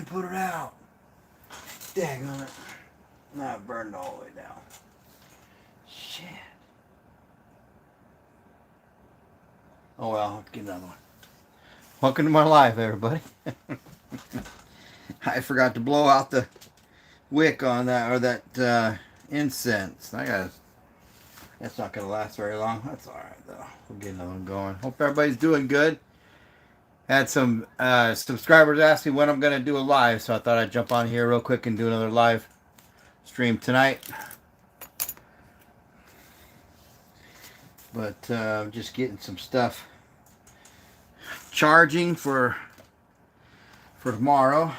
put it out. Dang on it. Now it burned all the way down. Shit. Oh well, I'll have to get another one. Welcome to my life, everybody. I forgot to blow out the wick on that, or that incense. That's not going to last very long. That's alright though. We'll get another one going. Hope everybody's doing good. Had some subscribers ask me when I'm going to do a live, so I thought I'd jump on here real quick and do another live stream tonight. But I'm just getting some stuff charging for tomorrow.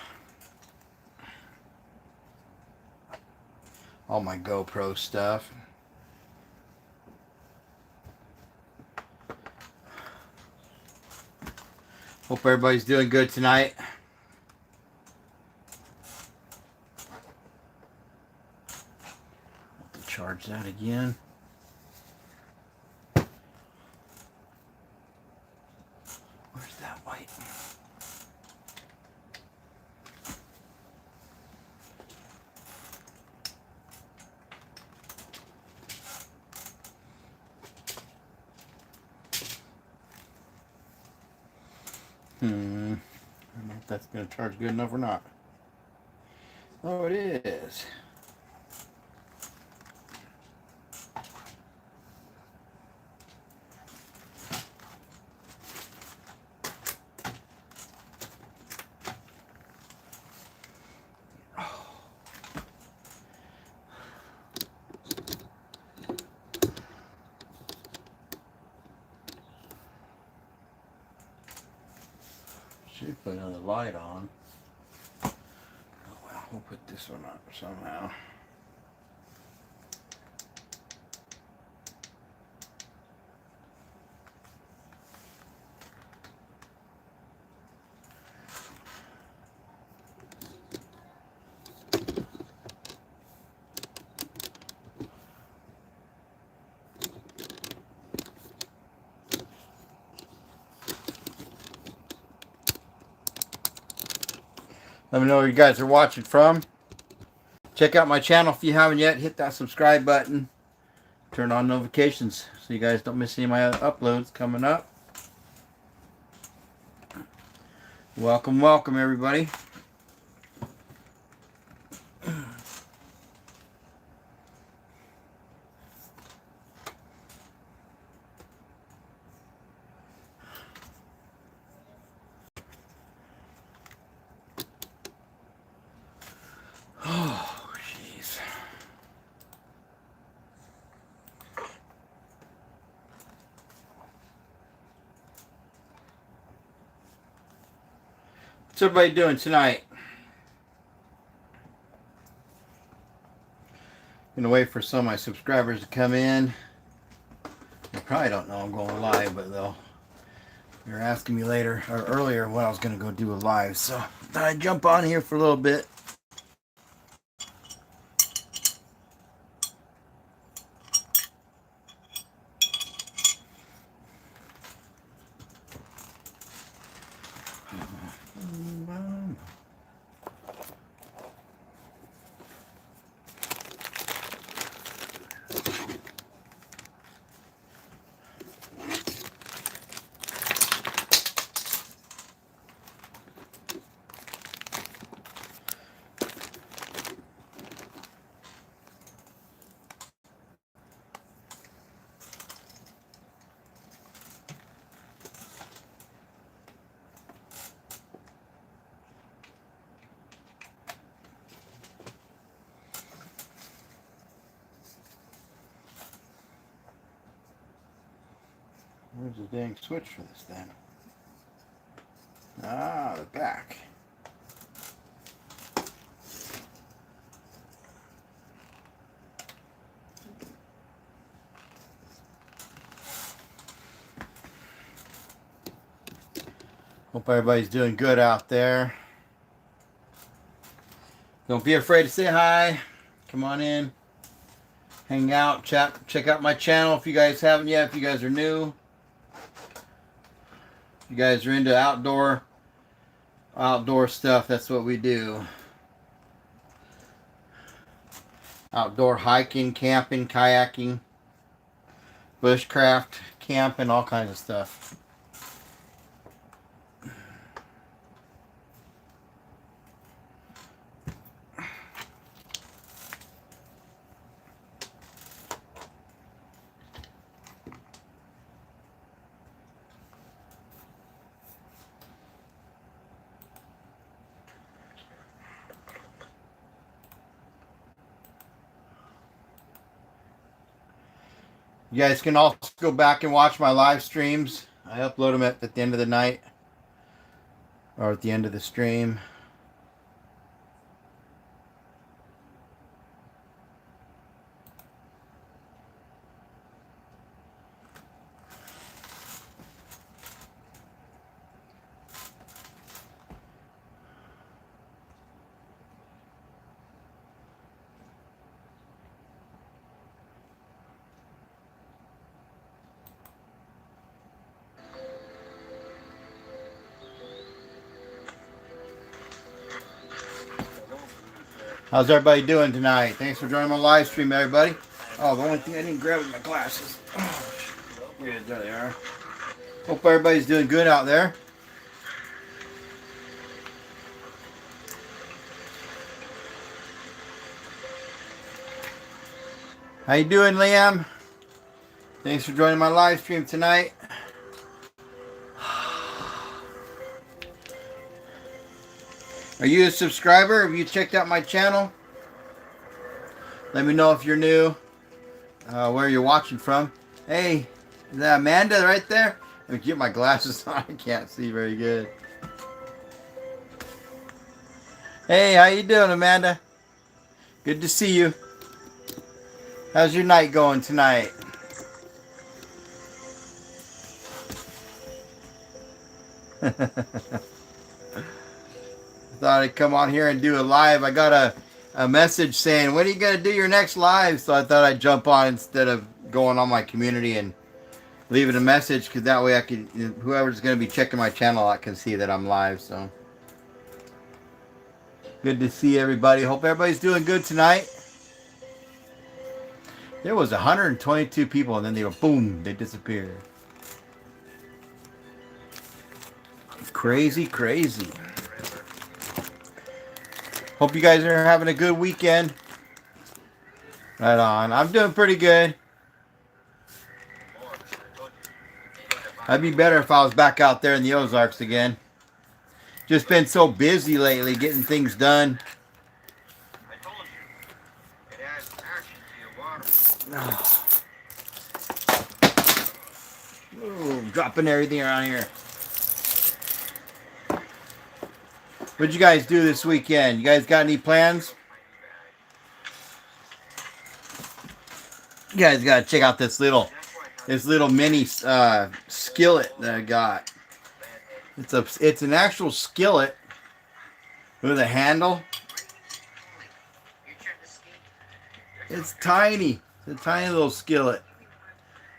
All my GoPro stuff. Hope everybody's doing good tonight. Have to charge that again. Where's that white? I don't know if that's going to charge good enough or not. Oh, it is. Should put another light on. Oh well, we'll put this one on somehow. Let me know where you guys are watching from. Check out my channel if you haven't yet. Hit that subscribe button. Turn on notifications so you guys don't miss any of my uploads coming up. Welcome, welcome everybody. Oh, jeez. What's everybody doing tonight? Gonna wait for some of my subscribers to come in. They probably don't know I'm going live, but they're asking me later or earlier when I was gonna go do a live, so I thought I'd jump on here for a little bit. Where's the dang switch for this thing? Ah, the back. Hope everybody's doing good out there. Don't be afraid to say hi. Come on in. Hang out, chat, check out my channel if you guys haven't yet, if you guys are new. If you guys are into outdoor Outdoor stuff, that's what we do. Outdoor hiking, camping, kayaking, bushcraft, camping, all kinds of stuff. You guys can also go back and watch my live streams. I upload them at the end of the night or at the end of the stream. How's everybody doing tonight? Thanks for joining my live stream, everybody. Oh, the only thing I didn't grab was my glasses. Oh, yeah, there they are. Hope everybody's doing good out there. How you doing, Liam? Thanks for joining my live stream tonight. Are you a subscriber? Have you checked out my channel? Let me know if you're new, where you're watching from. Hey, is that Amanda right there? Let me get my glasses on. I can't see very good. Hey, how you doing, Amanda? Good to see you. How's your night going tonight? Thought I'd come on here and do a live. I got a message saying, when are you going to do your next live? So I thought I'd jump on instead of going on my community and leaving a message, because that way I can, whoever's going to be checking my channel out can see that I'm live. So good to see everybody. Hope everybody's doing good tonight. There was 122 people, and then they were, boom, they disappeared. Crazy, crazy. Hope you guys are having a good weekend. Right on. I'm doing pretty good. I'd be better if I was back out there in the Ozarks again. Just been so busy lately getting things done. Ooh, dropping everything around here. What'd you guys do this weekend? You guys got any plans? You guys gotta check out this little mini skillet that I got. It's an actual skillet with a handle. It's tiny. It's a tiny little skillet.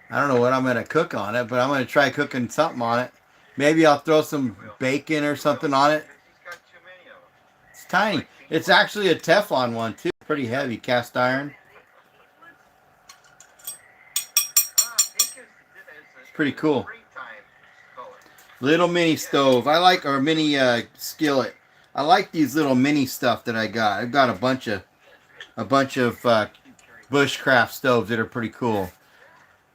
I don't know what I'm gonna cook on it, but I'm gonna try cooking something on it. Maybe I'll throw some bacon or something on it. It's tiny. It's actually a Teflon one too. Pretty heavy, cast iron. It's pretty cool. Little mini stove. I like, or mini skillet. I like these little mini stuff that I got. I've got a bunch of bushcraft stoves that are pretty cool.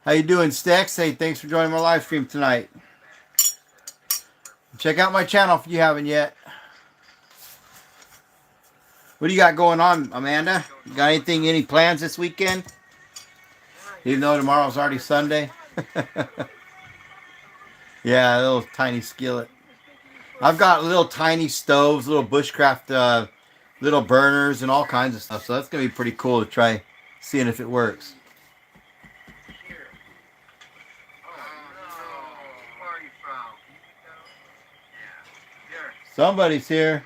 How you doing, Stex? Hey, thanks for joining my live stream tonight. Check out my channel if you haven't yet. What do you got going on, Amanda? You got any plans this weekend? Even though tomorrow's already Sunday. Yeah, a little tiny skillet. I've got little tiny stoves, little bushcraft, little burners, and all kinds of stuff. So that's going to be pretty cool to try seeing if it works. Somebody's here.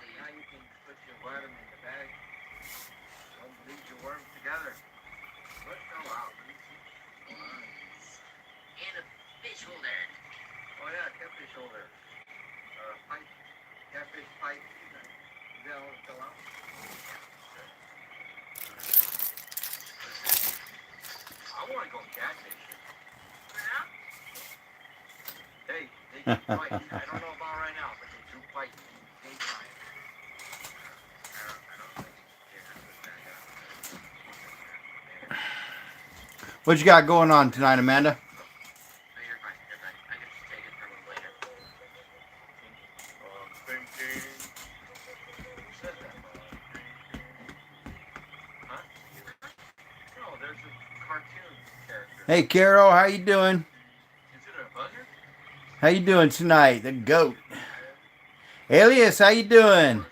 What you got going on tonight, Amanda? Hey, Carol, how you doing? How you doing tonight? The goat. Alias, how you doing?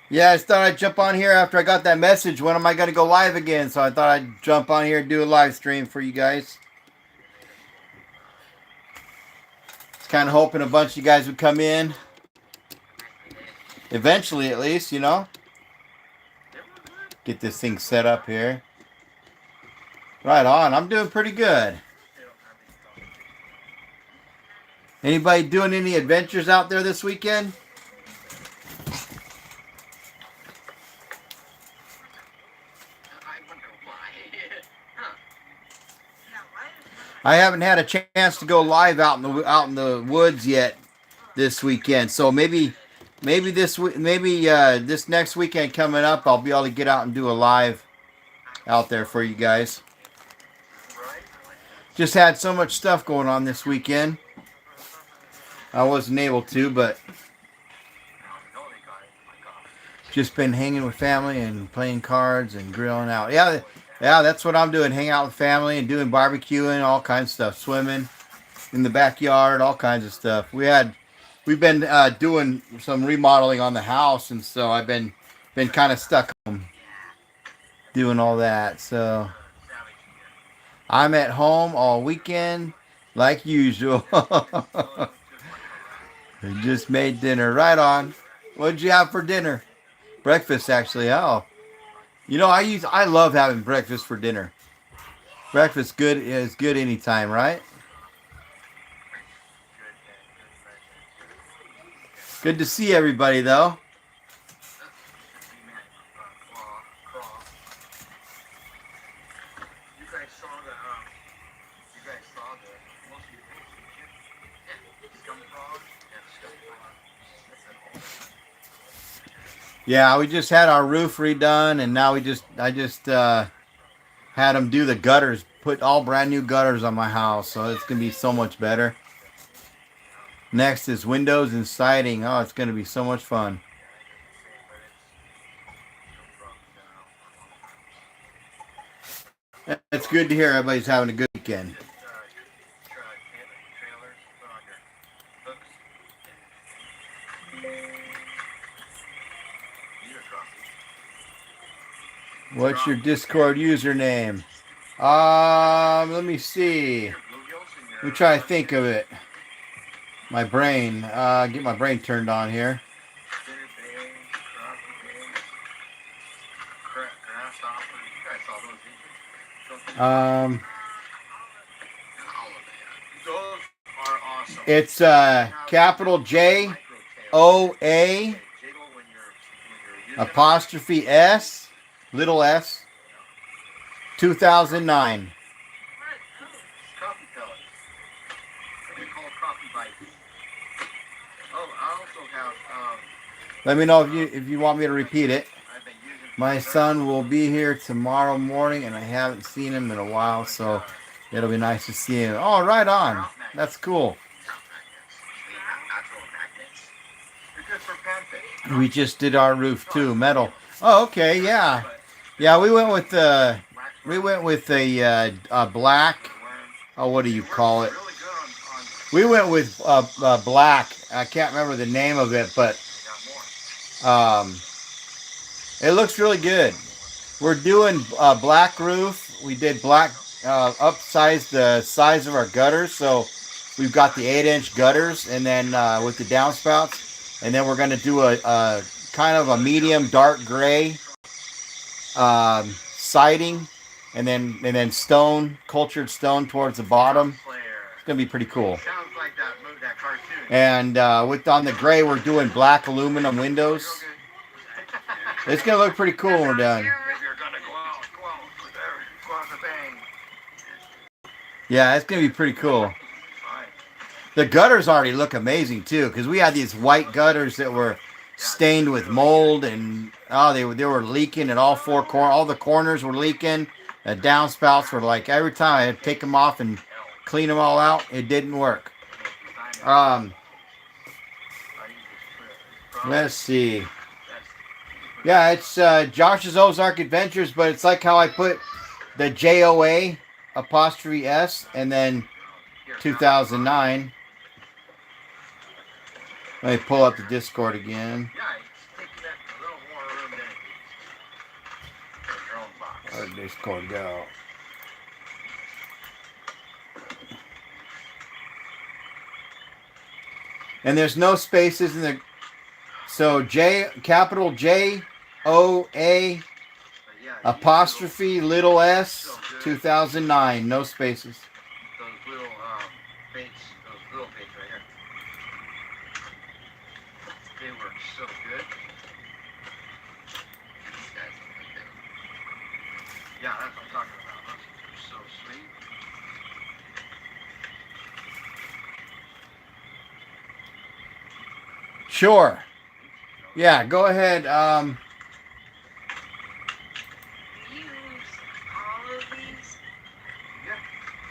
Yeah, I just thought I'd jump on here after I got that message. When am I going to go live again? So I thought I'd jump on here and do a live stream for you guys. Just kind of hoping a bunch of you guys would come in. Eventually, at least, you know. Get this thing set up here. Right on. I'm doing pretty good. Anybody doing any adventures out there this weekend? I haven't had a chance to go live out in the woods yet this weekend. So maybe this next weekend coming up, I'll be able to get out and do a live out there for you guys. Just had so much stuff going on this weekend. I wasn't able to, but just been hanging with family and playing cards and grilling out. Yeah, that's what I'm doing. Hang out with family and doing barbecuing, all kinds of stuff. Swimming in the backyard, all kinds of stuff. We've been doing some remodeling on the house, and so I've been kind of stuck home doing all that. So I'm at home all weekend like usual. We just made dinner. Right on. What did you have for dinner? Breakfast, actually. Oh, you know, I love having breakfast for dinner. Breakfast is good anytime, right? Good to see everybody, though. Yeah, we just had our roof redone, and now I just had them do the gutters, put all brand new gutters on my house, so it's gonna be so much better. Next is windows and siding. Oh, it's gonna be so much fun. It's good to hear everybody's having a good weekend. What's your Discord username? Let me see. Let me try to think of it. My brain. Get my brain turned on here. It's capital J O A apostrophe S, little s, 2009. Let me know if you want me to repeat it. My son will be here tomorrow morning, and I haven't seen him in a while, so it'll be nice to see him. Oh, right on. That's cool. We just did our roof too, metal. Oh, okay, yeah, yeah. We went with a black. Oh, what do you call it? We went with black. I can't remember the name of it, but it looks really good. We're doing black roof. We did black, upsize the size of our gutters. So we've got the 8-inch gutters, and then with the downspouts, and then we're going to do a kind of a medium dark gray siding, and then stone, cultured stone towards the bottom. It's going to be pretty cool. And on the gray, we're doing black aluminum windows. It's going to look pretty cool when we're done. Yeah, it's gonna be pretty cool. The gutters already look amazing too, because we had these white gutters that were stained with mold, and oh, they were leaking at all the corners were leaking. The downspouts were like every time I had to take them off and clean them all out, it didn't work. Um, let's see. Yeah, it's Josh's Ozark Adventures, but it's like how I put the JOA apostrophe S and then 2009. Let me pull up the Discord again. Where'd Discord go? And there's no spaces in the. So capital J O A apostrophe little S 2009, no spaces. Those little baits, right here. They were so good. Yeah, that's what I'm talking about. Those are so sweet. Sure. Yeah, go ahead.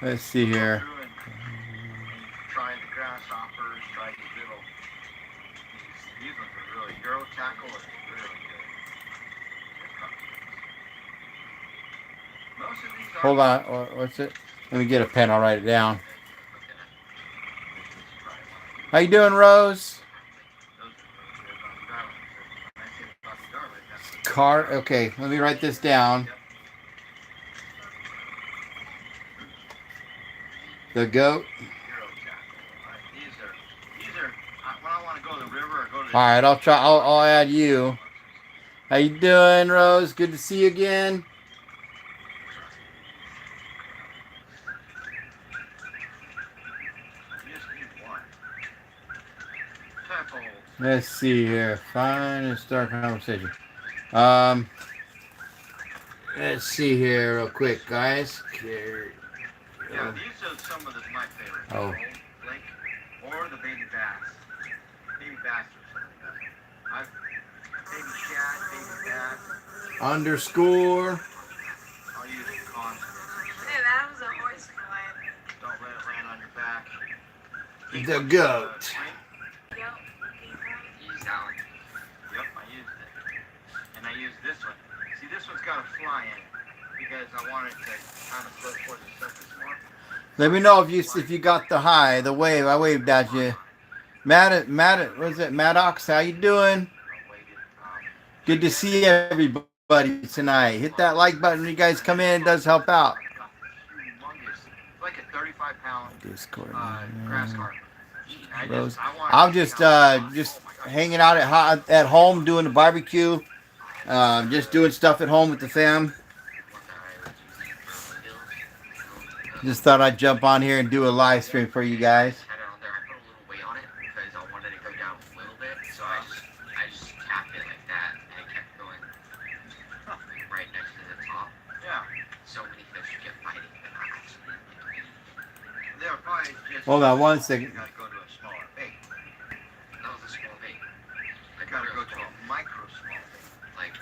Let's see here. Try the grasshoppers, try these little. These ones are really. Euro tackle is really good. Most of these are. Hold on. What's it? Let me get a pen. I'll write it down. How you doing, Rose? Okay, let me write this down. The goat. All right, I'll try. I'll add you. How you doing, Rose? Good to see you again. Let's see here. Fine and start conversation. Let's see here real quick, guys. Yeah, these are some of my favorites. Oh. Lake or the baby bass. Baby bass or something like that. Baby shad, baby bass. Underscore. I'll use it constantly. Hey, that was a horse flying. Don't let it land on your back. The goat. Yep. Use that one. Yep, I used it. And I used this one. See, this one's got a fly in it because I wanted to kind of float towards the surface more. Let me know if you got the wave. I waved at you. What is it? Maddox, how you doing? Good to see everybody tonight. Hit that like button when you guys come in. It does help out. Like a 35-pound Discord. grass carp. Rose. I'm just hanging out at home doing the barbecue. Just doing stuff at home with the fam. Just thought I'd jump on here and do a live stream for you guys. I put a little weight on it because I wanted it to go down a little bit, so I just tapped it like that and it kept going right next to the top. Yeah. So many fish kept biting, but not actually. They're probably just. Hold on one second. You gotta go to a smaller bait. That was a small bait. I gotta go to a micro small bait, like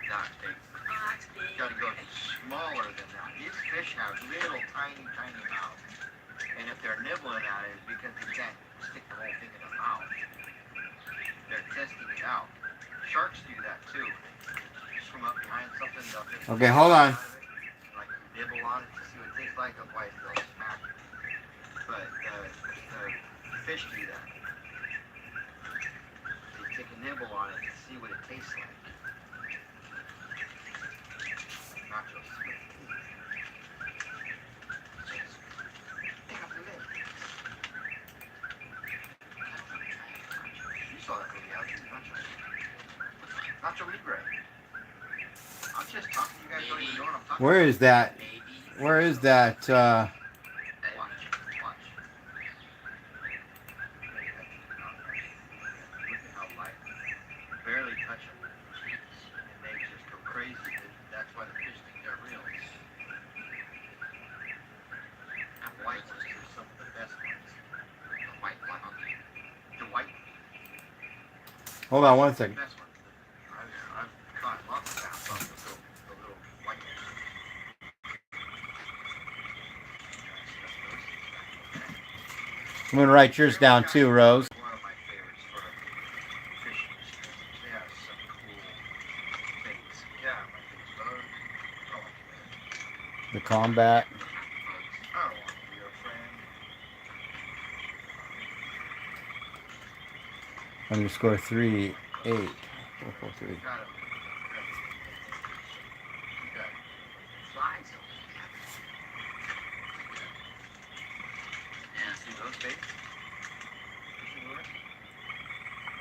that big. You gotta go smaller than that. These fish have little tiny mouths. And if they're nibbling at it, it's because they can't stick the whole thing in their mouth. They're testing it out. Sharks do that too. Swim up behind something, they'll just Okay, hold on. like nibble on it to see what it tastes like, otherwise they'll smack it. But the fish do that. They take a nibble on it to see what it tastes like. Not just sweet. You saw that movie, Nacho Libre. I'm just talking, you guys don't even know what I'm talking Where is that? Where is that? Watch. Barely touch them. And they just go crazy. That's why the fish think they're real. Hold on one second. Best one. I've caught lots of bass off the little white I'm gonna write yours down too, Rose. One of my favorites for fishing. They have some cool things. Yeah, my things. The combat. I don't want to be your friend. Underscore 3 8 4 4 3. Got him. You got flies. Yeah, see those baits?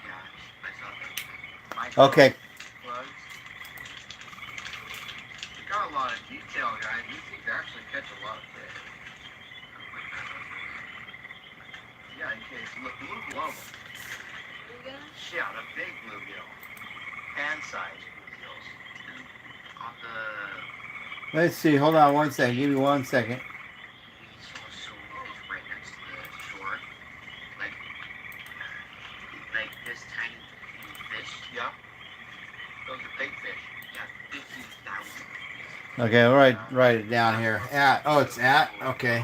Yeah, I saw them. Okay. Plugs. You got a lot of detail, guys. You can actually catch a lot of fish. Yeah, in case look blue global. Yeah, the big bluegill. Hand-sized bluegills. On the Let's see. Hold on one second. Give me 1 second. it's right next to the shore. Like this tiny fish. Yeah. Those are big fish. Yeah, 50,000. Okay, write it down here. At. Oh, it's at. Okay.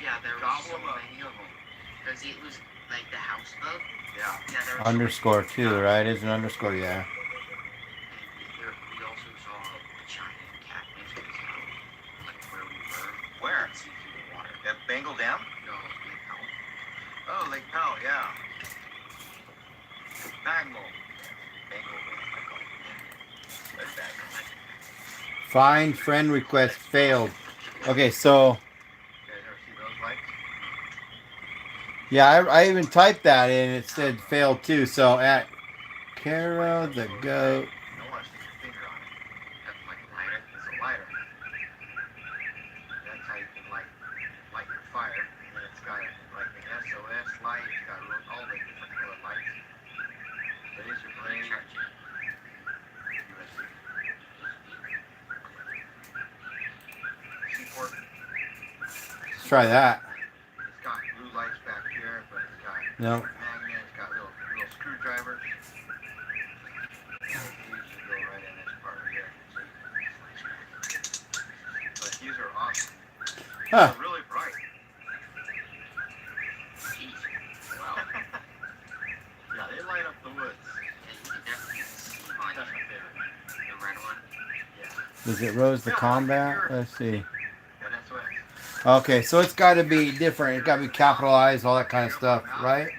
Yeah, there were so many of them. Because it was like the house bug. Yeah. Yeah, there were Underscore 2, right? Is an underscore, yeah. We also saw a giant catfish like where we were. Where? See through the water. At Bengal Dam? No, Lake Powell. Oh, Lake Powell, yeah. Bengal. Find friend request failed. Okay, so You guys ever see those lights? yeah, I even typed that in. It said failed too. So at Caro the goat. You don't want to stick your finger on it. That's like a lighter. It's a lighter. That's how you can light your fire. And then it's got like an SOS light. It's got all the different color lights. Laser blade. Seaport. Let's try that. It's got blue lights back here, but it's got No. magnet. It's got little screwdrivers. These go right in this part here. But these are awesome. Huh. They're really bright. Wow. Yeah, they light up the woods. The red one. Yeah. Is it Rose the Combat? Let's see. Yeah, that's what. Okay, so it's got to be different. It's got to be capitalized, all that kind of stuff, right?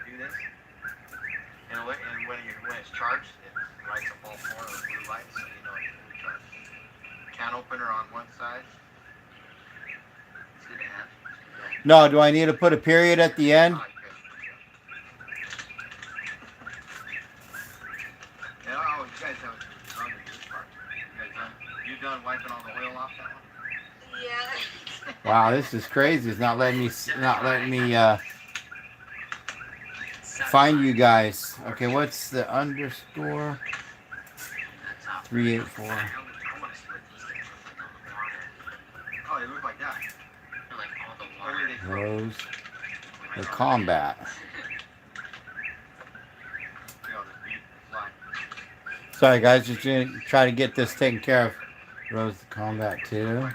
Do this. And when it's charged, it lights up all four of the blue lights, so you know it's charged. Can opener on one side. It's good to have. No, do I need to put a period at the end? Yeah, oh, you guys haven't done this part. You done wiping all the oil off that one? Yeah. Wow, this is crazy. It's not letting me find you guys. Okay, what's the underscore? 384. Oh, they look like that. Rose the Combat. Sorry guys, just gonna try to get this taken care of. Rose the Combat too.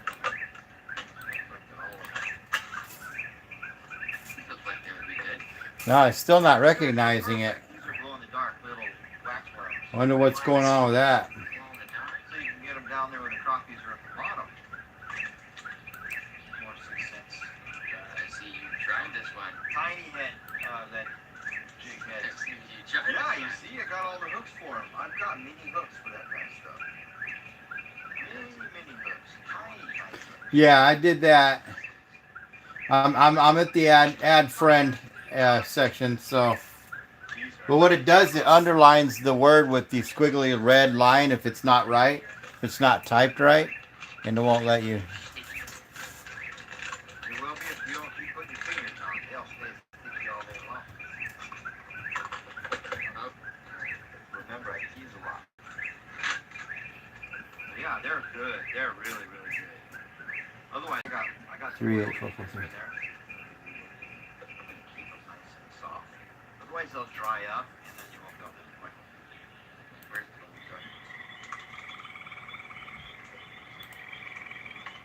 No, it's still not recognizing it. I wonder what's going on with that. So you can get them down there where the crappies are at the bottom. More 6 cents. I see you tried this one. Tiny head, that jig head. Yeah, you see, I got all the hooks for him. I've got mini hooks for that kind of stuff. Mini hooks. Tiny hooks. Yeah, I did that. I'm at the add friend section, so. But what it does, it underlines the word with the squiggly red line if it's not right, if it's not typed right, and it won't let you. It will be if you don't keep putting your fingers on it. They'll stay sticky all day long. Remember, I tease a lot. But yeah, they're good. They're really, really good. Otherwise, I got 3, 8, 4, 4, 3. in there. Keep them nice and soft. Otherwise, they'll dry up, and then you won't be able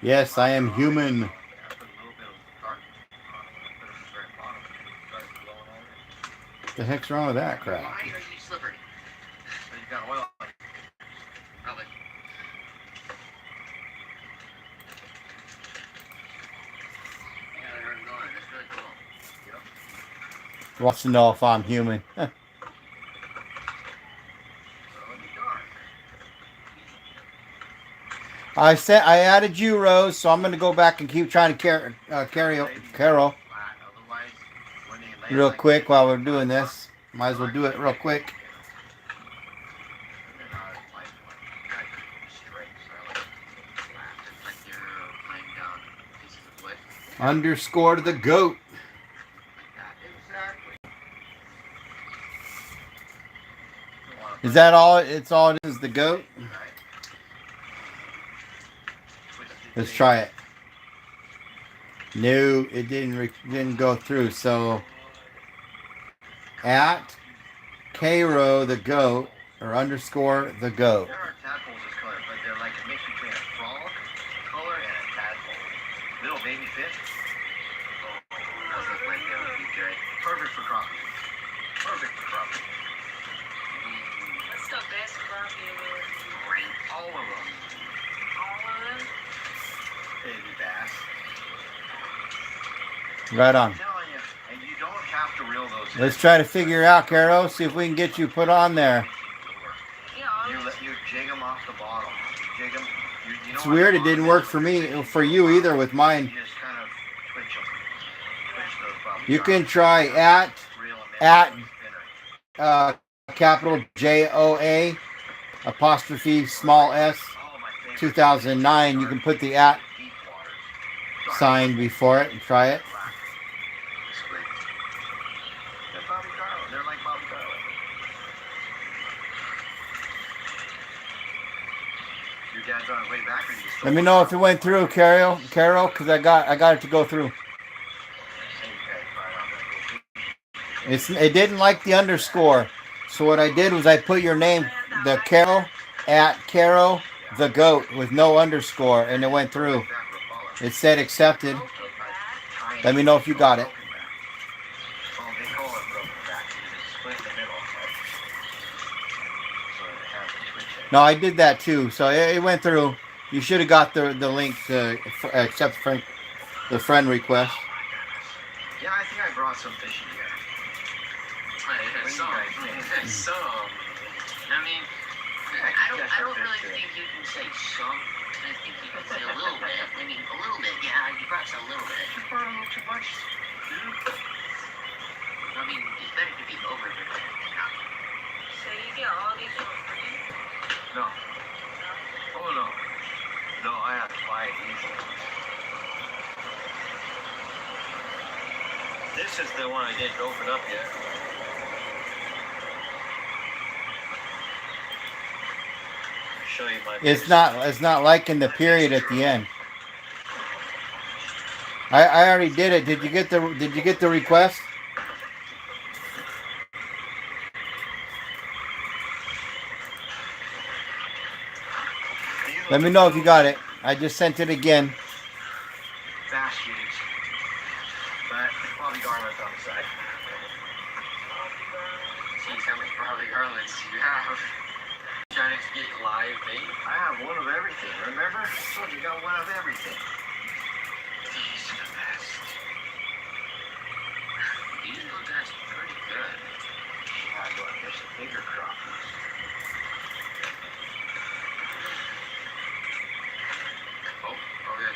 Yes, I am human. I put a little bit of dark on it. I put it at the very bottom. It started blowing over. What the heck's wrong with that crap? Why are you slippery? So you got oil on it. Probably. Yeah, I heard it going. That's really cool. Yep. Wants to know if I'm human. So it'd be dark. I added you, Rose, so I'm going to go back and keep trying to carry Carol Otherwise, when they lay real like quick this, while we're doing this. Might as well do it real quick. they're not like straight, so I like flat. It's like you're laying down pieces of wood. Underscore to the goat. Exactly. Is that all? It's all it is, the goat? Let's try it. No, it didn't go through. So at Cairo the goat or underscore the goat. There are tadpoles this color, but they're like a mix between a frog color and a tadpole. Little baby fish. Those look like they would be good. Perfect for crappie. Perfect for crappie. What's the best crappie with? Great. All of them. All of them? Baby bass. Right on. I'm telling you, and you don't have to reel those in. Let's try to figure out, Carol. See if we can get you put on there. Yeah, You jig them off the bottom. Jig them. You know It's weird. It didn't work for me, for you either with mine. You just kind of twitch them. Twitch those bobby You can darts. try Reel 'em in at with a spinner. capital JOA apostrophe small s Oh, my favorite. 2009. You can put the at Deep waters. sign before it and try it. It's great. They're Bobby Garland. They're like Bobby Garland. Your dad's on his way back, or you just Let me know if it went through, Carol, because I got it to go through. It didn't like the underscore, so what I did was I put your name, the Carol at Carol the goat with no underscore, and it went through. It said accepted. Let me know if you got it. Well, they call it broken back. You split in the middle. So it has a twitch in it. No, I did that too, so it went through. You should have got the link to accept the friend request. Yeah, I think I brought some fish in here. Some. I mean, I don't really think you can say some. I think you can say a little bit. I mean, a little bit. Yeah, you brought a little bit. You brought a little too much. I mean, it's better to be over than not. So you get all these for free? No. Oh, no. No, I have to buy it easily. This is the one I didn't open up yet. Show you my It's not liking the period at the end. I already did it. Did you get the request? Let me know if you got it. I just sent it again. Fast shoes. But Bobby Garland's on the side. Jeez, how many Bobby Garlands do you have? Trying to get live bait? I have one of everything, remember? I told you got one of everything. These are the best. These look actually pretty good. I go and fish the bigger crappies. Oh, okay.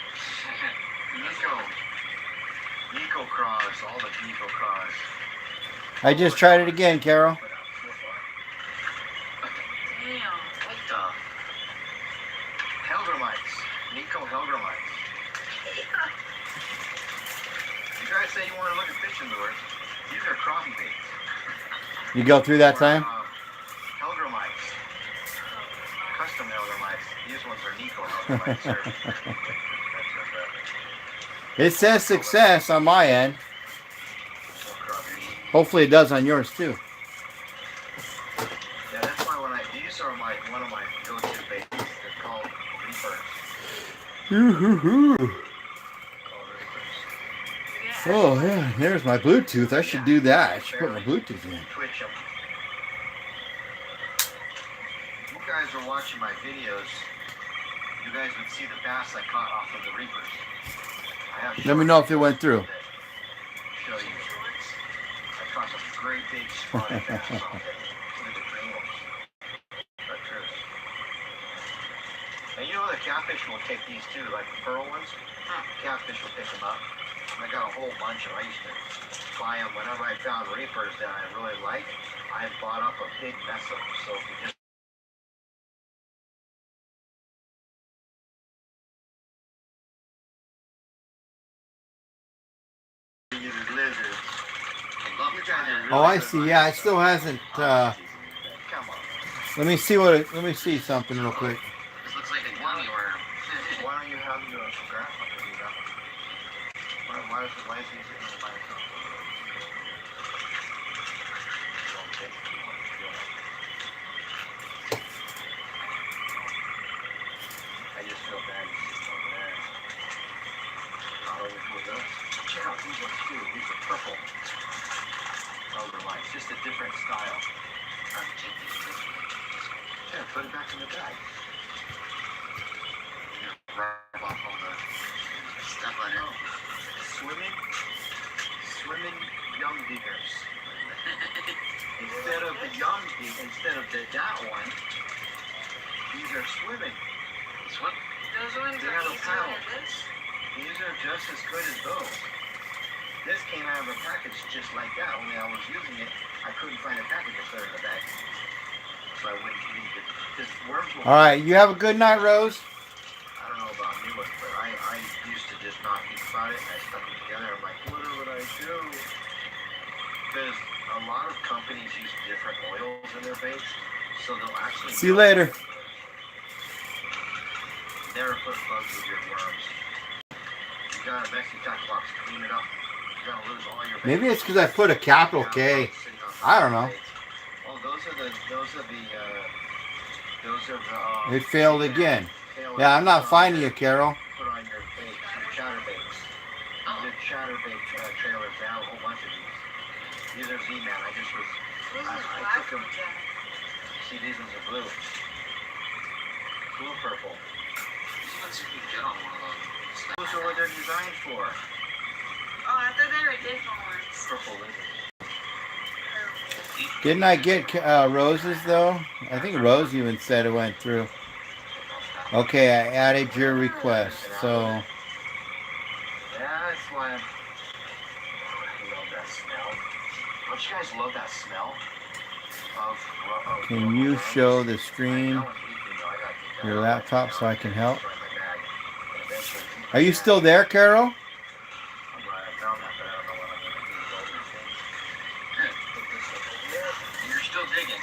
Nico craws, all the Nico craws. I just tried it again, Carol. Damn. What the? Heldermites. Nico Heldermites. You guys say you want to look at fishing lures. These are crappie baits. You go through that time? Heldermites. Custom Heldermites. These ones are Nico Heldermites, sir. It says success on my end. Hopefully it does on yours too. Yeah, that's why these are one of my go-to baits. They're called reefers. Ooh-hoo-hoo. Yeah. Oh, yeah. There's my Bluetooth. I should do that. I should put my Bluetooth in. Twitch them. If you guys are watching my videos, you guys would see the bass I caught off of the reapers. I have Let me know if it went through. Show you. I caught some great big spotted bass off it. Look at the green ones. Chartreuse. And you know the catfish will take these too, like the pearl ones. Catfish will pick them up. I got a whole bunch of them. I used to buy them whenever I found reapers that I really liked. I bought up a big mess of them. So if you just lizards. Oh, I see. Yeah, it still hasn't. Come on. Let me see what. Let me see something real quick. This looks like a gummy worm. Why don't you have your graph up there? You got it. Why is it lazy in the microphone? I just feel bad. He's just over there. Not over with us. Check out these ones too. These are purple. Elder lights. Just a different style. Yeah, put it back in the bag. Rub off all the stuff on it. Swimming young diggers. Instead of that one, these are swimming. Swim. Those ones They are have a easier paddle. than this. These are just as good as those. This came out of a package just like that. Only I was using it, I couldn't find a package to put in the bag. So I wouldn't use it. Because worms will... All right. You have a good night, Rose. I don't know about new ones, but I used to just not think about it. And I stuck them together. I'm like, what would I do? Because a lot of companies use different oils in their baits. So they'll actually... See you later. Never put bugs with your worms. You got a messy tackle box, clean it up. You're gonna lose all your baits. Maybe it's because I put a capital K. I don't know. Oh, those are the It failed again. Yeah, I'm not finding you, Carol. Put on your baits, your chatterbaits. Your chatterbait trailers, they have a whole bunch of these. These are Z-Man. I just was, Those I are black took them. ones, yeah. See, these ones are blue. Blue purple. These ones you can get on one of those. Those are what they're designed for. Oh, I thought they were different ones. Purple lizards. Didn't I get Rose's though? I think Rose even said it went through. Okay, I added your request. So Yeah, that's why I love that smell. Don't you guys love that smell? Of can you worms? show the That screen, one's eating, though. I gotta keep that your on. laptop, so I can help? Throw it in my bag. And eventually keep Are you it still back. there, Carol? I'm glad I found that, but I don't know what I'm gonna do with all these things. Put this over here. You're still digging.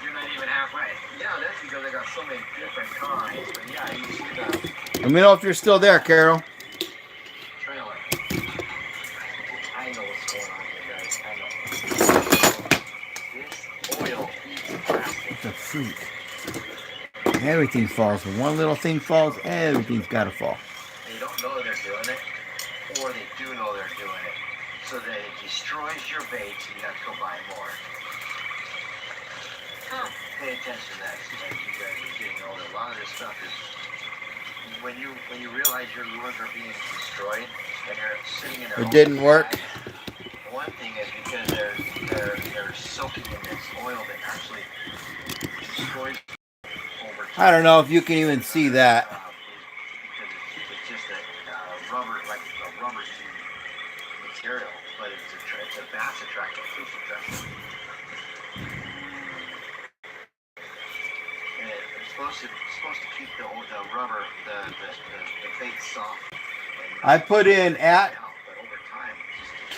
You're not even halfway. Yeah, that's because I got so many different kinds. But yeah, you see the Let me know if you're still there, Carol. trailer. I know what's going on here, guys. I know. This oil eats plastic. It's a freak. Everything falls. When one little thing falls, everything's got to fall. They don't know they're doing it, or they do know they're doing it. So that it destroys your baits and you have to go buy more. Pay attention to that. Like you guys are getting older. A lot of this stuff is when you realize your lures are being destroyed and they're sitting in their It own didn't work. bag. One thing is because they're soaking in this oil that actually destroys over time. I don't know if you can even see that. Because it's just a rubber, like a rubber material, but it's a bass attractor, fish attractor. And it's supposed to keep the rubber, the bait soft. I put in at But over time, it's just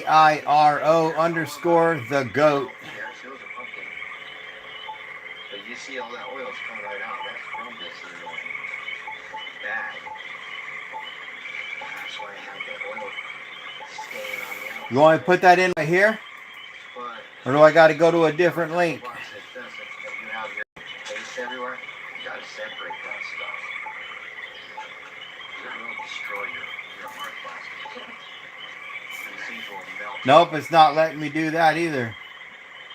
KAIRO underscore the goat. yeah, it shows a pumpkin. But you see all that oil's coming right out. That's from this little bag. That's why I have the oil staying on the outside. You want me to put that in right here? But Or do I got to go to a different link? once it doesn't, and you have your base everywhere, you gotta separate that stuff. Nope, it's not letting me do that either.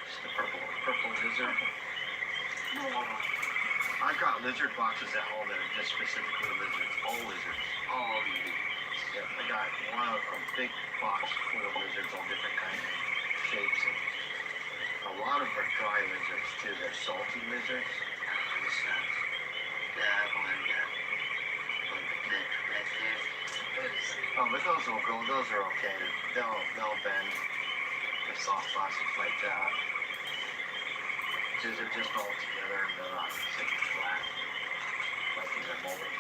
It's the purple lizard. I've got lizard boxes at home that are just specifically lizards. All lizards. All of you. Yeah, I got a big box full of lizards, all different kinds of shapes. And a lot of them are dry lizards too. They're salty lizards. This the one, that's there. Oh, but those will go. Those are okay. They'll bend. The soft plastics like that. These are just all together and they're not sitting flat like in the mold.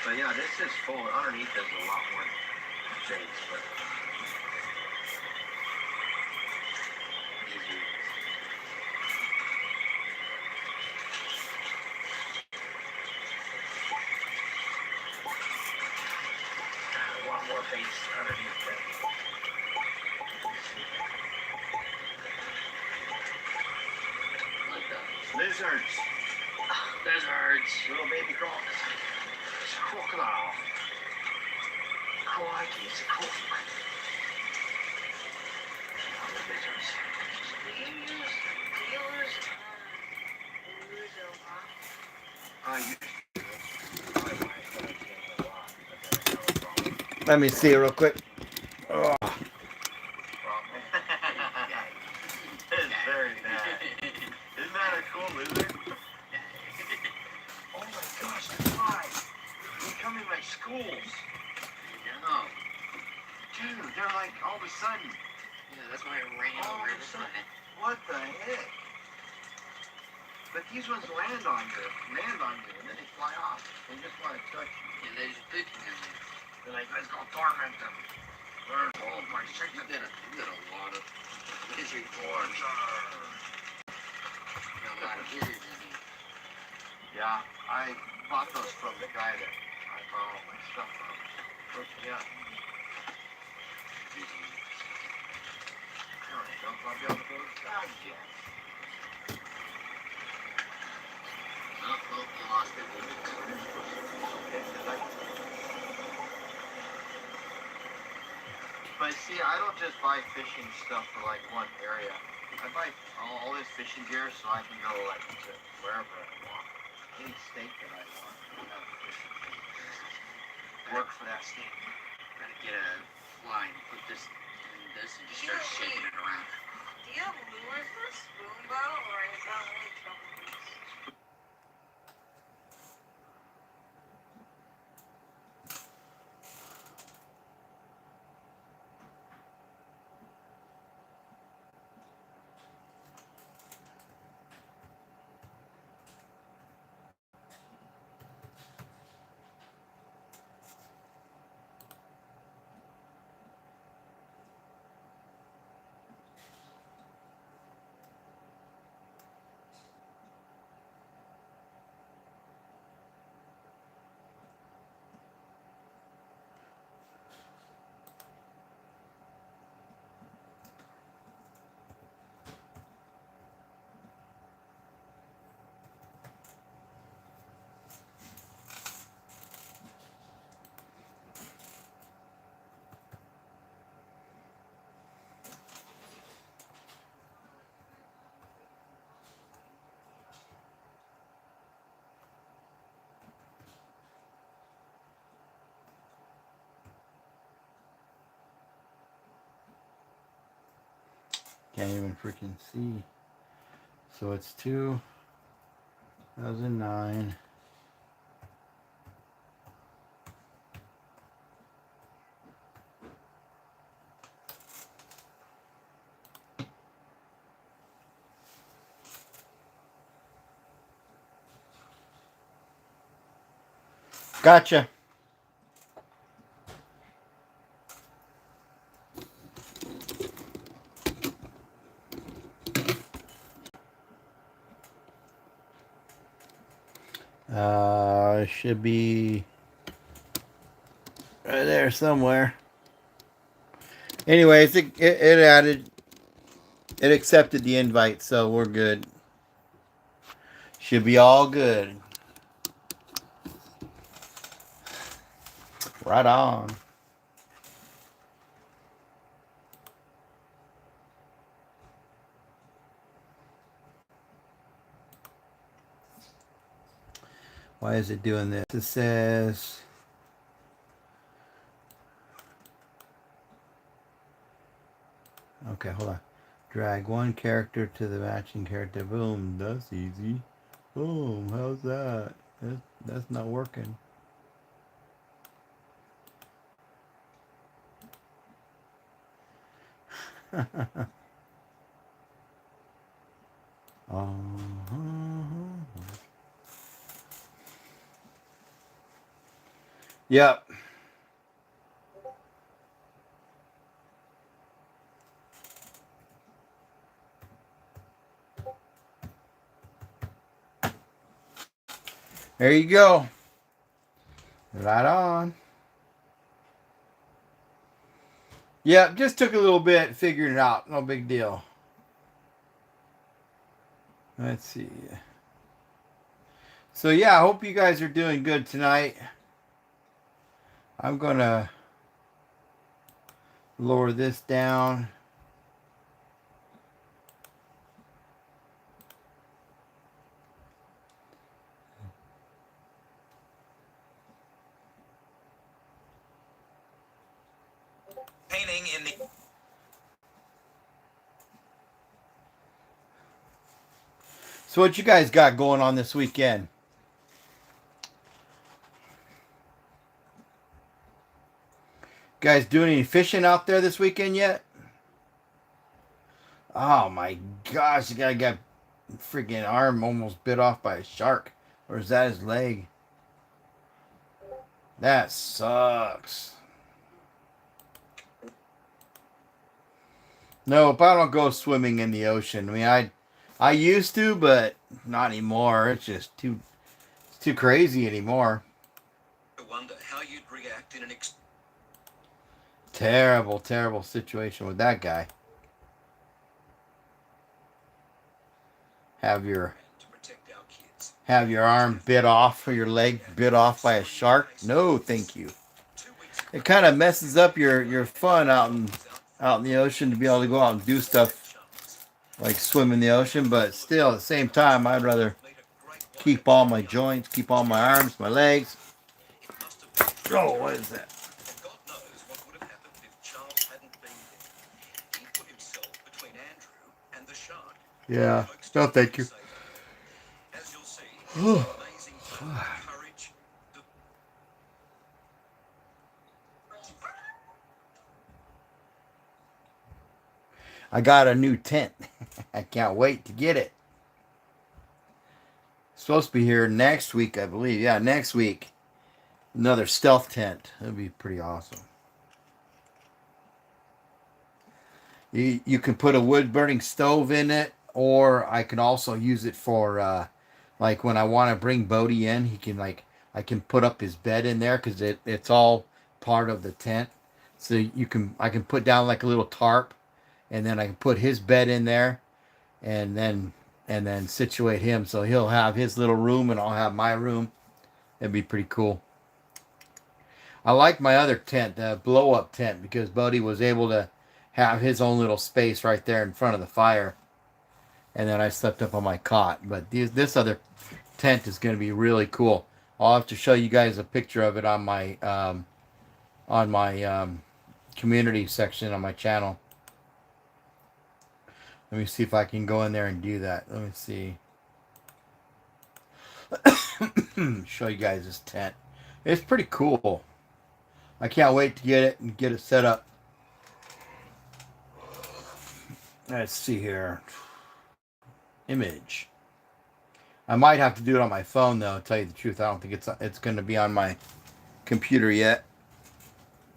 But yeah, this is full. Underneath there's a lot more shapes, but a lot more base underneath that. Lizards. Lizards. Little baby croc. It's a crocodile. Crikey, it's a crocodile. Lizards. Do you use dealers Uzo, huh? I used to. I might, but I can't a lot. But then I have a problem. Let me see real quick. Oh, It's very bad. Isn't that a cool lizard? Oh my gosh, the flies! They come in my schools. No. Dude, they're like all of a sudden, Yeah, that's why I ran all over of a this sudden, one. what the heck? But these ones land on you, and then they fly off. They just want to touch you. Yeah, they're just picking on you. They're like, let's go torment them. Learn all of my You secrets. got a lot of lizard Boys. forms. A lot of lizards in here. Yeah, I bought those from the guy that I bought all my stuff from. Hooked me up. Alright, I'll be able to go to the bag yet. Oh, you lost it. Okay, 'cause But see, I don't just buy fishing stuff for like one area. I buy all this fishing gear so I can go like to wherever I want. Any state that I want. I have a fishing gear. Work for that state. Gotta get a line, put this in this, and just start Yeah, shaking it around. Do you have lures for a spoon boat, or is that only trouble? can't even freaking see. So it's 2009. Gotcha. Should be right there somewhere. Anyways, it accepted the invite, so we're good. Should be all good. Right on. Why is it doing this? It says... Okay, hold on. Drag one character to the matching character. Boom. That's easy. Boom. How's that? That's not working. Yep. There you go. Right on. Yep, just took a little bit figuring it out. No big deal. Let's see. So yeah, I hope you guys are doing good tonight. I'm gonna lower this down. Painting in the... So what you guys got going on this weekend? Guys doing any fishing out there this weekend yet? Oh my gosh, the guy got freaking arm almost bit off by a shark. Or is that his leg? That sucks. Nope, I don't go swimming in the ocean. I mean, I used to, but not anymore. It's just it's too crazy anymore. I wonder how you'd react in an Terrible, terrible situation with that guy. Have your to protect our kids. arm bit off or your leg bit off by a shark? No, thank you. 2 weeks It kind of messes up your fun out in the ocean to be able to go out and do stuff like swim in the ocean, but still at the same time I'd rather keep all my joints, keep all my arms, my legs. Oh, what is that? God knows what would have happened if Charles hadn't been there. He put himself between Andrew and the shark. Yeah. No, thank you. As you'll see, amazing courage. I got a new tent. I can't wait to get it. It's supposed to be here next week, I believe. Yeah, next week. Another stealth tent. That'd be pretty awesome. You can put a wood burning stove in it, or I can also use it for like when I want to bring Bodie in, he can I can put up his bed in there because it's all part of the tent. So I can put down like a little tarp, and then I can put his bed in there, and then situate him so he'll have his little room and I'll have my room. It'd be pretty cool. I like my other tent, the blow up tent, because Bodie was able to have his own little space right there in front of the fire, and then I slept up on my cot. But this other tent is going to be really cool. I'll have to show you guys a picture of it on my community section on my channel. Let me see if I can go in there and do that. Let me see. Show you guys this tent. It's pretty cool. I can't wait to get it and get it set up. Let's see here. Image. I might have to do it on my phone though, to tell you the truth. I don't think it's going to be on my computer yet.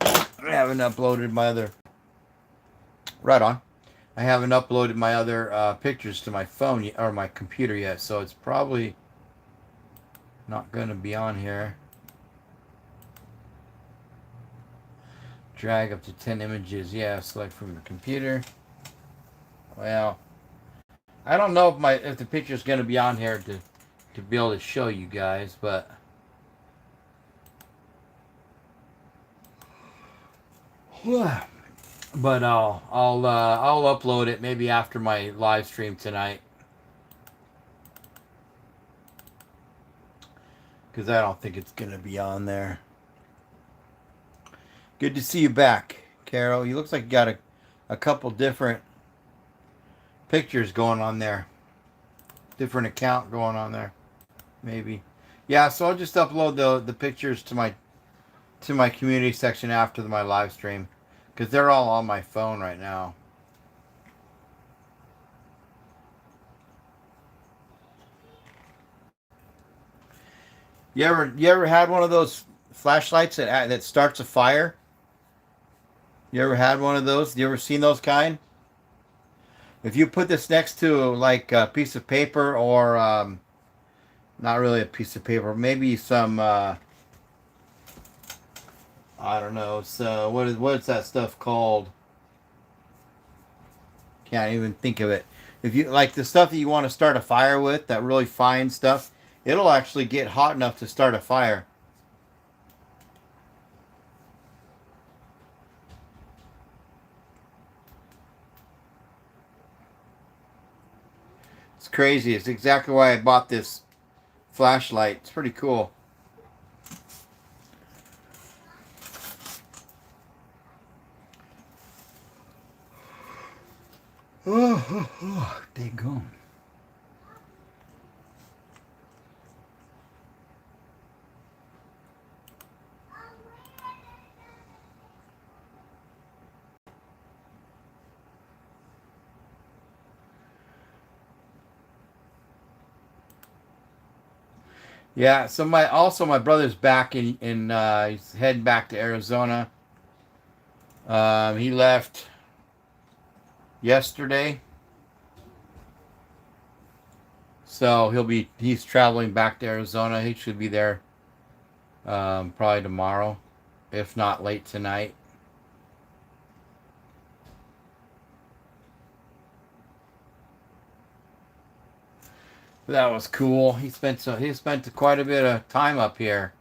I haven't uploaded my other... Right on. I haven't uploaded my other pictures to my phone or my computer yet, so it's probably not going to be on here. Drag up to 10 images. Yeah, select from your computer. Well, I don't know if the picture is going to be on here to be able to show you guys, but I'll upload it maybe after my live stream tonight. because I don't think it's going to be on there. Good to see you back, Carol. You looks like you got a couple different pictures going on there. Different account going on there. Maybe. Yeah, so I'll just upload the pictures to my community section after my live stream, because they're all on my phone right now. You ever had one of those flashlights that starts a fire? You ever had one of those? You ever seen those kind? If you put this next to like a piece of paper, or not really a piece of paper, maybe some I don't know. So what is that stuff called? Can't even think of it. If you like the stuff that you want to start a fire with, that really fine stuff, it'll actually get hot enough to start a fire. It's crazy. It's exactly why I bought this flashlight. It's pretty cool. They gone. Yeah, so my brother's back in he's heading back to Arizona. He left yesterday. So he's traveling back to Arizona. He should be there probably tomorrow, if not late tonight. That was cool. He spent quite a bit of time up here.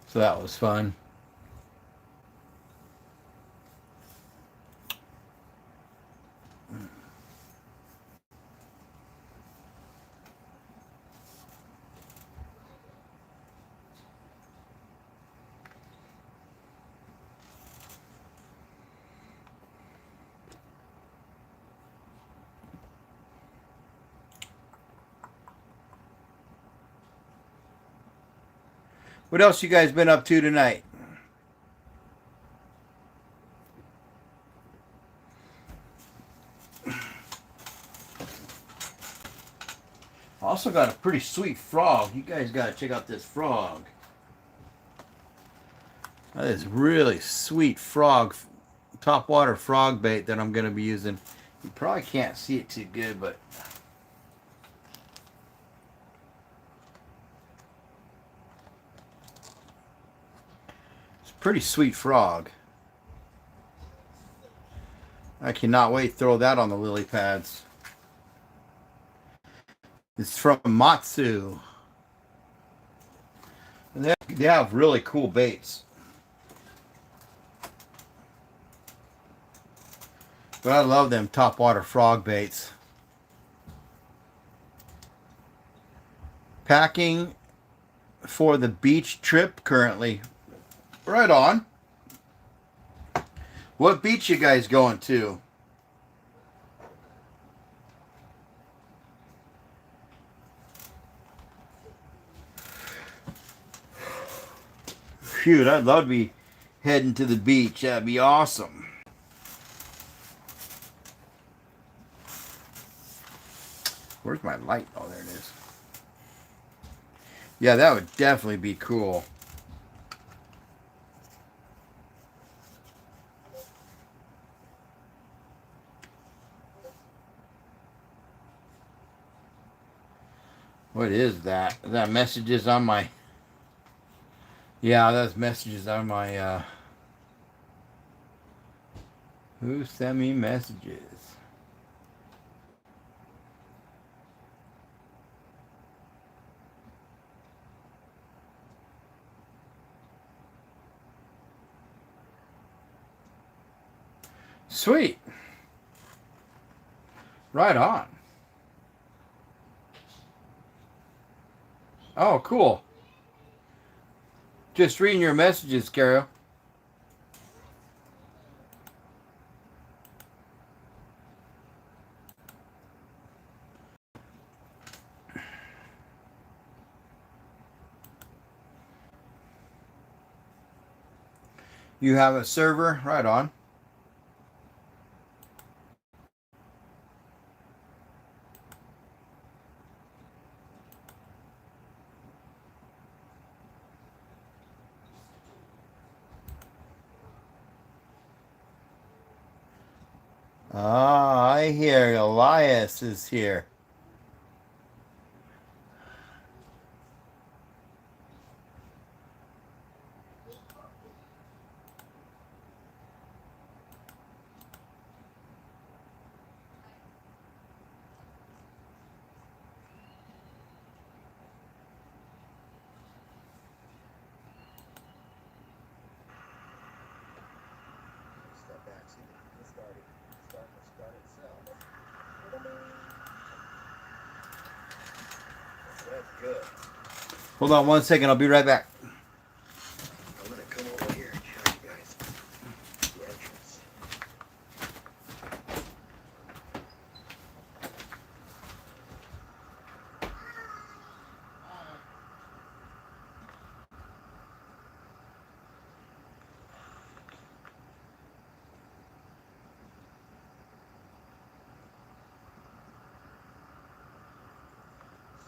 So that was fun. What else you guys been up to tonight? Also got a pretty sweet frog. You guys got to check out this frog. That is really sweet frog, topwater frog bait that I'm going to be using. You probably can't see it too good, but it's a pretty sweet frog. I cannot wait to throw that on the lily pads. It's from Matsu. And they have really cool baits. But I love them topwater frog baits. Packing for the beach trip currently. Right on. What beach you guys going to? Shoot, I'd love to be heading to the beach. That'd be awesome. Where's my light? Oh, there it is. Yeah, that would definitely be cool. What is that? Is that messages on my... Yeah, that's messages on my... Who sent me messages? Sweet. Right on. Oh, cool. Just reading your messages, Carol. You have a server? Right on. Ah, I hear Elias is here. Step back, see the starting itself. That's good. Hold on 1 second. I'll be right back. I'm gonna come over here and show you guys the entrance.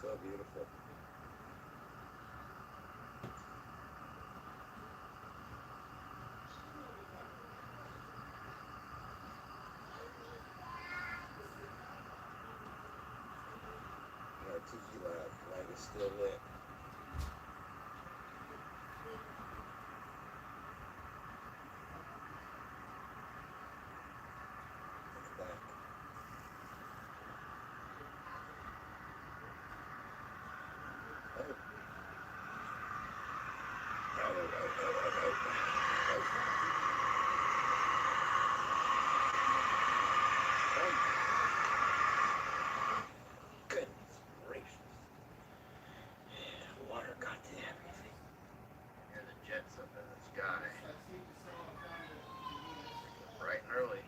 So beautiful. Our tiki light is still lit. It's back. Goodness gracious. Yeah, water got to everything. Here's the jets up in the sky. Bright and early.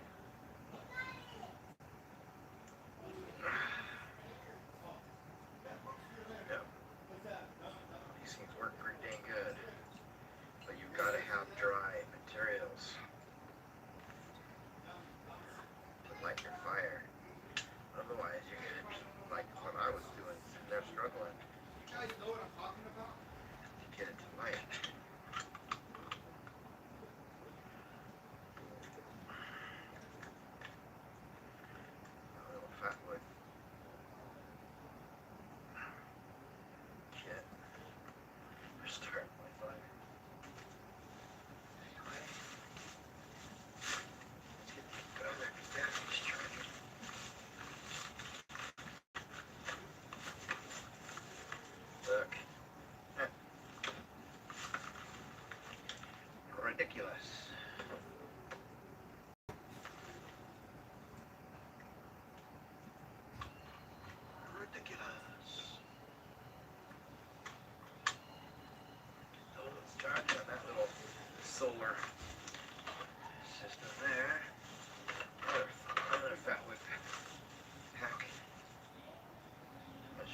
Yep. These things work pretty dang good. But you've got to have dry materials to light your fire. Otherwise, you're going to be like what I was doing, sitting there struggling to get it to light. A little fat wood kit for starting my fire. Anyway, let's get these batteries charged. Look. Ridiculous. Ridiculous. So let's charge on that little solar system there. Another fat whip pack. How much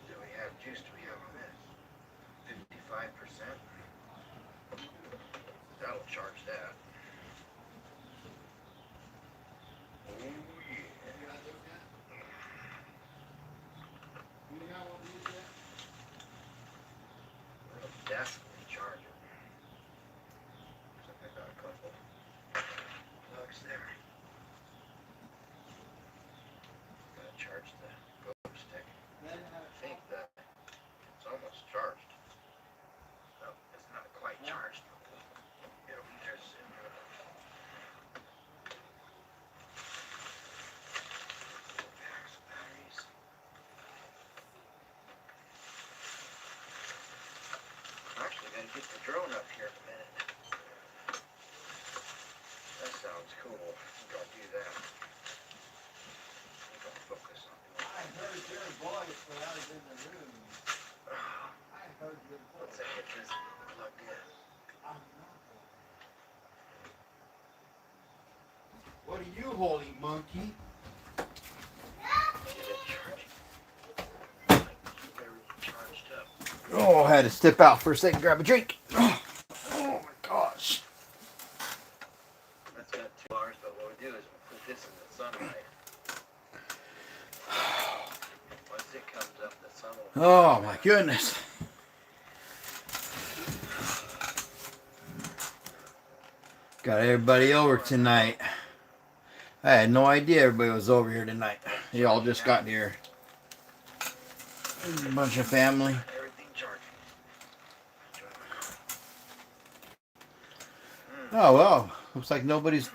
do we have? Juice do we have on this? 55%. That'll charge that. Oh yeah. That'll definitely charge it. Looks like I got a couple plugs there. Gotta charge the globe stick. I think that it's almost charged. No, it's not quite charged. It'll be there soon. Packs of batteries. I'm actually gonna get the drone up here in a minute. That sounds cool. I think I'll do that. I think I'll focus on doing You holy monkey. Get it charged. Keep everything charged up. Oh, I had to step out for a second, grab a drink. Oh my gosh. That's got 2 hours, but what we do is we put this in the sunlight. Once it comes up, the sun will... Oh my goodness. Got everybody over tonight. I had no idea everybody was over here tonight. They all just got here. A bunch of family. Everything charged. Oh well, looks like nobody's,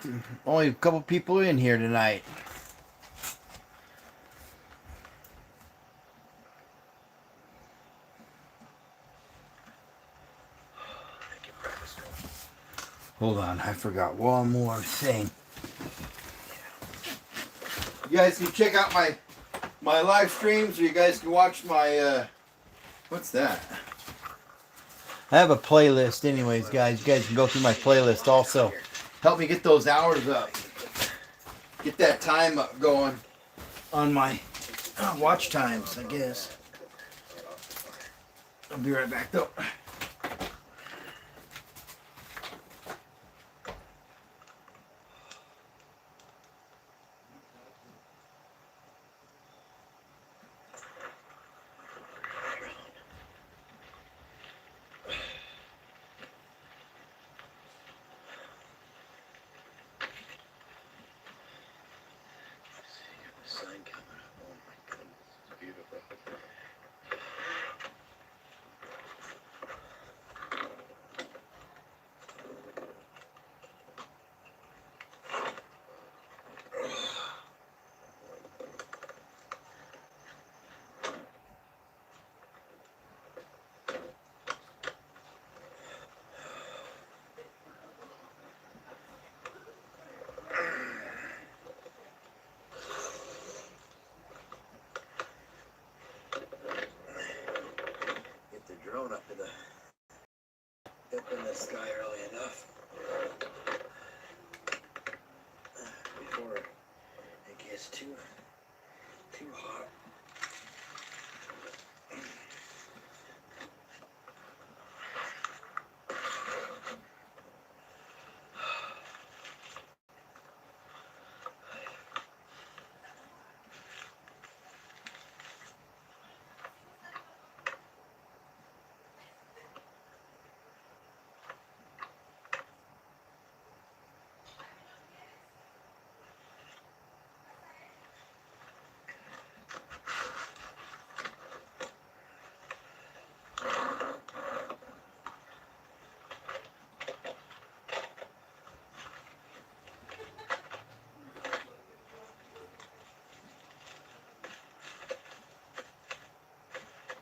only a couple people in here tonight. Thank you, breakfast. Hold on, I forgot one more thing. You guys can check out my live streams, or you guys can watch my what's that? I have a playlist anyways, guys. You guys can go through my playlist also. Help me get those hours up. Get that time up going on my watch times, I guess. I'll be right back though. Sun coming up. Oh my goodness. It's beautiful. Get the drone up in the sky early enough before it gets too hot.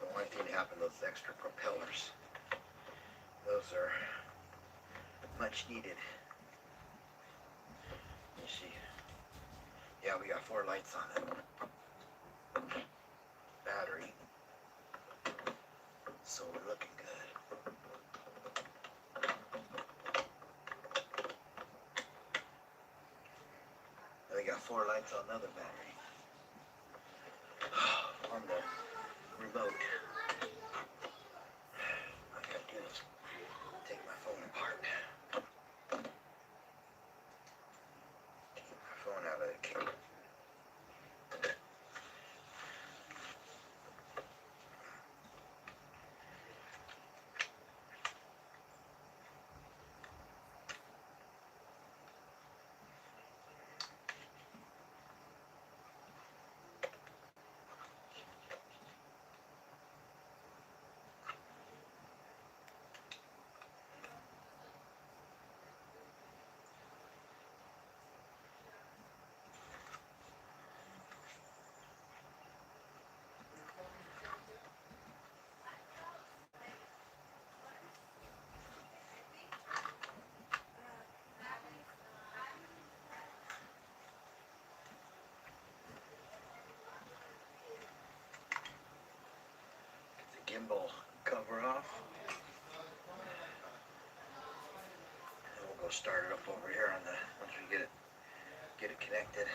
The only thing to happen, those extra propellers, those are much needed. You see, yeah, we got 4 lights on it. Battery, so we're looking good. And we got 4 lights on another battery. On the remote. All I gotta do is take my phone apart. Take my phone out of the case. Gimbal cover off. And we'll go start it up over here on the, once we get it get it connected.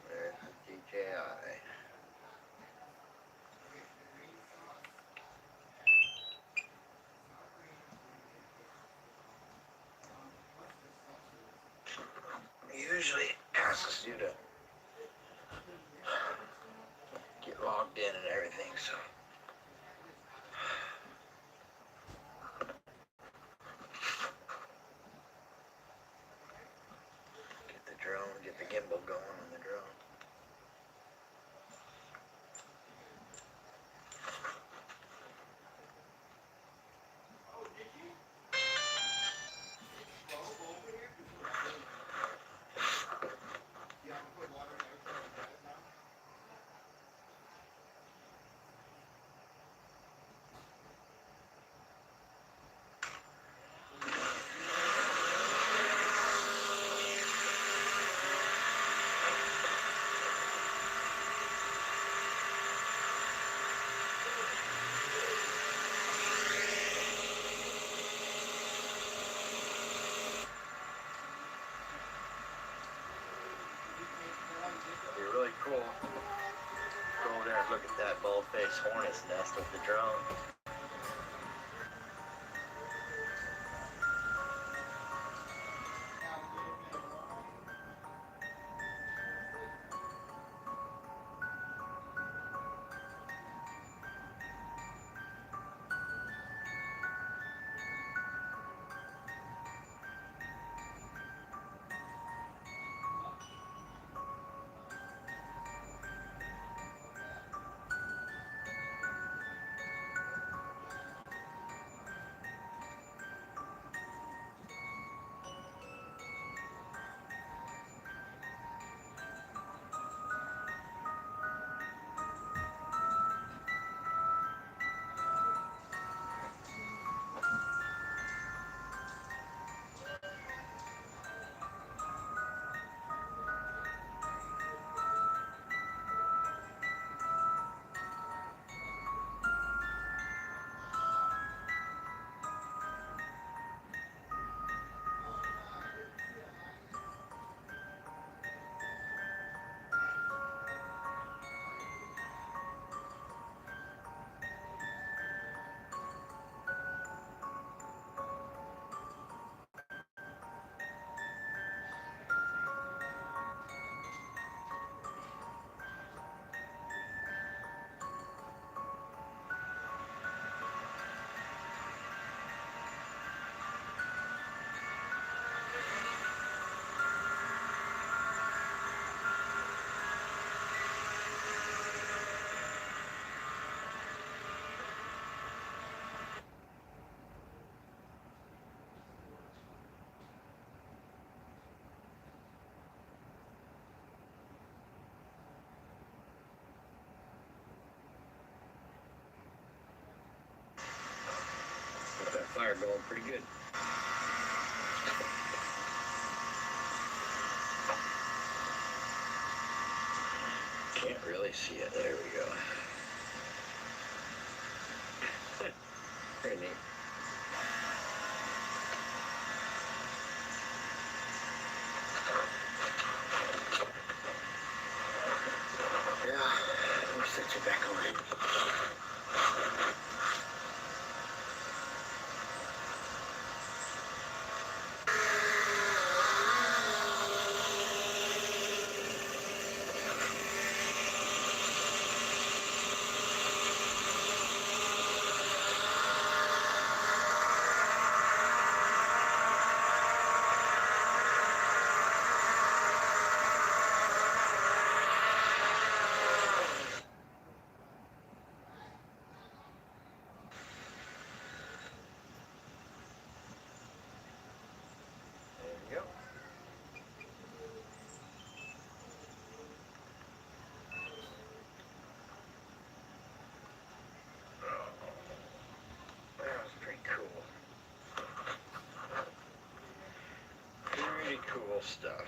There's the DJI. Usually asks you to get logged in and everything, so get the drone, get the gimbal going on the drone. It'd be really cool. Go over there and look at that bald-faced hornet's nest with the drone. Got that fire going pretty good. Can't really see it. There we go. Very neat. Yeah, let me set you back on. cool stuff.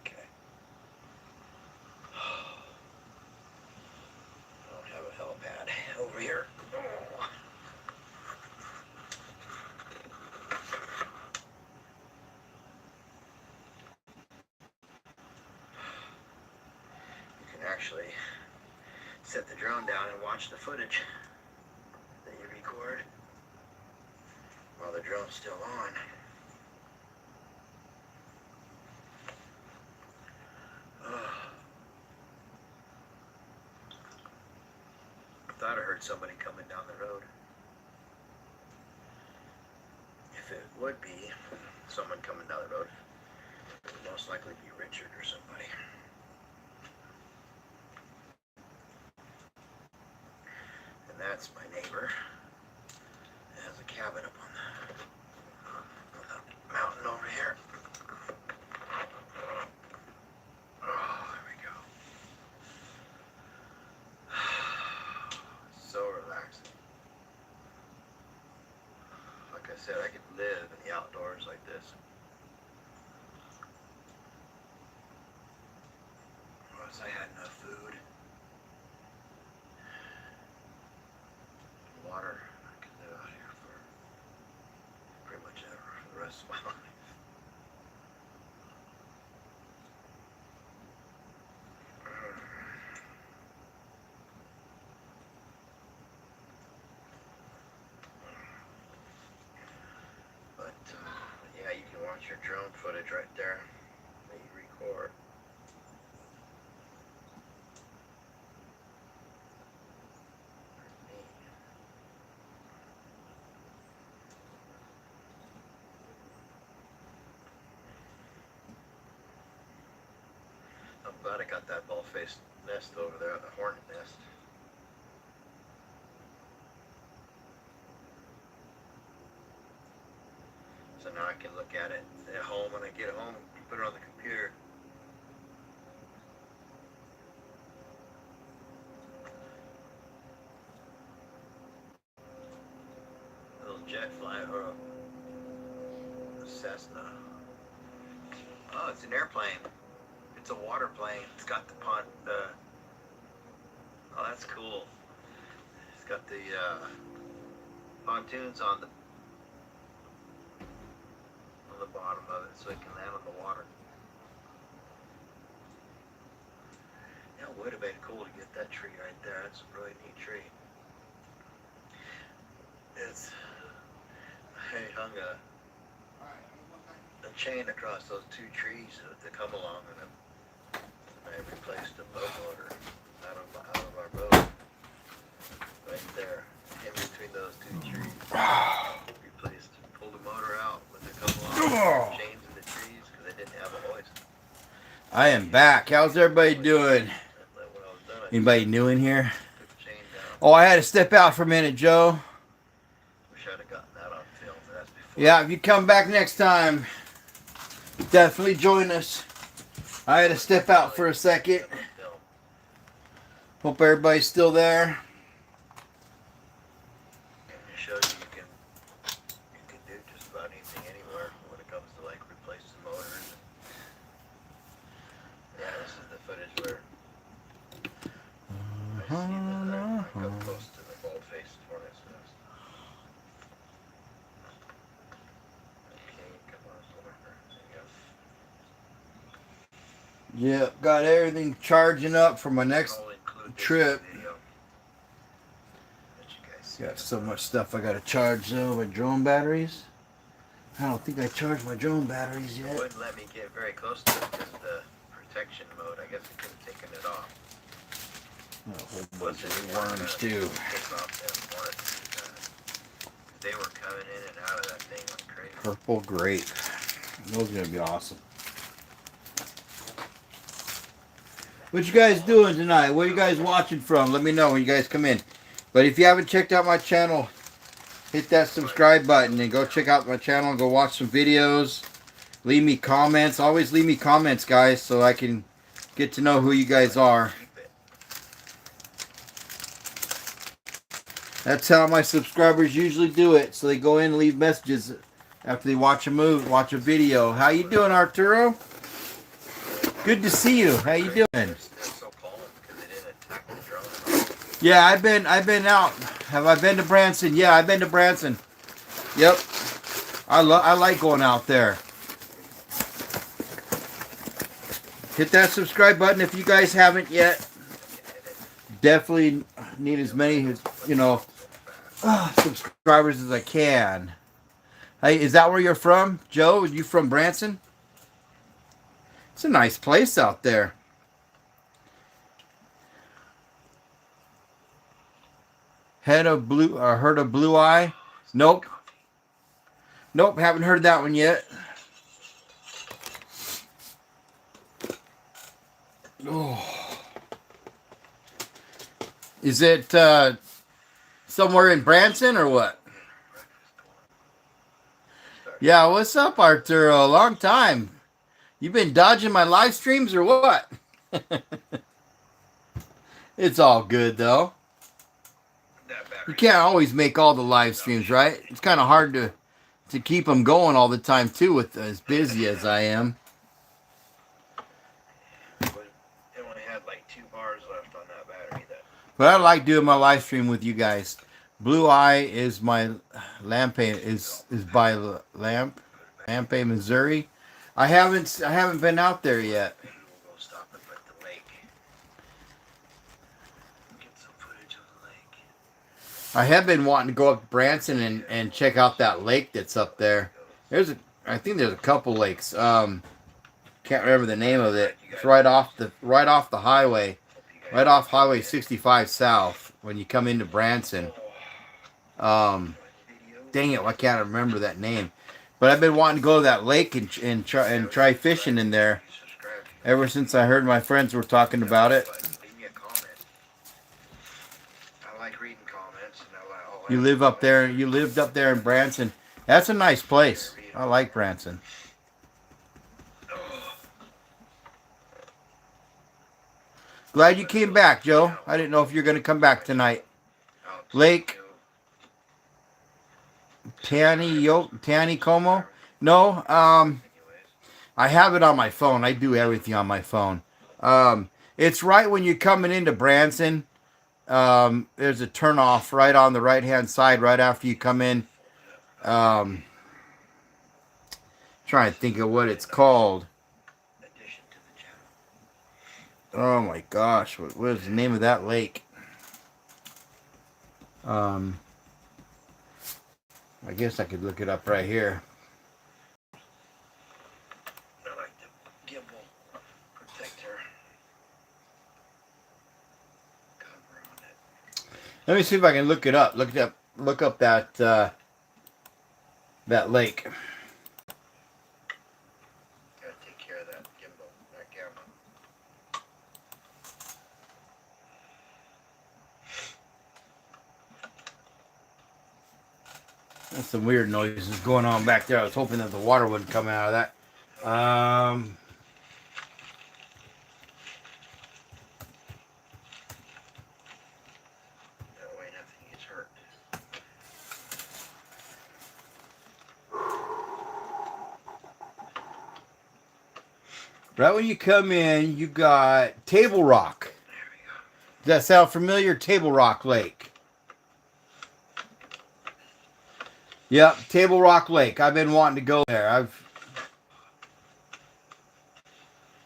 Okay. I don't have a helipad over here. You can actually set the drone down and watch the footage that you record while the drone's still on. I thought I heard somebody coming down the road. If it would be someone coming down the road, it would most likely be Richard or somebody. And that's my neighbor. It has a cabin up on the mountain over here. Oh, there we go. So relaxing. Like I said, I could live in the outdoors like this. Once I had enough food, water, I could live out here for pretty much ever, for the rest of my life. But yeah, you can watch your drone footage right there that you record. I'm glad I got that ball-faced nest over there, the hornet nest. So now I can look at it at home when I get home, put it on the computer. A little jet fly or a Cessna. Oh, it's an airplane. It's a water plane. It's got the oh, that's cool. It's got the pontoons on the bottom of it, so it can land on the water. Yeah, it would have been cool to get that tree right there. That's a really neat tree. I hung a chain across those two trees that come along, and I replaced the boat motor out of our boat right there in between those two trees. Pulled the motor out with a couple of chains in the trees because they didn't have a hoist. I am back. How's everybody doing? Anybody new in here? Took the chain down. Oh, I had to step out for a minute, Joe. Wish I'd have gotten that on film, but that's before. Yeah, if you come back next time, definitely join us. I had to step out for a second. Hope everybody's still there. It shows you can do just about anything anywhere when it comes to like replacing motors. Yeah, this is the footage where I see that I come close to the bald-faced hornet's nest. Okay, come on, over. There you go. Yep, got everything charging up for my next I'll include this trip. video. Let you guys see Got it. so much stuff I gotta charge though. My drone batteries. I don't think I charged my drone batteries It yet. wouldn't let me get very close to it because of the protection mode. I guess I could have taken it off. A whole bunch of worms too. Take off them hornets. They were coming in and out of that thing like crazy. Purple grape. Those are gonna be awesome. What you guys doing tonight? Where you guys watching from? Let me know when you guys come in. But if you haven't checked out my channel, hit that subscribe button and go check out my channel and go watch some videos. Leave me comments. Always leave me comments, guys, so I can Get to know who you guys are. Keep it. That's how my subscribers usually do it. So they go in and leave messages after they watch a movie, watch a video. How you doing, Arturo? Good to see you. How you doing? They're still so calm because they didn't attack the drone. Yeah, I've been out. Have I been to Branson? Yeah, I've been to Branson. Yep. I like going out there. Hit that subscribe button if you guys haven't yet. Definitely need as many, subscribers as I can. Hey, is that where you're from, Joe? Are you from Branson? It's a nice place out there. Heard of Blue Eye? Nope. Nope, haven't heard that one yet. Oh. Is it somewhere in Branson or what? Yeah, what's up, Arturo? Long time. You been dodging my live streams or what? It's all good though. You can't always make all the live streams, right? It's kind of hard to keep them going all the time too, with as busy as I am. But it only had like 2 bars left on that battery. But I like doing my live stream with you guys. Blue Eye is my Lampe is by Lampe, Missouri. I haven't been out there yet. Maybe we'll go stop at the lake. Get some footage of the lake. I have been wanting to go up to Branson and check out that lake that's up there. I think there's a couple lakes. Can't remember the name of it. It's right off the highway, right off Highway 65 South when you come into Branson. Dang it, why can't I remember that name? But I've been wanting to go to that lake and try fishing in there ever since I heard my friends were talking about it. Leave me a comment. I like reading comments. And I like, You live up there. You lived up there in Branson. That's a nice place. I like Branson. Glad you came back, Joe. I didn't know if you're going to come back tonight. Lake Taneycomo? No, I have it on my phone. I do everything on my phone. It's right when you're coming into Branson. There's a turnoff right on the right-hand side right after you come in. Trying to think of what it's called. Oh my gosh, what is the name of that lake? I guess I could look it up right here. I like the gimbal protector cover on it. Let me see if I can look it up. Look up that lake. Gotta take care of that gimbal, that camera. There's some weird noises going on back there. I was hoping that the water wouldn't come out of that. That way nothing gets hurt. Right when you come in, you got Table Rock. There we go. Does that sound familiar? Table Rock Lake. Yep, Table Rock Lake. I've been wanting to go there.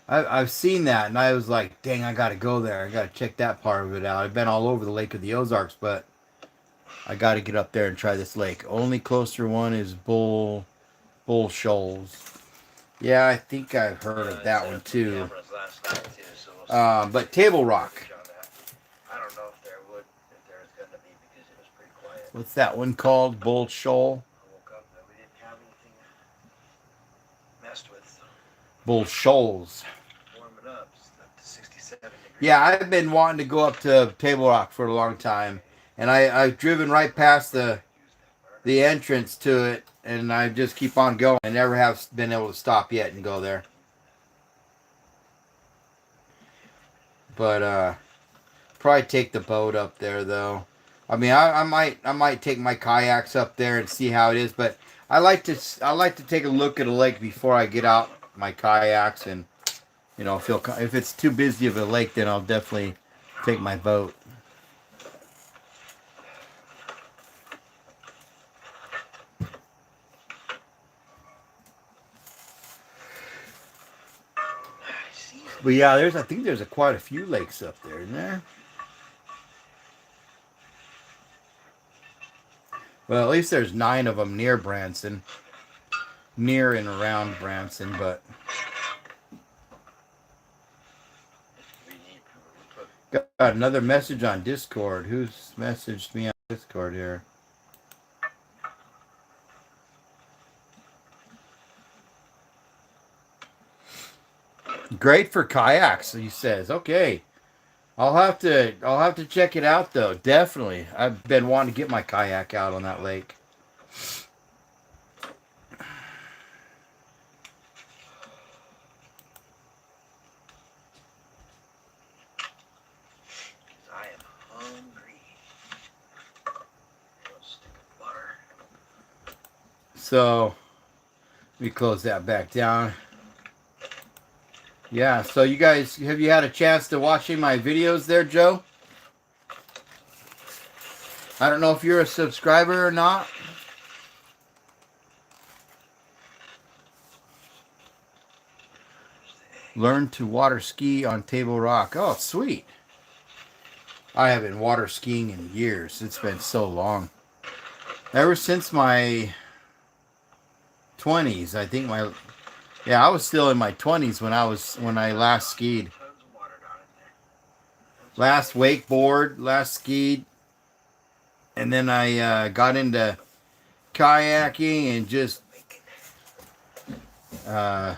I've seen that, and I was like, dang, I got to go there. I got to check that part of it out. I've been all over the Lake of the Ozarks, but I got to get up there and try this lake. Only closer one is Bull Shoals. Yeah, I think I've heard of that one too. Cameras last night too, so we'll see. But Table Rock. I don't know if there was gonna be because it was pretty quiet. What's that one called? Bull Shoal? I woke up that we didn't have anything messed with. So Bull Shoals. warming up, it's up to 67 degrees. Yeah, I've been wanting to go up to Table Rock for a long time. And I've driven right past the entrance to it, and I just keep on going. I never have been able to stop yet and go there. But probably take the boat up there though. I mean, I might take my kayaks up there and see how it is. But I like to take a look at a lake before I get out my kayaks and feel if it's too busy of a lake, then I'll definitely take my boat. But yeah, I think there's quite a few lakes up there, isn't there? Well, at least there's 9 of them near Branson, near and around Branson. But got another message on Discord. Who's messaged me on Discord here? Great for kayaks, he says. Okay. I'll have to check it out though. Definitely. I've been wanting to get my kayak out on that lake. I am hungry. Stick of butter. So let me close that back down. Yeah, so you guys, have you had a chance to watching my videos there, Joe? I don't know if you're a subscriber or not. Learn to water ski on Table Rock. Oh, sweet. I haven't water skiing in years. It's been so long. Ever since my 20s, I think I was still in my 20s when I last skied. Last wakeboard, last skied. And then I got into kayaking and just I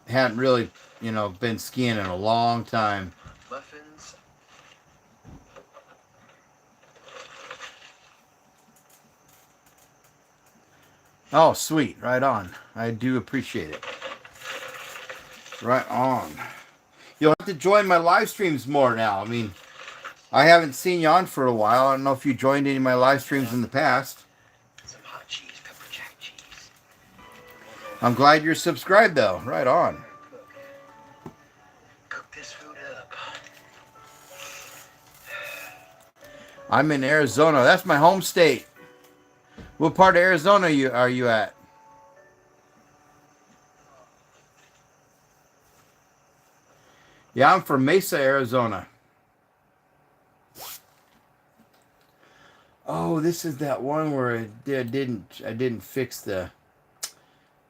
hadn't really, been skiing in a long time. Muffins. Oh, sweet. Right on. I do appreciate it. Right on. You'll have to join my live streams more now. I mean, I haven't seen you on for a while. I don't know if you joined any of my live streams in the past. Some hot cheese, pepper jack cheese. I'm glad you're subscribed, though. Right on. Cook this food up. I'm in Arizona. That's my home state. What part of Arizona are you at? Yeah, I'm from Mesa, Arizona. Oh, this is that one where I didn't fix the.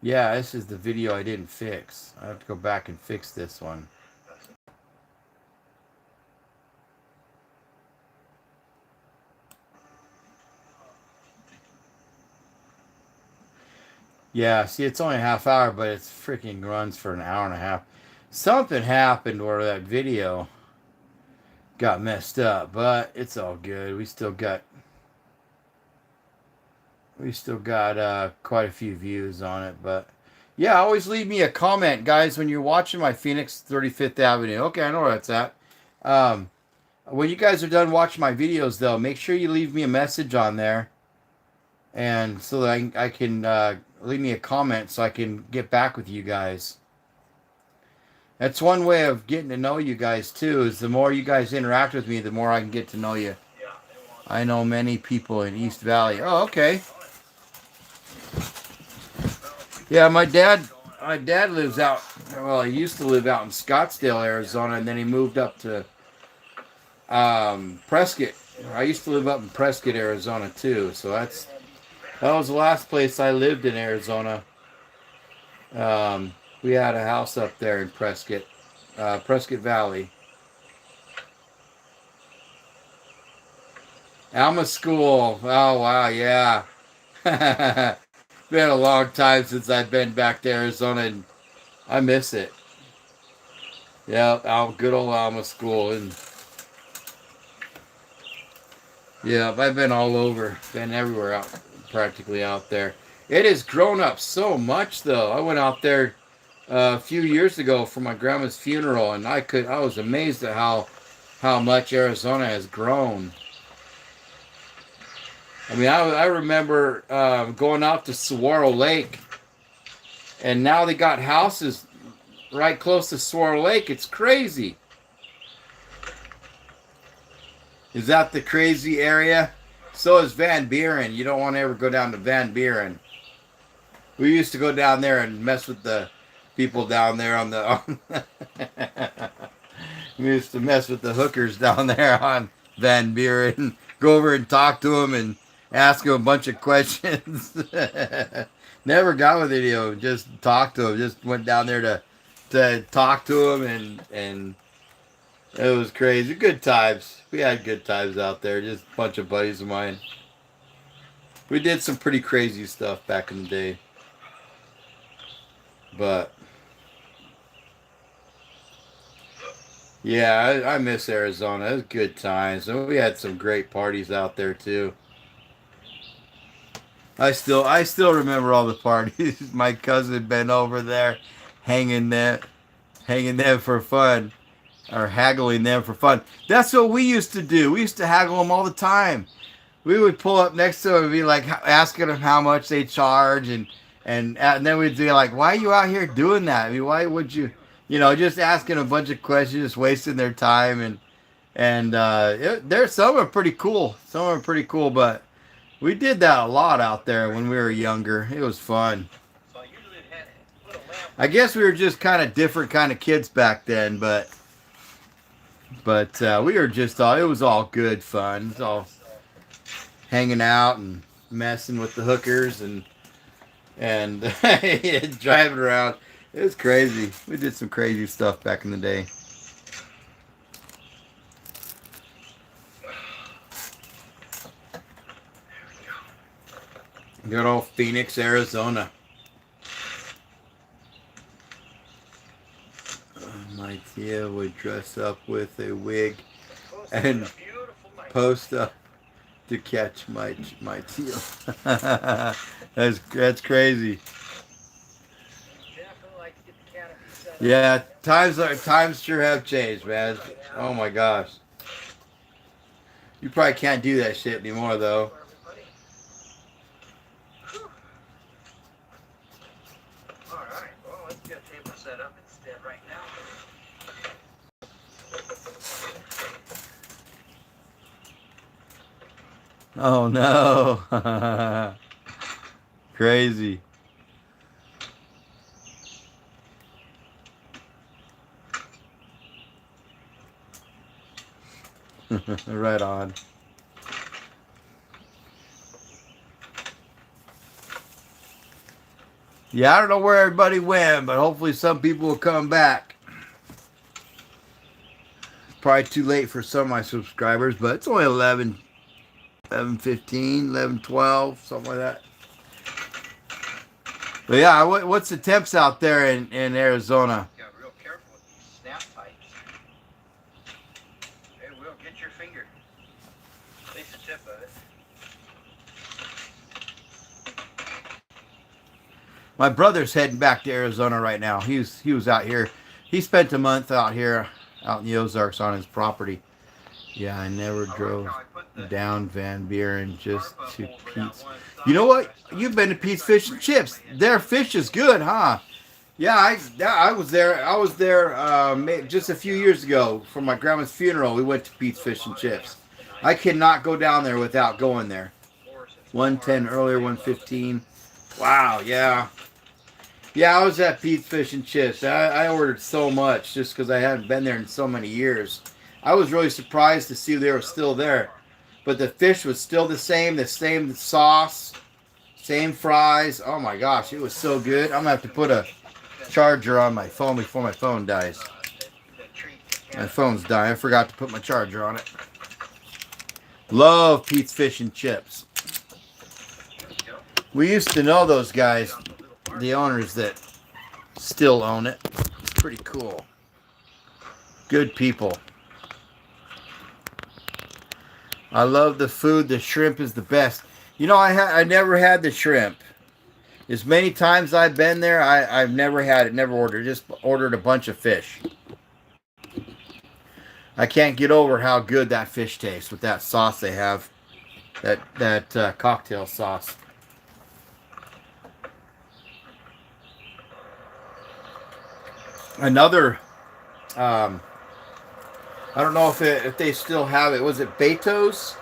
Yeah, this is the video I didn't fix. I have to go back and fix this one. Yeah, see, it's only a half hour, but it freaking runs for an hour and a half. Something happened where that video got messed up, but it's all good. We still got quite a few views on it. But yeah, always leave me a comment, guys, when you're watching my Phoenix 35th Avenue. Okay, I know where that's at. When you guys are done watching my videos, though, make sure you leave me a message on there, and so that I can leave me a comment so I can get back with you guys. That's one way of getting to know you guys too, is the more you guys interact with me, the more I can get to know you. I know many people in East Valley. Oh, okay. Yeah, my dad lives out, well, he used to live out in Scottsdale, Arizona, and then he moved up to Prescott. I used to live up in Prescott, Arizona too, so that was the last place I lived in Arizona. We had a house up there in Prescott, Prescott Valley. Alma School. Oh, wow, yeah. Been a long time since I've been back to Arizona, and I miss it. Yeah, good old Alma School. And yeah, I've been all over. Been everywhere practically out there. It has grown up so much, though. I went out there a few years ago for my grandma's funeral, and I was amazed at how much Arizona has grown. I mean, I remember going out to Saguaro Lake, and now they got houses right close to Saguaro Lake. It's crazy. Is that the crazy area? So is Van Buren. You don't want to ever go down to Van Buren. We used to go down there and mess with the people down there on the. We used to mess with the hookers down there on Van Buren. Go over and talk to them and ask them a bunch of questions. Never got with any of them. Just talked to them. Just went down there to talk to them, and it was crazy. Good times. We had good times out there. Just a bunch of buddies of mine. We did some pretty crazy stuff back in the day. But yeah, I miss Arizona. It was good times. And we had some great parties out there too. I still remember all the parties. My cousin been over there hanging them for fun. Or haggling them for fun. That's what we used to do. We used to haggle them all the time. We would pull up next to them and be like asking them how much they charge, and then we'd be like, "Why are you out here doing that? I mean, why would you, just asking a bunch of questions, just wasting their time." And there's some are pretty cool. Some are pretty cool, but we did that a lot out there when we were younger. It was fun. I guess we were just kind of different kind of kids back then, but we were just all, it was all good fun. It was all hanging out and messing with the hookers and driving around. It was crazy. We did some crazy stuff back in the day. Good old Phoenix, Arizona. My tia would dress up with a wig and post up to catch my teal. That's crazy. Yeah, times sure have changed, man. Oh my gosh. You probably can't do that shit anymore, though. Oh no. Crazy. Right on. Yeah, I don't know where everybody went, but hopefully some people will come back. It's probably too late for some of my subscribers, but it's only 11:15, 11:12, something like that. But yeah, what's the temps out there in Arizona? You got real careful with these snap pipes. It will get your finger. At least the tip of it. My brother's heading back to Arizona right now. He was out here. He spent a month out here, out in the Ozarks on his property. Yeah, I never drove down Van Buren just to Pete's. You know what? You've been to Pete's Fish and Chips. Their fish is good, huh? Yeah, I was there. I was there just a few years ago for my grandma's funeral. We went to Pete's Fish and Chips. I cannot go down there without going there. 110 earlier, 115. Wow, yeah. Yeah, I was at Pete's Fish and Chips. I ordered so much just because I hadn't been there in so many years. I was really surprised to see they were still there. But the fish was still the same sauce, same fries. Oh my gosh, it was so good. I'm going to have to put a charger on my phone before my phone dies. My phone's dying. I forgot to put my charger on it. Love Pete's Fish and Chips. We used to know those guys, the owners that still own it. It's pretty cool. Good people. I love the food. The shrimp is the best. You know, I never had the shrimp. As many times I've been there, I've never had it, never ordered. Just ordered a bunch of fish. I can't get over how good that fish tastes with that sauce they have. That cocktail sauce. Another, I don't know if they still have it. Was it Beto's?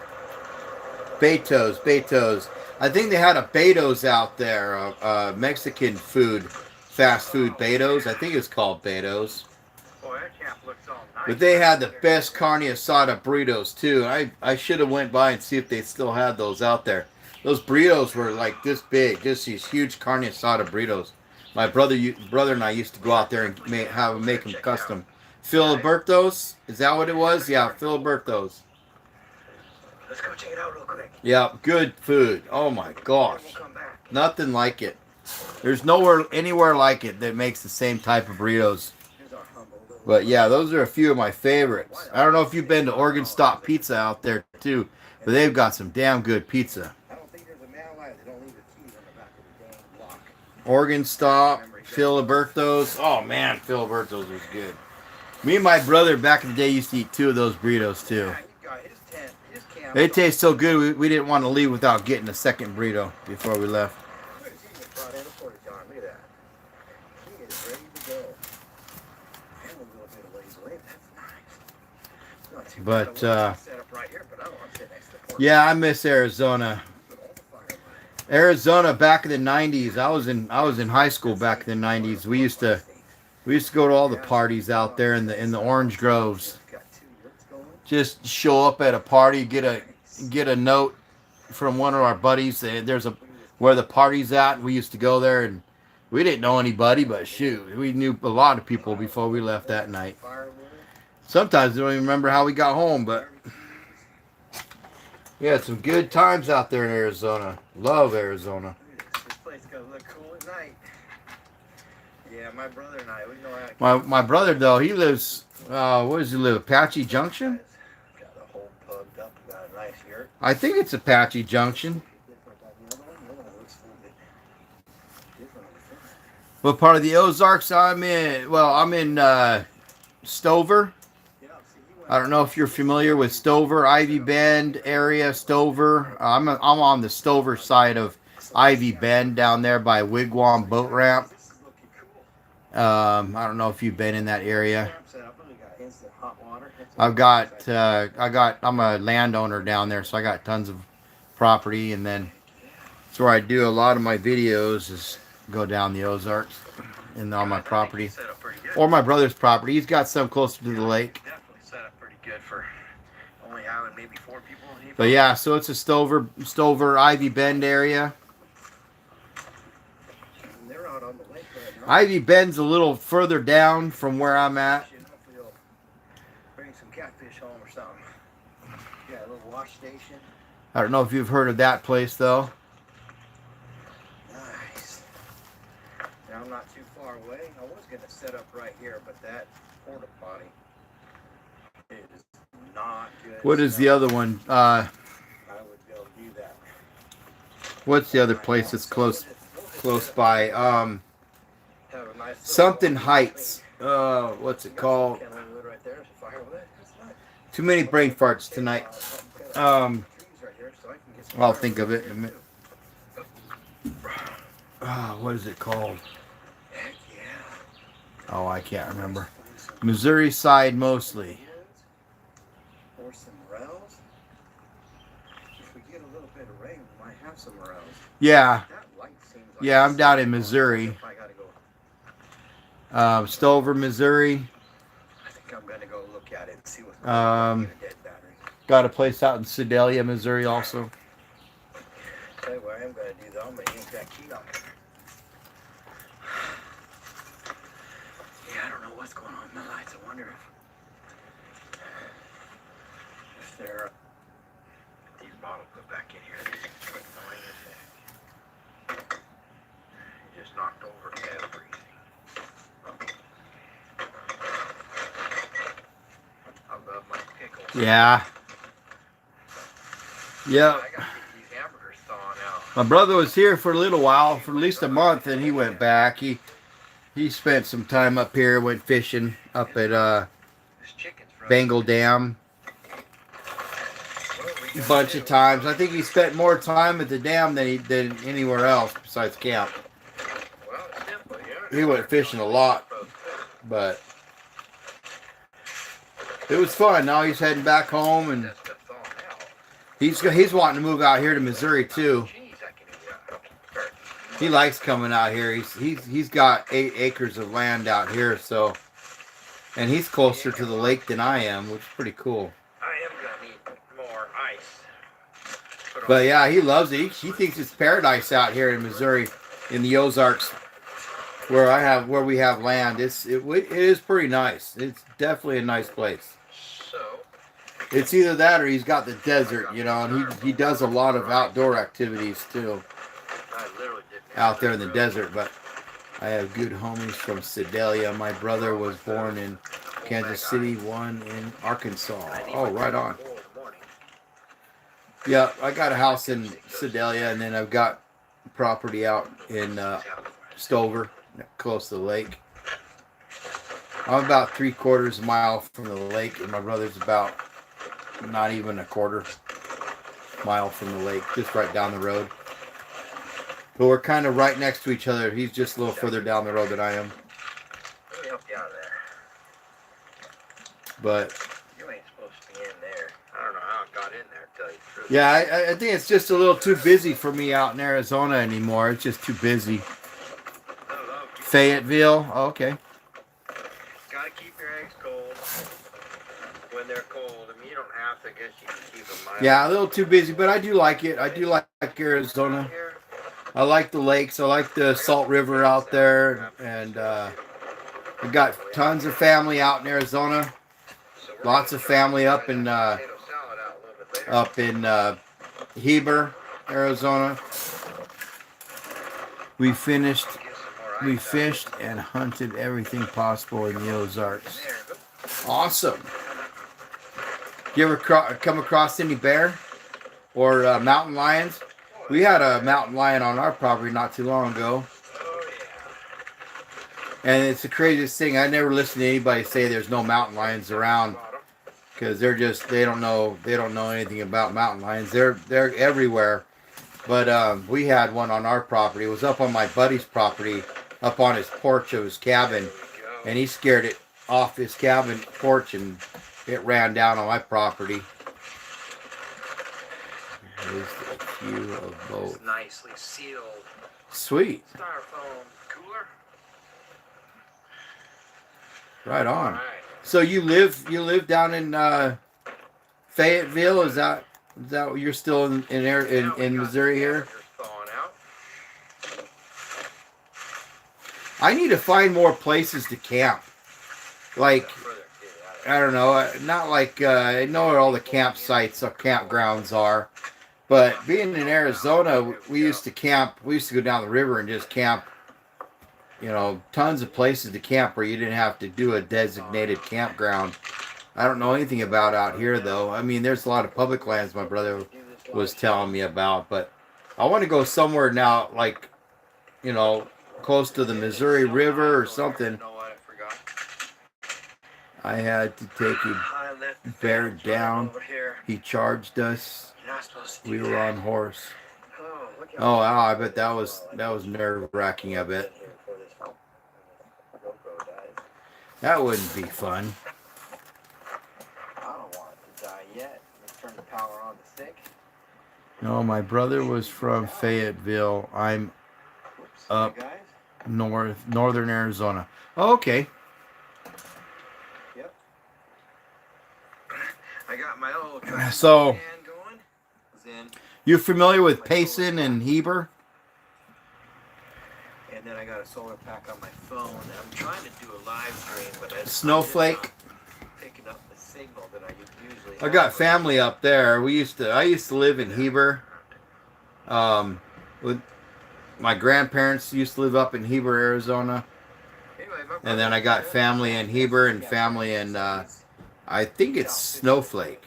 Beto's. I think they had a Beto's out there, Mexican food, fast food Beto's. I think it's called Beto's. Boy, that camp looks all nice. But they had the best carne asada burritos too. I should have went by and see if they still had those out there. Those burritos were like this big, just these huge carne asada burritos. My brother and I used to go out there and make them custom. Filiberto's, is that what it was? Yeah, Filiberto's. Let's go check it out real quick. Yeah, good food. Oh my gosh, nothing like it. There's anywhere like it that makes the same type of burritos. But yeah, those are a few of my favorites. I don't know if you've been to Oregon Stop Pizza out there too, but they've got some damn good pizza. I don't think there's a man alive that don't leave the keys on the back of the damn block. Oregon Stop, Filiberto's. Oh man, Filiberto's was good. Me and my brother back in the day used to eat 2 of those burritos too. Yeah, he got his tent, his camp. They taste so good, we didn't want to leave without getting a second burrito before we left. Look at this, he brought in a porta-john. Look at that. He is ready to go. And a little bit of lazy wave. That's nice. Not too But, bad. Set up right here, but I don't want to sit next to the porta-john. Yeah, I miss Arizona. Arizona back in the 90s. I was in high school back in the 90s. We used to go to all the parties out there in the orange groves. Just show up at a party, get a note from one of our buddies. There's where the party's at. We used to go there, and we didn't know anybody, but shoot, we knew a lot of people before we left that night. Sometimes I don't even remember how we got home, but yeah, some good times out there in Arizona. Love Arizona. This place gonna look cool at night. Yeah, my brother and I, we know how. My brother though, he lives. Where does he live? Apache Junction. Got the whole pubbed up, got a nice yurt. I think it's Apache Junction. What part of the Ozarks I'm in? Well, I'm in Stover. I don't know if you're familiar with Stover, Ivy Bend area, Stover. I'm on the Stover side of Ivy Bend down there by Wigwam Boat Ramp. I don't know if you've been in that area. I'm a landowner down there, so I got tons of property, and then that's where I do a lot of my videos is go down the Ozarks and on my property or my brother's property. He's got some closer to the lake. Set up pretty good for only having maybe 4 people. But yeah, so it's a Stover, Ivy Bend area. They're out on the lake right now. Ivy Bend's a little further down from where I'm at. Hopefully they'll bring some catfish home or something. Yeah, a little wash station. I don't know if you've heard of that place though. Nice. Now I'm not too far away. I was going to set up right here, but that porta potty is not good. What is the other one? I would be able to do that. What's the other place that's close by? Have a nice Something Heights. What's it called? Kenwood right there. Firewood. Too many brain farts tonight. I'll think of it in a minute. What is it called? Heck yeah. Oh, I can't remember. Missouri side mostly. Or some morels. If we get a little bit of rain, we might have some morels. Yeah. That light seems like Yeah, I'm down in Missouri. I gotta go. Stover, Missouri. I think I'm gonna go look at it and see what's going Um, on. Get a dead battery. Got a place out in Sedalia, Missouri also. Tell you what I am gonna do though. I'm gonna yank that key out. Yeah, I don't know what's going on with my lights. I wonder if they're these bottles go back in here. These are annoying as heck. You just knocked over everything. I love my pickles. Yeah. Yep. I gotta get these hamburgers thawing out. My brother was here for a little while, for at least a month, and he went back. He spent some time up here, went fishing up at This chicken's frozen. Bengal Dam a bunch of times. I think he spent more time at the dam than he did anywhere else besides camp. Well, it's simple. Yeah. He went fishing a lot, but it was fun. Now he's heading back home, and That stuff's thawing out. he's wanting to move out here to Missouri too. Jeez, I can eat that. He likes coming out here. He's got 8 acres of land out here, so, and he's closer to the lake than I am, which is pretty cool. I am gonna need more ice. But yeah, he loves it. He thinks it's paradise out here in Missouri, in the Ozarks, where we have land. It is pretty nice. It's definitely a nice place. So, It's either that or he's got the desert, you know, and he does a lot of outdoor activities too I literally did out there in the desert. But I have good homies from Sedalia. My brother was born in Kansas City, one in Arkansas. Oh, right on. Yeah, I got a house in Sedalia, and then I've got property out in Stover, close to the lake. I'm about 3/4 mile from the lake, and my brother's about not even a quarter mile from the lake, just right down the road. But we're kind of right next to each other. He's just a little further down the road than I am. Let me help you out of there. But You ain't supposed to be in there. I don't know how it got in there, to tell you the truth. yeah, I think it's just a little too busy for me out in Arizona anymore. It's just too busy. Fayetteville, oh, okay. Gotta keep your eggs cold when they're cold. I mean, you don't have to. I guess you can keep them mild. Yeah, a little too busy, but I do like it. I do like Arizona. Here, I like the lakes. I like the Salt River out there, and we got tons of family out in Arizona. so we're Lots gonna of try family to up try in that potato salad out a little bit later. Heber, Arizona. We Get some more we ice out fished and hunted everything possible in the Ozarks. there. Awesome. You ever come across any bear or mountain lions? We had a mountain lion on our property not too long ago, Oh yeah. and it's the craziest thing. I never listened to anybody say there's no mountain lions around, because they don't know anything about mountain lions. They're everywhere. But we had one on our property. It was up on my buddy's property, up on his porch of his cabin, and he scared it off his cabin porch, and it ran down on my property. Here's a few of It's both. nicely sealed Sweet. styrofoam cooler. Right All on. right. So you live down in Fayetteville? Is that what you're still in Now we got Missouri the here? temperatures thawing out. I need to find more places to camp. Like, Further, get it out of I don't know, not like I know where all the campsites or campgrounds are, but being in Arizona, we used to camp. We used to go down the river and just camp. You know, tons of places to camp where you didn't have to do a designated campground. I don't know anything about out here though. I mean, there's a lot of public lands my brother was telling me about, but I want to go somewhere now, like, you know, close to the Missouri River or something. You know what I forgot? I had to take a I left the bear fans down. over here. He charged us. You're not supposed to We do were that. on horse. Oh, look Oh, wow, I bet that was nerve wracking. I bet that wouldn't be fun. I don't want it to die yet. Let's turn the power on to thick. No, my brother was from Fayetteville. I'm Whoops. Up. You guys? northern Arizona. Oh, okay. Yep. I got my little So- fan going. Then, You familiar with Payson and Heber? and then I got a solar pack on my phone. And I'm trying to do a live stream, but I'm Snowflake. just not picking up the signal that I usually I have. got family up there. I used to live in Heber. With my grandparents used to live up in Heber, Arizona, Anyway, my and then brother- I got family in Heber and family in I think it's Snowflake.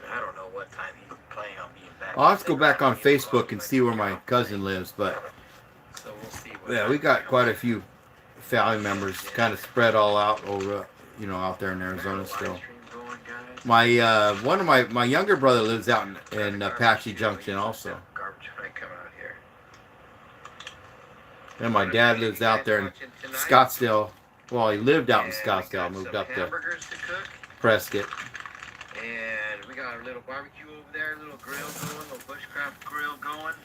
I don't know what time he's planning on being back I'll have to go back on Facebook and see where my cousin lives, but So we'll see. yeah, we got quite a few family members kind of spread all out over, out there in Arizona still. My one of my younger brother lives out in Apache Junction also, Garbage when I come out here. and my dad lives out there in Scottsdale. Well, he lived out in Scottsdale, moved up to hamburgers to cook. Prescott. And we got our little barbecue over there, little grill going, little bushcraft grill going.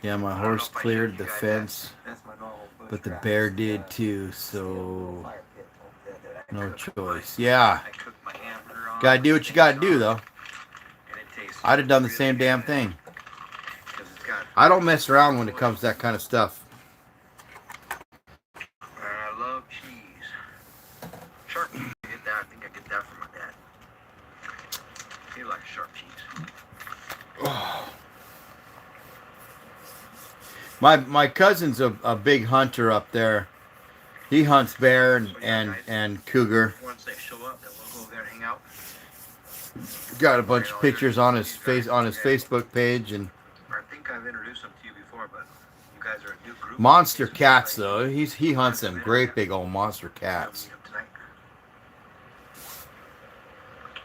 Yeah, my horse cleared the fence, That's my normal bushcraft. but the bear did too, so no choice. Yeah, I cook my hamburger on. gotta do what you gotta do though. And it tastes I'd have done the really same damn good, thing. 'cause it's got, I don't mess around when it comes to that kind of stuff. I love cheese. Shark cheese, I get that. I think I get that from my dad. He likes shark cheese. Oh. My cousin's a big hunter up there. He hunts bear and cougar. Once they show up, then we'll go over there and hang out. Got a bunch of pictures on his Facebook page, and I think I've introduced them to you before, but you guys are a new group. monster cats though. He hunts them great big old monster cats.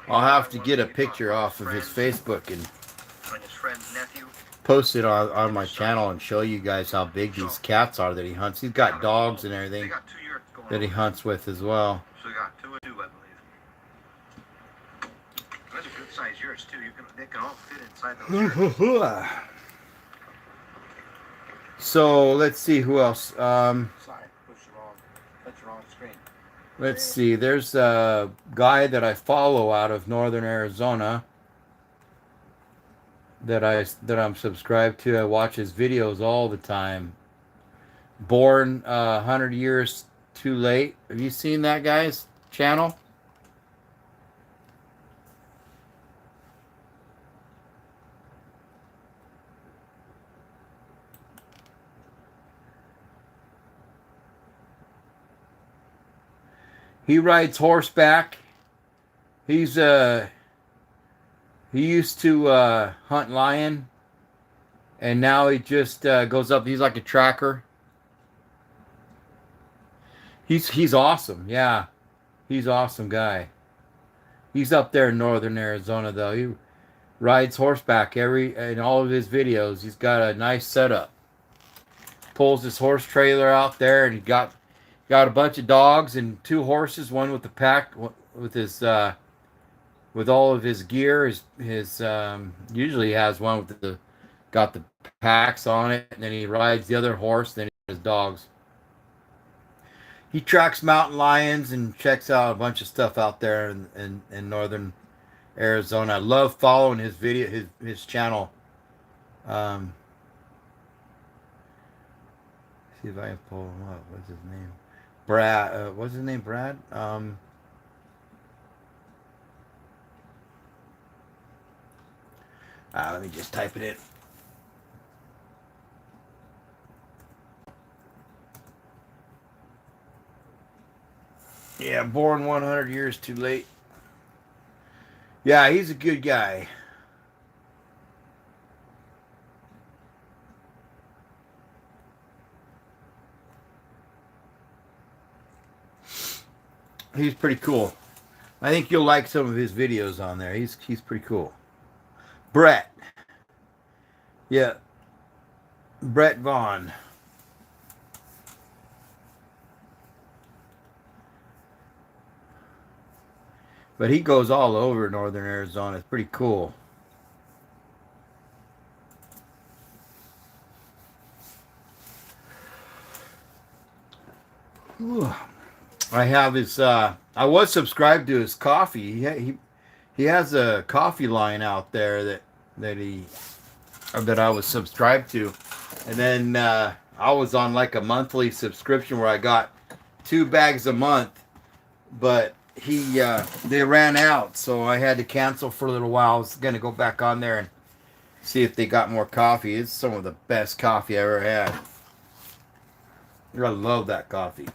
I'll have to get a picture off of his Facebook and And his friend's nephew. post it on my channel and show you guys how big these cats are that he hunts. He's got dogs and They everything got 2 years going that he on. hunts with as well. So we got 2 and 2, I believe. That's a good size yurts too. They can all fit inside those yurts. So let's see who else. Sorry, that's the wrong screen. Let's see. There's a guy that I follow out of northern Arizona that I'm subscribed to. I watch his videos all the time. Born 100 years too late. Have you seen that guy's channel? He rides horseback. He used to hunt lion, and now he just goes up. He's like a tracker. He's awesome. Yeah, he's an awesome guy. He's up there in northern Arizona though. He rides horseback in all of his videos. He's got a nice setup. Pulls his horse trailer out there, and he got a bunch of dogs and 2 horses. One with the pack, with his with all of his gear. His usually he has one with got the packs on it, and then he rides the other horse. Then he has dogs. He tracks mountain lions and checks out a bunch of stuff out there in northern Arizona. I love following his his channel. See if I can pull him up. What's his name? Brad. What's his name? Brad. Let me just type it in. Yeah, born 100 years too late. Yeah, he's a good guy. He's pretty cool. I think you'll like some of his videos on there. He's pretty cool. Brett. Yeah. Brett Vaughn. But he goes all over northern Arizona. It's pretty cool. Ooh. I have his I was subscribed to his coffee. He has a coffee line out there that I was subscribed to. And then I was on like a monthly subscription where I got 2 bags a month, but they ran out, so I had to cancel for a little while. I was going to go back on there and see if they got more coffee. It's some of the best coffee I ever had. I love that coffee.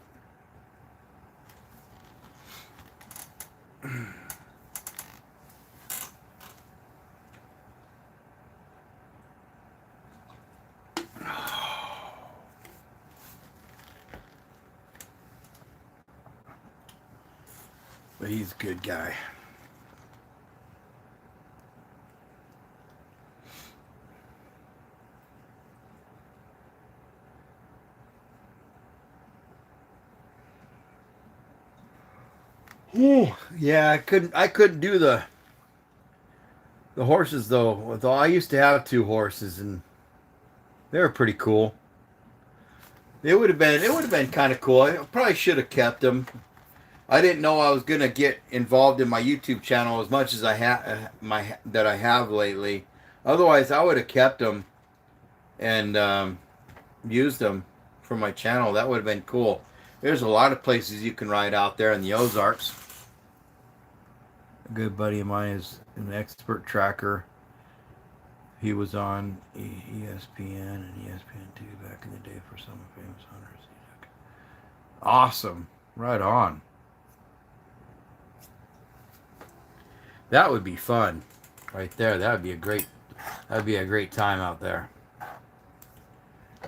But he's a good guy. Ooh, yeah, I couldn't do the horses though. With all, I used to have two horses and they were pretty cool. It would have been kind of cool. I probably should have kept them. I didn't know I was gonna get involved in my YouTube channel as much as I have lately. Otherwise, I would have kept them and used them for my channel. That would have been cool. There's a lot of places you can ride out there in the Ozarks. A good buddy of mine is an expert tracker. He was on ESPN and ESPN2 back in the day for some famous hunters. Awesome. Right on. That would be fun. Right there. That'd be a great time out there.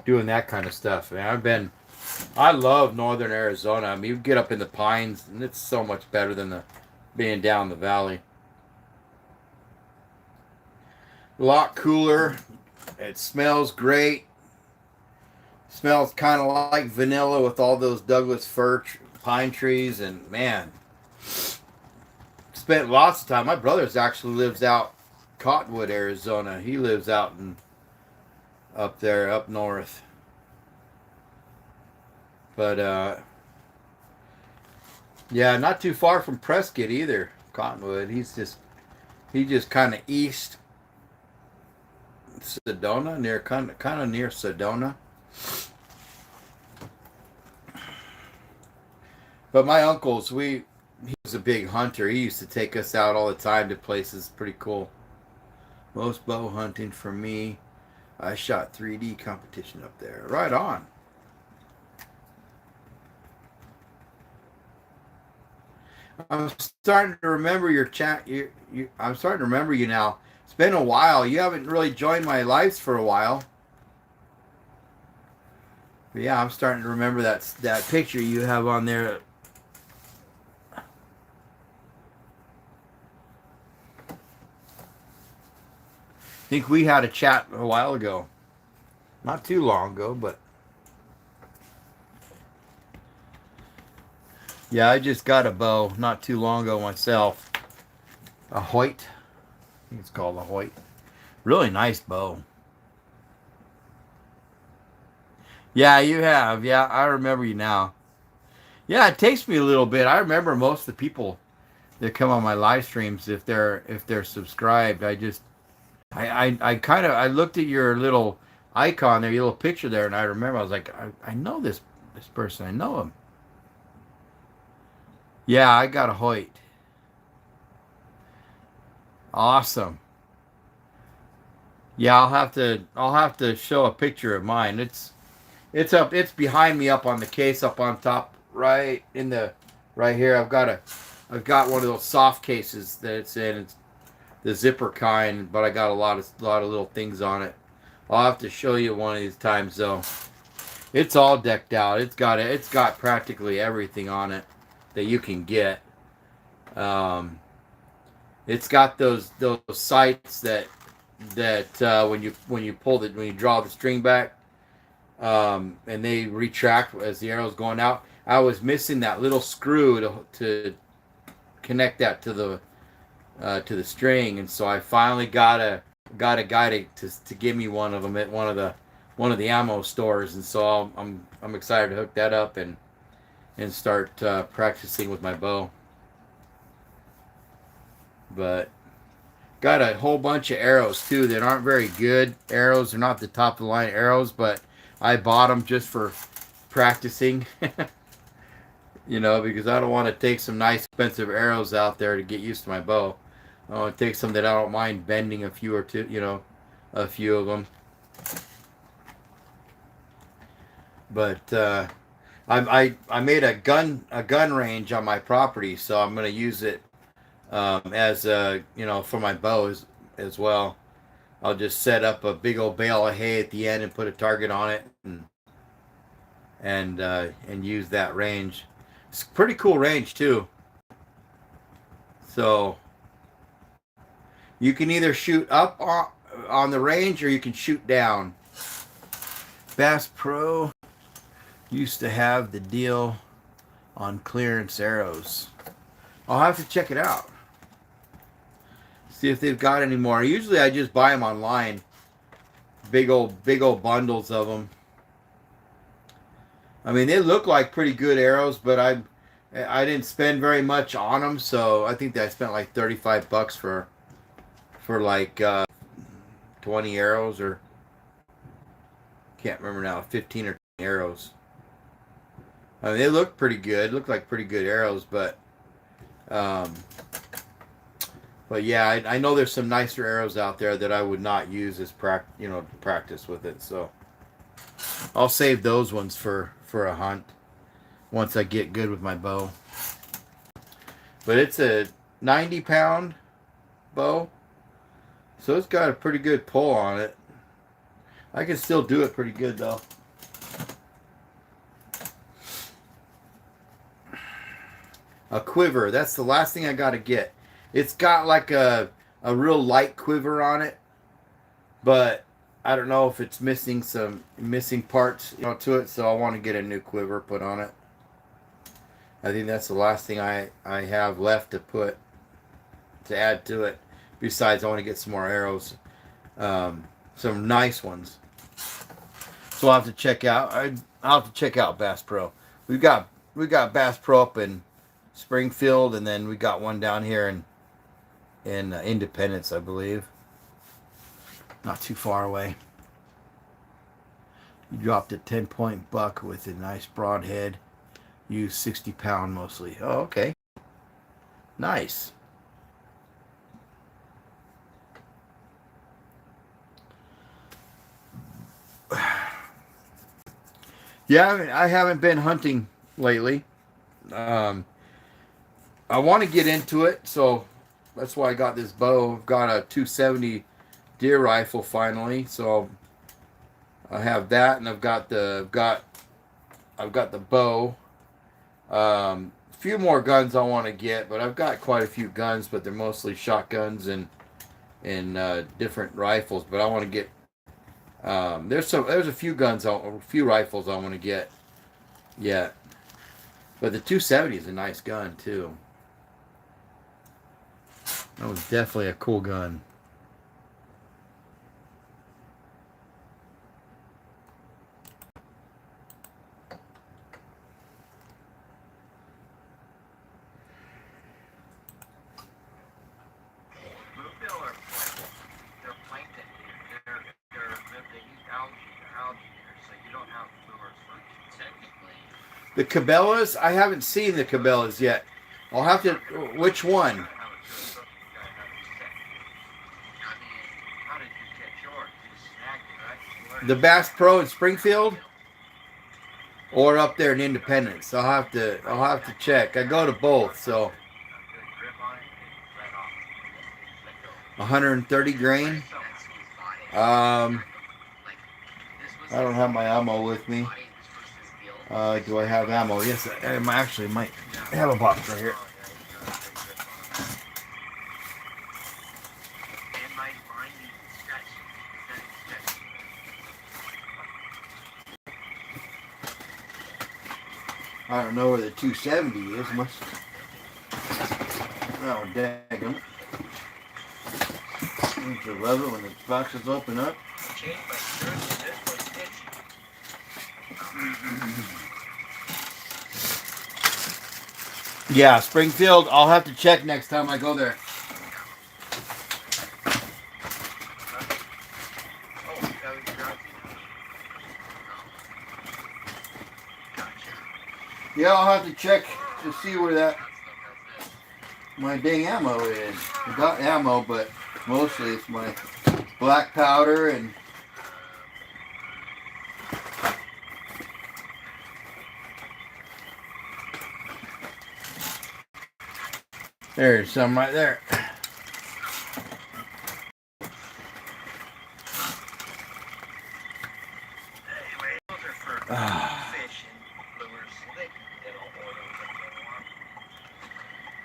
Doing that kind of stuff. Man, I love northern Arizona. I mean, you get up in the pines and it's so much better than being down the valley. A lot cooler. It smells great. Smells kind of like vanilla with all those Douglas fir pine trees. And man, spent lots of time. My brother's actually lives out Cottonwood, Arizona. He lives out up there, up north. But yeah, not too far from Prescott either. Cottonwood. He just kind of east Sedona, near kind of near Sedona. But my uncle's, he was a big hunter. He used to take us out all the time to places pretty cool. Most bow hunting for me. I shot 3D competition up there. Right on. I'm starting to remember your chat. I'm starting to remember you now. It's been a while. You haven't really joined my lives for a while. But yeah, I'm starting to remember that picture you have on there. I think we had a chat a while ago. Not too long ago, but yeah, I just got a bow not too long ago myself. A Hoyt. I think it's called a Hoyt. Really nice bow. Yeah, you have. Yeah, I remember you now. Yeah, it takes me a little bit. I remember most of the people that come on my live streams if they're subscribed. I kind of I looked at your little icon there, your little picture there, and I remember I was like, I know this person. I know him. Yeah, I got a Hoyt. Awesome. Yeah, I'll have to show a picture of mine. It's behind me up on the case up on top right here. I've got one of those soft cases that it's in. It's the zipper kind, but I got a lot of little things on it. I'll have to show you one of these times though. It's all decked out. It's got practically everything on it that you can get. It's got those sights that when you draw the string back, and they retract as the arrow's going out. I was missing that little screw to connect that to the string, and so I finally got a guy to give me one of them at one of the ammo stores, and so I'm excited to hook that up and start practicing with my bow. But got a whole bunch of arrows too that aren't very good arrows. They're not the top of the line arrows, but I bought them just for practicing. Because I don't want to take some nice expensive arrows out there to get used to my bow. I want to take some that I don't mind bending a few of them. But I made a gun range on my property, so I'm going to use it as for my bows as well. I'll just set up a big old bale of hay at the end and put a target on it and use that range. It's a pretty cool range too. So you can either shoot up on the range or you can shoot down. Bass Pro used to have the deal on clearance arrows. I'll have to check it out. See if they've got any more. Usually I just buy them online. Big old bundles of them. I mean, they look like pretty good arrows, but I didn't spend very much on them, so I think that I spent like $35 for like 20 arrows, or can't remember now, 15 or 20 arrows. I mean, they look pretty good. Look like pretty good arrows, but yeah, I know there's some nicer arrows out there that I would not use as practice with it. So I'll save those ones for a hunt once I get good with my bow. But it's a 90-pound bow, so it's got a pretty good pull on it. I can still do it pretty good though. A quiver, that's the last thing I got to get. It's got like a real light quiver on it, but I don't know if it's missing parts, to it, so I want to get a new quiver put on it. I think that's the last thing I have left to add to it. Besides, I want to get some more arrows, some nice ones. So I'll have to check out. I'll have to check out Bass Pro. We got Bass Pro up in Springfield, and then we got one down here in Independence, I believe. Not too far away. You dropped a 10-point buck with a nice broadhead. Used 60-pound mostly. Oh, okay. Nice. Yeah, I haven't been hunting lately. I want to get into it, so that's why I got this bow. I've got a 270 deer rifle finally, so I have that, and I've got the bow. A few more guns I want to get, but I've got quite a few guns, but they're mostly shotguns and different rifles. But I want to get there's a few rifles I want to get yet. But the 270 is a nice gun too. That was definitely a cool gun. The Cabela's? I haven't seen the Cabela's yet. I'll have to. Which one? The Bass Pro in Springfield, or up there in Independence. I'll have to check. I go to both, so 130 grain. I don't have my ammo with me. Do I have ammo? Yes, I actually might have a box right here. I don't know where the 270 is. Oh, dang. Don't you love it when the boxes open up? Yeah, Springfield. I'll have to check next time I go there. Yeah, I'll have to check to see where my dang ammo is. I got ammo, but mostly it's my black powder and there's some right there.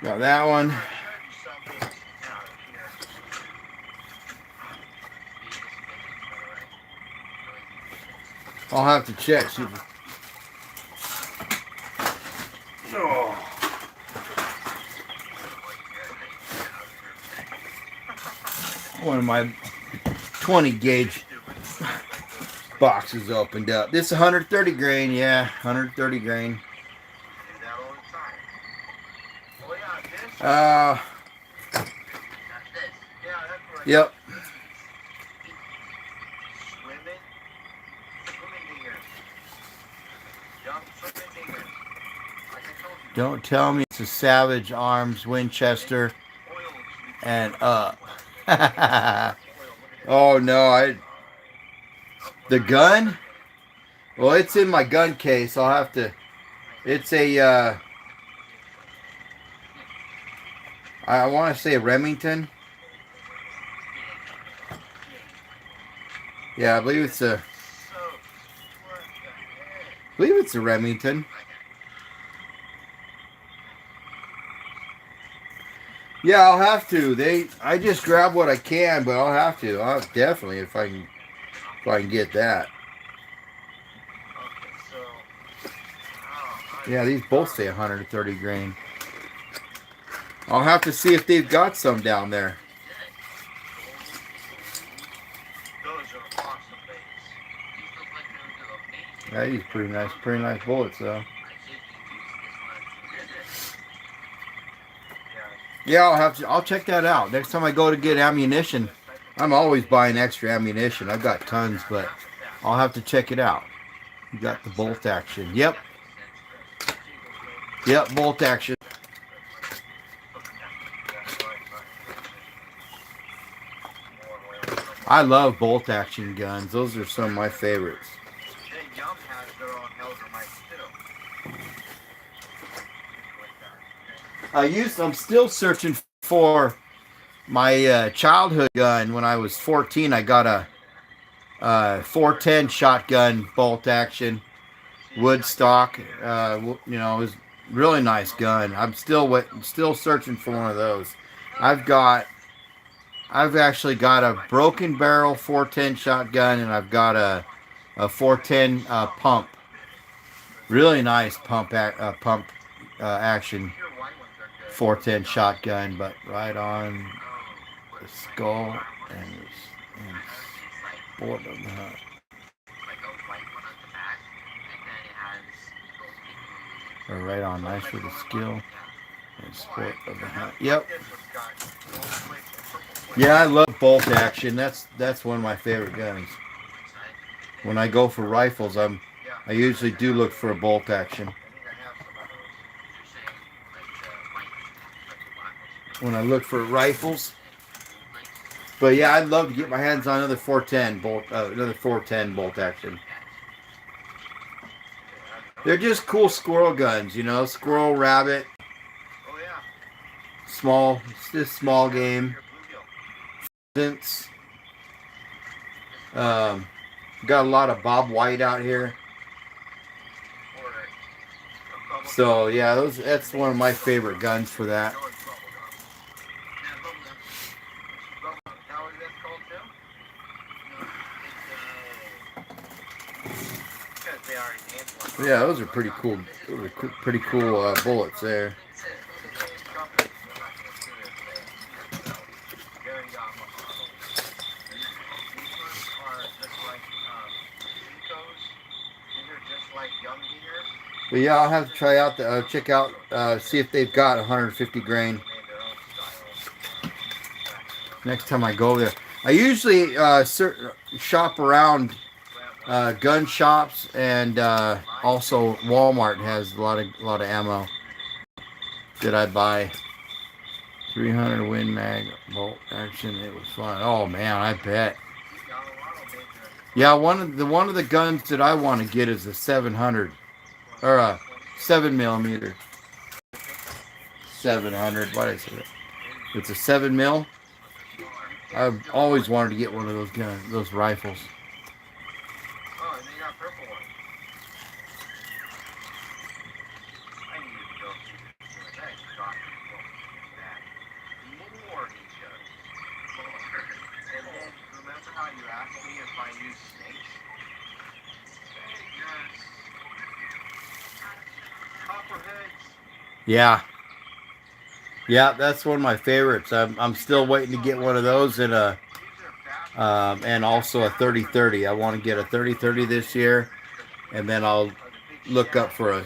Got that one. I'll have to check. See if oh. One of my 20 gauge boxes opened up. This 130 grain, yeah, 130 grain. Yep. Don't tell me it's a Savage Arms Winchester and up. Oh no, the gun? Well, it's in my gun case. I'll have to. It's a. I want to say a Remington. Yeah, I believe it's a. I believe it's a Remington. Yeah, I'll have to. I just grab what I can, but I'll have to. I'll definitely if I can get that. Yeah, these both say 130 grain. I'll have to see if they've got some down there. Yeah, these pretty nice bullets though. Yeah, I'll check that out. Next time I go to get ammunition, I'm always buying extra ammunition. I've got tons, but I'll have to check it out. You got the bolt action. Yep. Yep, bolt action. I love bolt action guns. Those are some of my favorites. I'm still searching for my childhood gun. When I was 14, I got a 410 shotgun bolt action wood stock. It was a really nice gun. I'm still searching for one of those. I've actually got a broken barrel 410 shotgun, and I've got a 410 pump. Really nice pump action 410 shotgun, but right on the skull and sport of the hunt. Or right on, nice for the skill and sport of the hunt. Yep. Yeah, I love bolt action. That's one of my favorite guns. When I go for rifles, I usually do look for a bolt action. When I look for rifles. But yeah, I'd love to get my hands on another 410 bolt action. They're just cool squirrel guns, squirrel, rabbit. It's just small game. Got a lot of Bob White out here. So yeah, that's one of my favorite guns for that. Yeah, those are pretty cool. Pretty cool bullets there. But yeah, I'll have to try out check out, see if they've got 150 grain. Next time I go there, I usually shop around gun shops, and also Walmart has a lot of ammo that I buy. 300 Win Mag bolt action. It was fun. Oh man, I bet. Yeah, one of the guns that I want to get is a 700 or a 7mm. 700. Why did I say that? It's a 7mm. I've always wanted to get one of those guns, those rifles. Yeah. Yeah, that's one of my favorites. I'm still waiting to get one of those and also a 30-30. I want to get a 30-30 this year, and then I'll look up a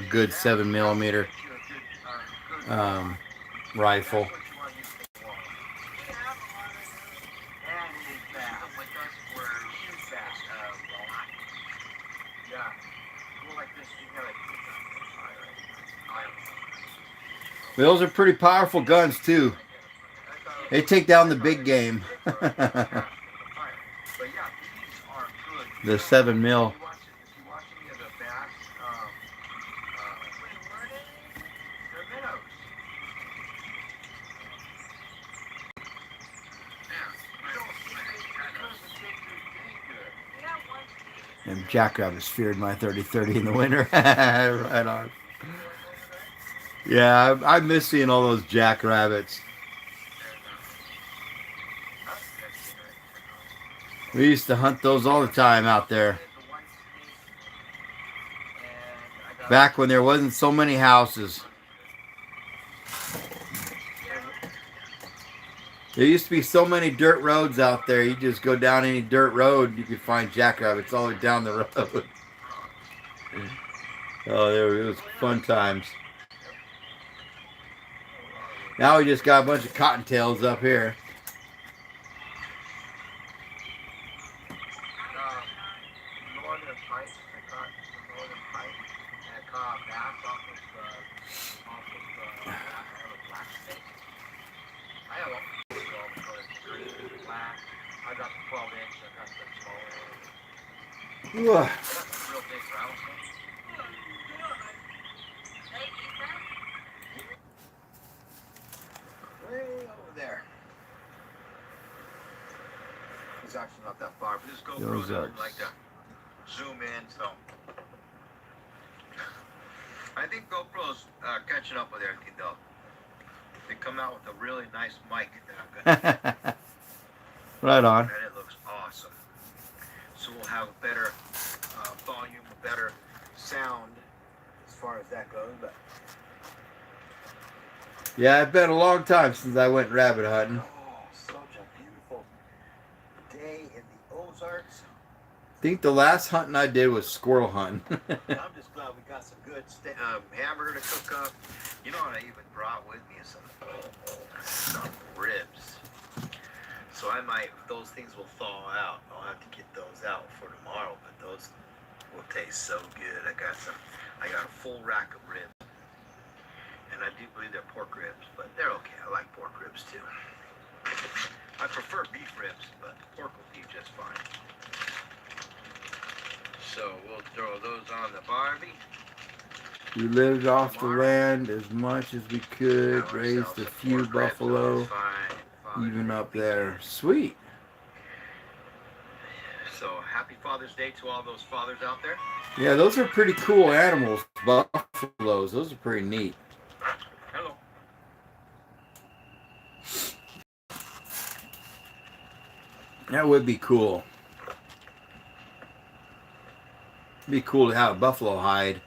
good 7 millimeter um, rifle. Those are pretty powerful guns too. They take down the big game. The 7 mil. And jackrabbits feared my 30-30 in the winter. Right on. Yeah, I miss seeing all those jackrabbits. We used to hunt those all the time out there. Back when there wasn't so many houses. There used to be so many dirt roads out there. You just go down any dirt road, you could find jackrabbits all the way down the road. Oh, it was fun times. Now we just got a bunch of cottontails up here. Ugh. Way over there. It's actually not that far, but this GoPro doesn't like to zoom in, so I think GoPro's catching up with everything though. They come out with a really nice mic that I'm gonna Right on. and it looks awesome. So we'll have a better volume, a better sound as far as that goes. But Yeah, it's been a long time since I went rabbit hunting. oh, such a beautiful day in the Ozarks. I think the last hunting I did was squirrel hunting. I'm just glad we got some good hamburger to cook up. You know what I even brought with me is some ribs. So I might, those things will thaw out. I'll have to get those out for tomorrow, but those will taste so good. I got a full rack of ribs. And I do believe they're pork ribs, but they're okay. I like pork ribs too. I prefer beef ribs, but pork will be just fine. So we'll throw those on the Barbie. We lived off the land as much as we could, Have raised ourselves a some few pork ribs. buffalo, Fine. even up there. Sweet. So happy Father's Day to all those fathers out there. Yeah, those are pretty cool animals, buffaloes. Those are pretty neat. Hello. That would be cool. It'd be cool to have a buffalo hide.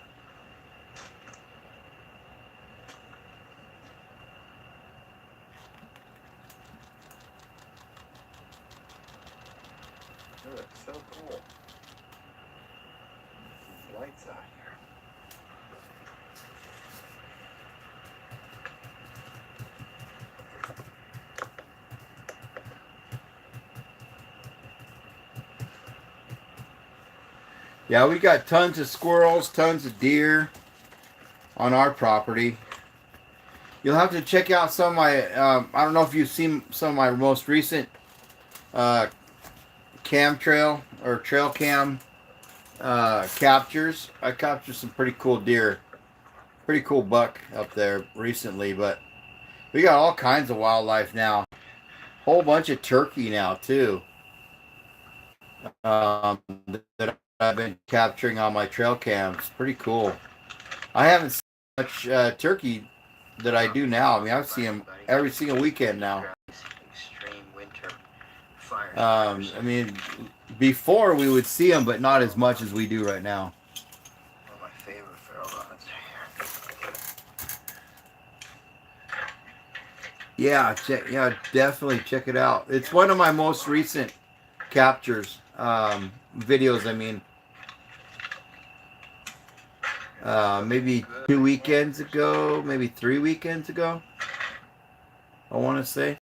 That's so cool. There's lights out here. Yeah, we got tons of squirrels, tons of deer on our property. You'll have to check out some of my, I don't know if you've seen some of my most recent cam trail or trail cam captures. I captured some pretty cool deer, pretty cool buck up there recently, but we got all kinds of wildlife now. Whole bunch of turkey now too. That I've been capturing on my trail cams. Pretty cool. I haven't seen much turkey that I do now. I mean, I see them every single weekend now. Extreme winter fire. I mean, before we would see them, but not as much as we do right now. One of my favorite feral rods are here. Yeah, definitely check it out. It's one of my most recent captures, videos. I mean, maybe 2 weekends ago, maybe 3 weekends ago. I want to say.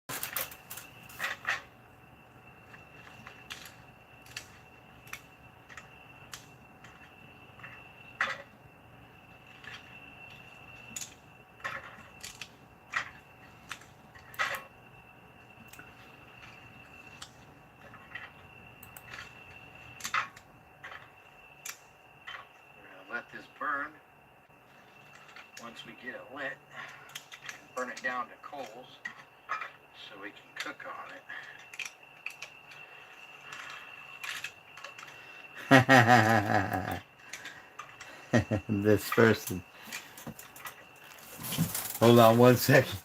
We're gonna let this burn. Once we get it lit, burn it down to coals so we can cook on it. This person. Hold on 1 second.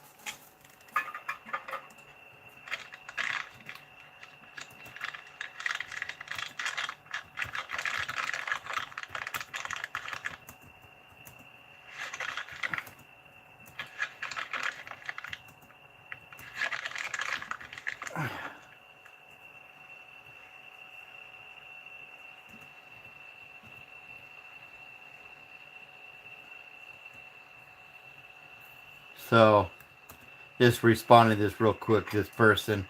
So, just responded to this real quick. This person.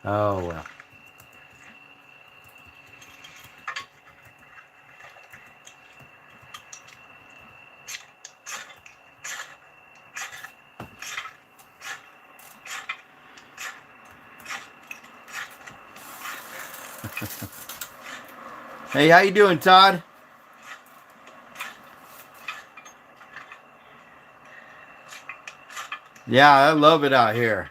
Oh well. Hey, how you doing, Todd? Yeah, I love it out here.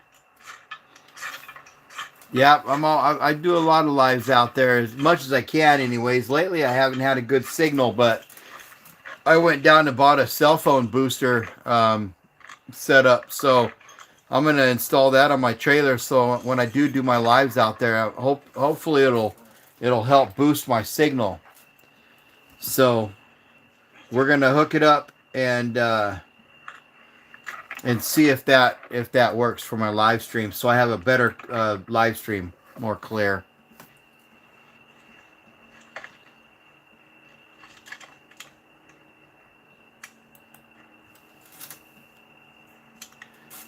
Yeah, I do a lot of lives out there as much as I can anyways. Lately I haven't had a good signal, but I went down and bought a cell phone booster setup. So I'm gonna install that on my trailer. So when I do my lives out there, hopefully it'll help boost my signal. So we're gonna hook it up and see if that works for my live stream. So I have a better live stream, more clear.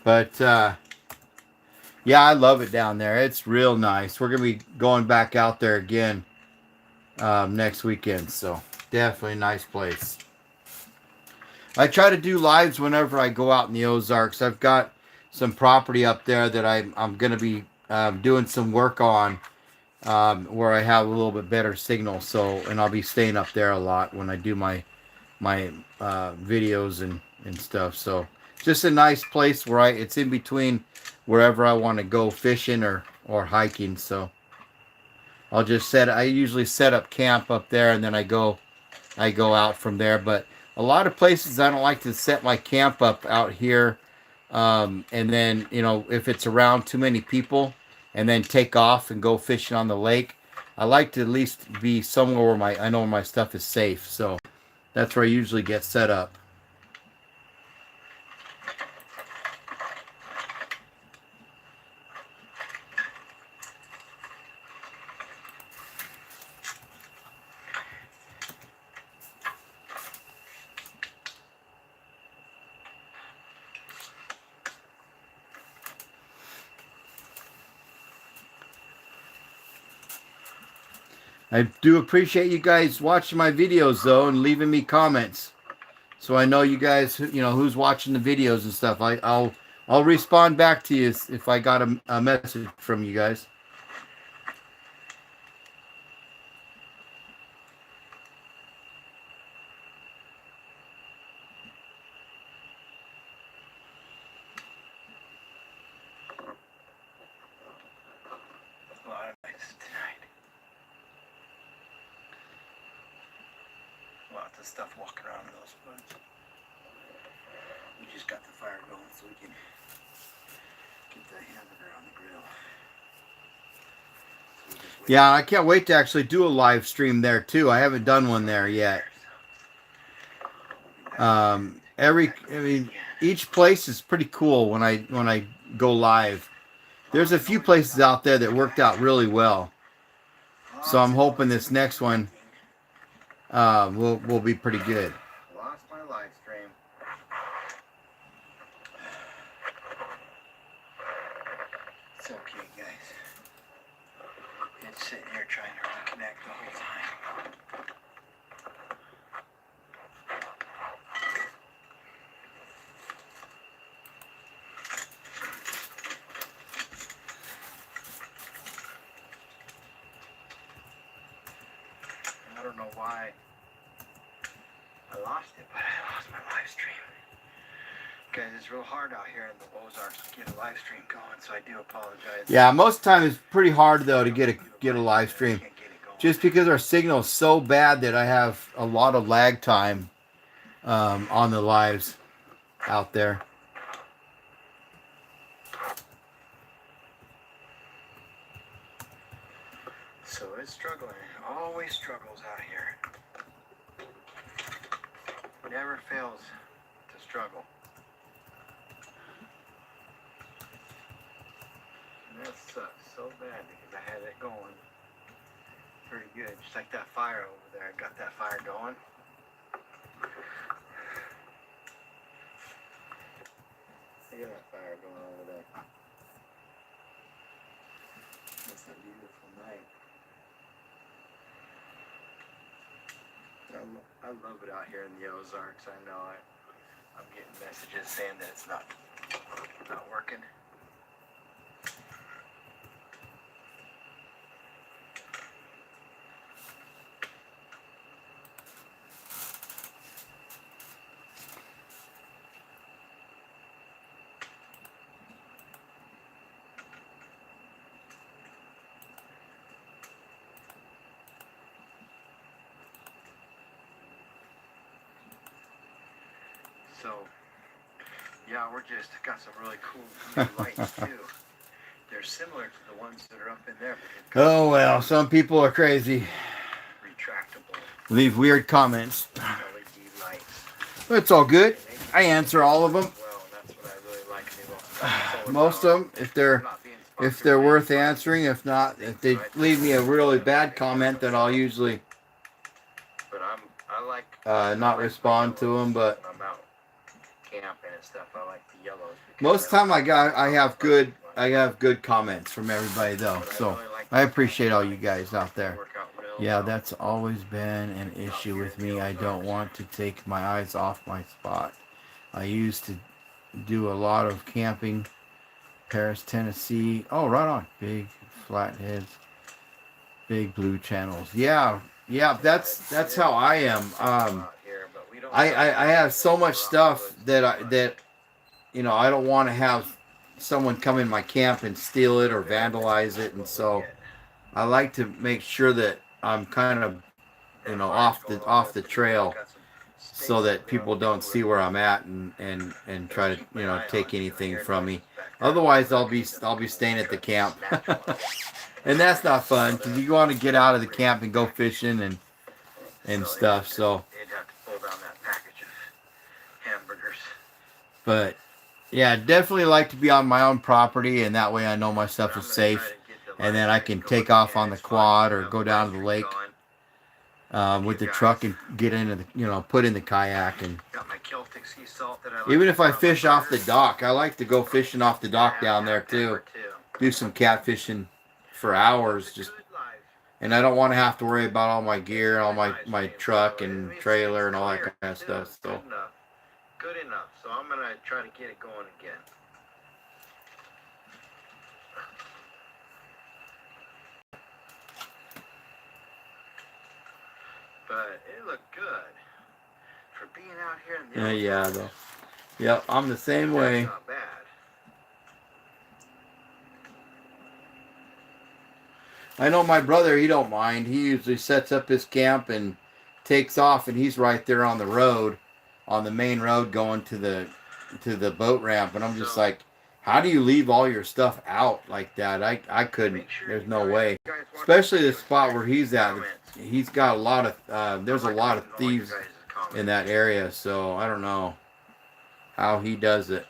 But yeah, I love it down there. It's real nice. We're gonna be going back out there again next weekend. So definitely a nice place. I try to do lives whenever I go out in the Ozarks. I've got some property up there that I'm gonna be doing some work on where I have a little bit better signal. So and I'll be staying up there a lot when I do my videos and stuff. So just a nice place where it's in between wherever I want to go fishing or hiking. So I usually set up camp up there and then I go out from there. But a lot of places I don't like to set my camp up out here. And then, if it's around too many people and then take off and go fishing on the lake, I like to at least be somewhere where I know where my stuff is safe. So that's where I usually get set up. I do appreciate you guys watching my videos though and leaving me comments, so I know you guys, who's watching the videos and stuff. I'll respond back to you if I got a message from you guys. A lot of ice tonight. Lots of stuff walking around in those woods. We just got the fire going so we can get the hamburger on the grill. Yeah, I can't wait to actually do a live stream there too. I haven't done one there yet. Each place is pretty cool when I go live. There's a few places out there that worked out really well. So I'm hoping this next one will be pretty good. Lost my live stream. It's okay, guys. It's sitting here trying to reconnect the whole time. I don't know why I lost it, but I lost my live stream. Guys, it's real hard out here in the Ozarks to get a live stream going, so I do apologize. Yeah, most of the time it's pretty hard though to get a live stream, just because our signal is so bad that I have a lot of lag time on the lives out there. So it's struggling. It always struggles out here. Never fails to struggle. And that sucks so bad because I had it going pretty good. Just like that fire over there. I got that fire going. Look at that fire going over there. It's a beautiful night. I love it out here in the Ozarks. I know I'm getting messages saying that it's not working. So, yeah, we're just got some really cool new lights too. They're similar to the ones that are up in there. But Oh well, some people are crazy. Retractable Leave weird comments. LED lights. It's all good. I answer all of them. Well, that's what I really like. They don't Most of them, if they're worth answering. If not, if they leave me a really bad comment, then I'll usually But I like not respond to them. But when I'm out camping and stuff. I like the yellows. most of the time, I have good comments from everybody though. So I appreciate all you guys out there. Yeah, that's always been an issue with me. I don't want to take my eyes off my spot. I used to do a lot of camping, Paris, Tennessee. Oh, right on. Big flatheads, big blue channels. Yeah, that's how I am. I have so much stuff that I don't want to have someone come in my camp and steal it or vandalize it, and so I like to make sure that I'm kind of off the trail, so that people don't see where I'm at and try to take anything from me. Otherwise, I'll be staying at the camp, and that's not fun because you want to get out of the camp and go fishing and stuff. So, but yeah, definitely like to be on my own property, and that way I know my stuff is safe, and then I can take off on the quad or go down to the lake with the truck and get into the put in the kayak. And even if I fish off the dock, I like to go fishing off the dock down there too. Do some catfishing for hours, and I don't want to have to worry about all my gear, all my truck and trailer and all that kind of stuff. So good enough. So I'm gonna try to get it going again. But it looked good for being out here in the yeah, though. Yep, I'm the same way. Not bad. I know my brother, he don't mind. He usually sets up his camp and takes off, and he's right there on the road, on the main road going to the boat ramp. And I'm just like, How do you leave all your stuff out like that? I couldn't. Make sure There's you no guys way. watch Especially the videos, spot where he's at. comments. He's got a lot of. There's a I'm lot of liking all you thieves guys' comments. in that area, so I don't know how he does it.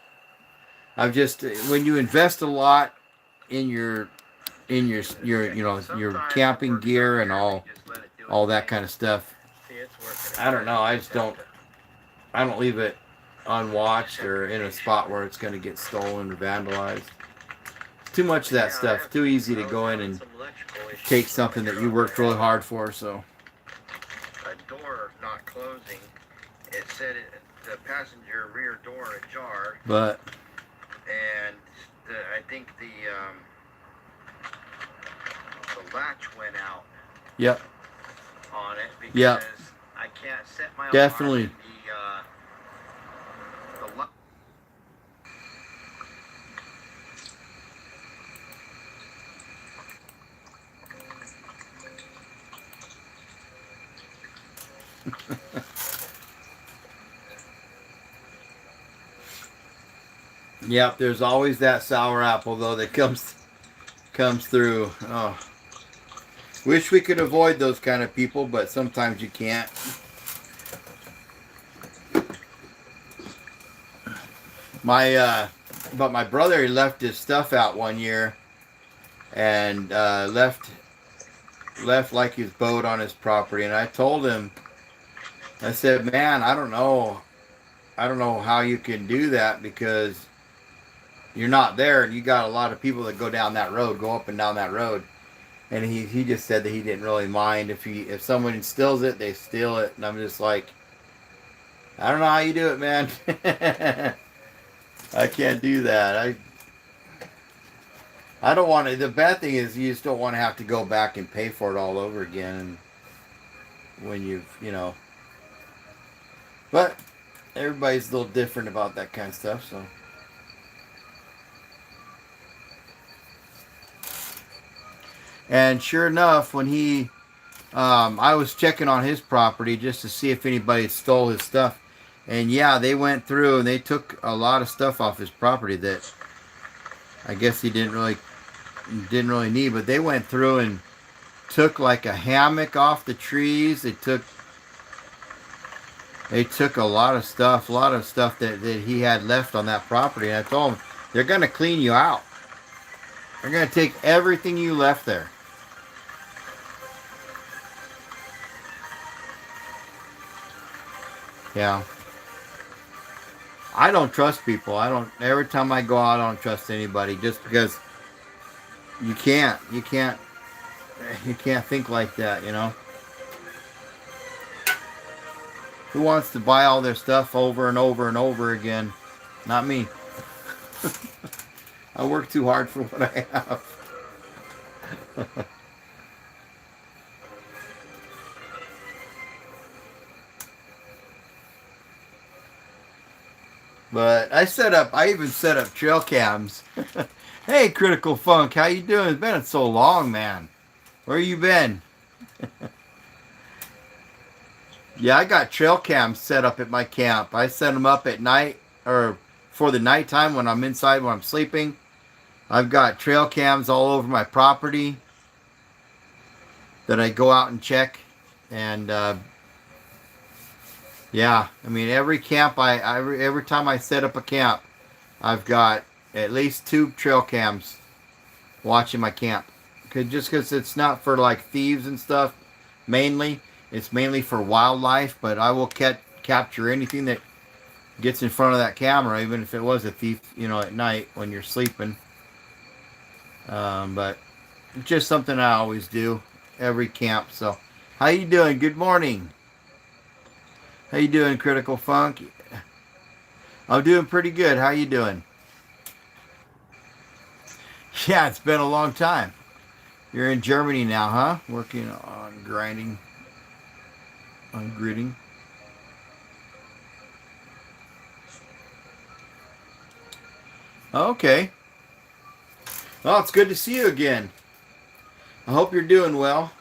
I've just when you invest a lot in your you know your Sometimes it camping works gear out and here, we just let it do all its that thing. kind of stuff. See, it's working. I don't know. I just Just have don't. to- I don't leave it unwatched or in a spot where it's going to get stolen or vandalized. Too much of that Yeah, stuff. Too easy to go in and some electrical issues take with something my that you truck. worked really hard for. So A door not closing. It said the passenger rear door ajar, but and I think the latch went out yep, on it because Yep. I can't set my Definitely. alarm in the yep. There's always that sour apple though that comes through. Oh, wish we could avoid those kind of people, but sometimes you can't. But my brother, he left his stuff out one year and left like his boat on his property, and I told him, I said, man, I don't know how you can do that because you're not there, and you got a lot of people that go down that road, go up and down that road. And he just said that he didn't really mind if someone steals it, they steal it, and I'm just like, I don't know how you do it, man. I can't do that. I don't want to. The bad thing is you just don't want to have to go back and pay for it all over again. When you know. But everybody's a little different about that kind of stuff, so. And sure enough, when I was checking on his property just to see if anybody stole his stuff. And yeah, they went through and they took a lot of stuff off his property that I guess he didn't really need. But they went through and took like a hammock off the trees. They took a lot of stuff that he had left on that property. And I told him, they're going to clean you out. They're going to take everything you left there. Yeah. I don't trust people. Every time I go out, I don't trust anybody just because you can't think like that, you know? Who wants to buy all their stuff over and over and over again? Not me. I work too hard for what I have. But I even set up trail cams. Hey, Critical Funk, how you doing? It's been so long, man. Where you been? Yeah, I got trail cams set up at my camp. I set them up at night or for the nighttime when I'm inside when I'm sleeping. I've got trail cams all over my property that I go out and check. And yeah, I mean every camp every time I set up a camp, I've got at least 2 trail cams watching my camp. Just because it's not for like thieves and stuff, mainly. It's mainly for wildlife, but I will capture anything that gets in front of that camera, even if it was a thief, at night when you're sleeping. But it's just something I always do every camp. So, how you doing? Good morning. How you doing, Critical Funk? I'm doing pretty good. How you doing? Yeah, it's been a long time. You're in Germany now, huh? Working on gritting. Okay. Well, it's good to see you again. I hope you're doing well.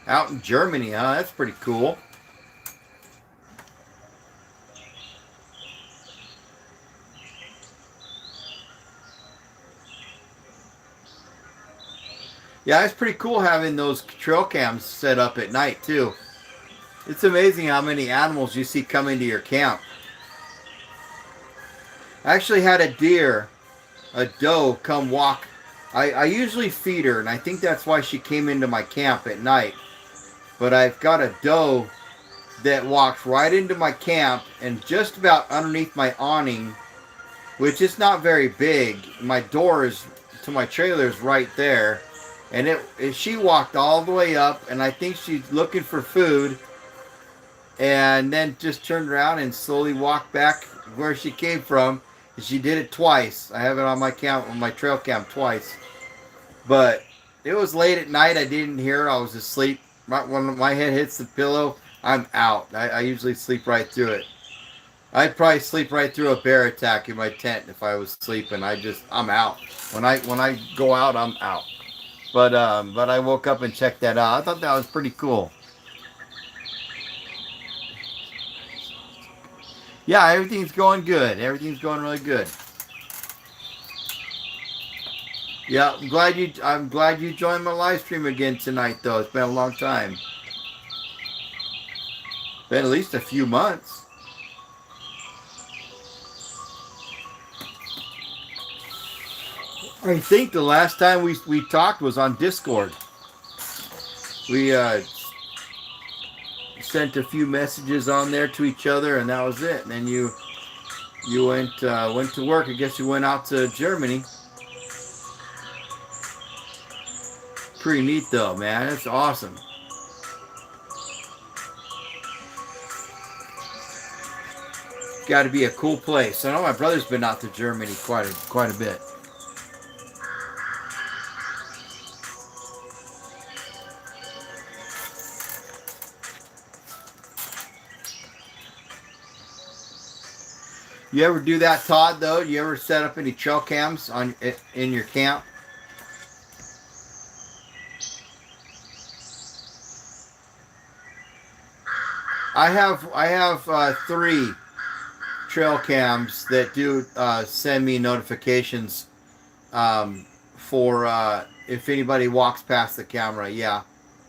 Out in Germany, huh? That's pretty cool. Yeah, it's pretty cool having those trail cams set up at night too. It's amazing how many animals you see come into your camp. I actually had a doe, come walk. I usually feed her, and I think that's why she came into my camp at night. But I've got a doe that walks right into my camp and just about underneath my awning, which is not very big. My door is to my trailer is right there, and she walked all the way up, and I think she's looking for food, and then just turned around and slowly walked back where she came from. And she did it twice. I have it on my trail cam twice. But it was late at night. I didn't hear her. I was asleep. Right when my head hits the pillow, I'm out. I usually sleep right through it. I'd probably sleep right through a bear attack in my tent if I was sleeping. I'm out. When I go out, I'm out. But I woke up and checked that out. I thought that was pretty cool. Yeah, everything's going good. Everything's going really good. Yeah, I'm glad you joined my live stream again tonight though. It's been a long time. Been at least a few months. I think the last time we talked was on Discord. We sent a few messages on there to each other, and that was it. And then you went to work. I guess you went out to Germany. Pretty neat though, man. It's awesome. Got to be a cool place. I know my brother's been out to Germany quite a bit. You ever do that, Todd, though? You ever set up any trail cams in your camp? I have 3 trail cams that do send me notifications for if anybody walks past the camera, yeah,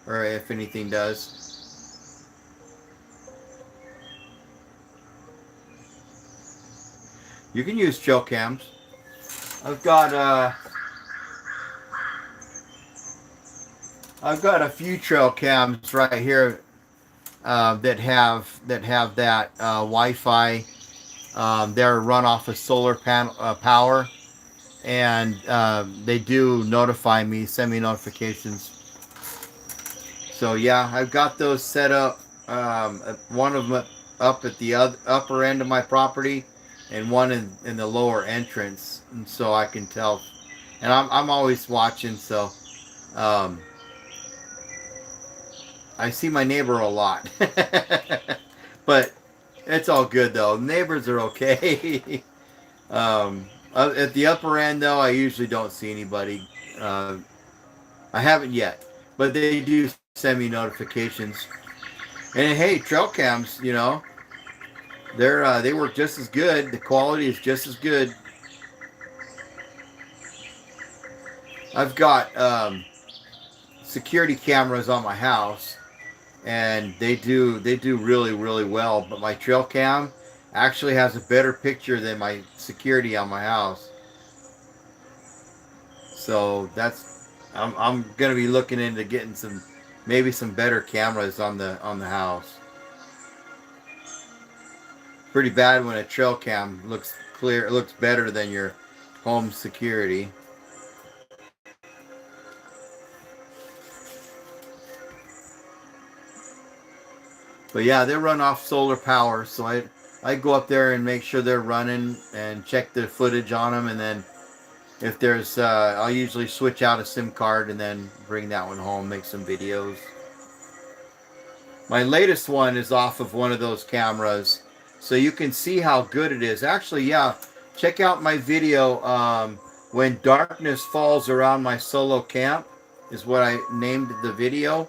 or if anything does. You can use trail cams. I've got a few trail cams right here that have that Wi-Fi. They're run off of solar panel power, and they do notify me, send me notifications. So yeah, I've got those set up. One of them up at the upper end of my property, and one in the lower entrance, and so I can tell. And I'm always watching, so I see my neighbor a lot. But it's all good though. Neighbors are okay. At the upper end though, I usually don't see anybody. I haven't yet, but they do send me notifications. And hey, trail cams, you know, they work just as good. The quality is just as good. I've got security cameras on my house, and they do really, really well. But my trail cam actually has a better picture than my security on my house. So I'm gonna be looking into getting maybe some better cameras on the house. Pretty bad when a trail cam looks clear. It looks better than your home security. But yeah, they run off solar power, so I go up there and make sure they're running and check the footage on them, and then if there's I'll usually switch out a SIM card and then bring that one home, make some videos. My latest one is off of one of those cameras, so you can see how good it is. Actually, yeah, check out my video, When Darkness Falls Around My Solo Camp is what I named the video.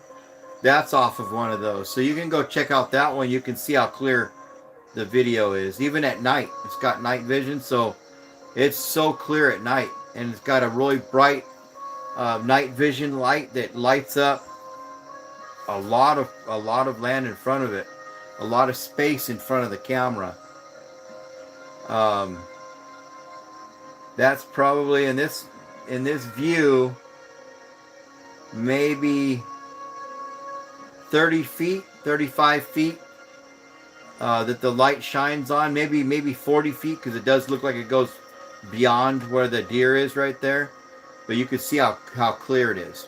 That's off of one of those. So you can go check out that one. You can see how clear the video is. Even at night. It's got night vision, so it's so clear at night. And it's got a really bright night vision light that lights up a lot of land in front of it, a lot of space in front of the camera. Um, that's probably in this view maybe 30 feet, 35 feet that the light shines on. Maybe 40 feet because it does look like it goes beyond where the deer is right there. But you can see how clear it is.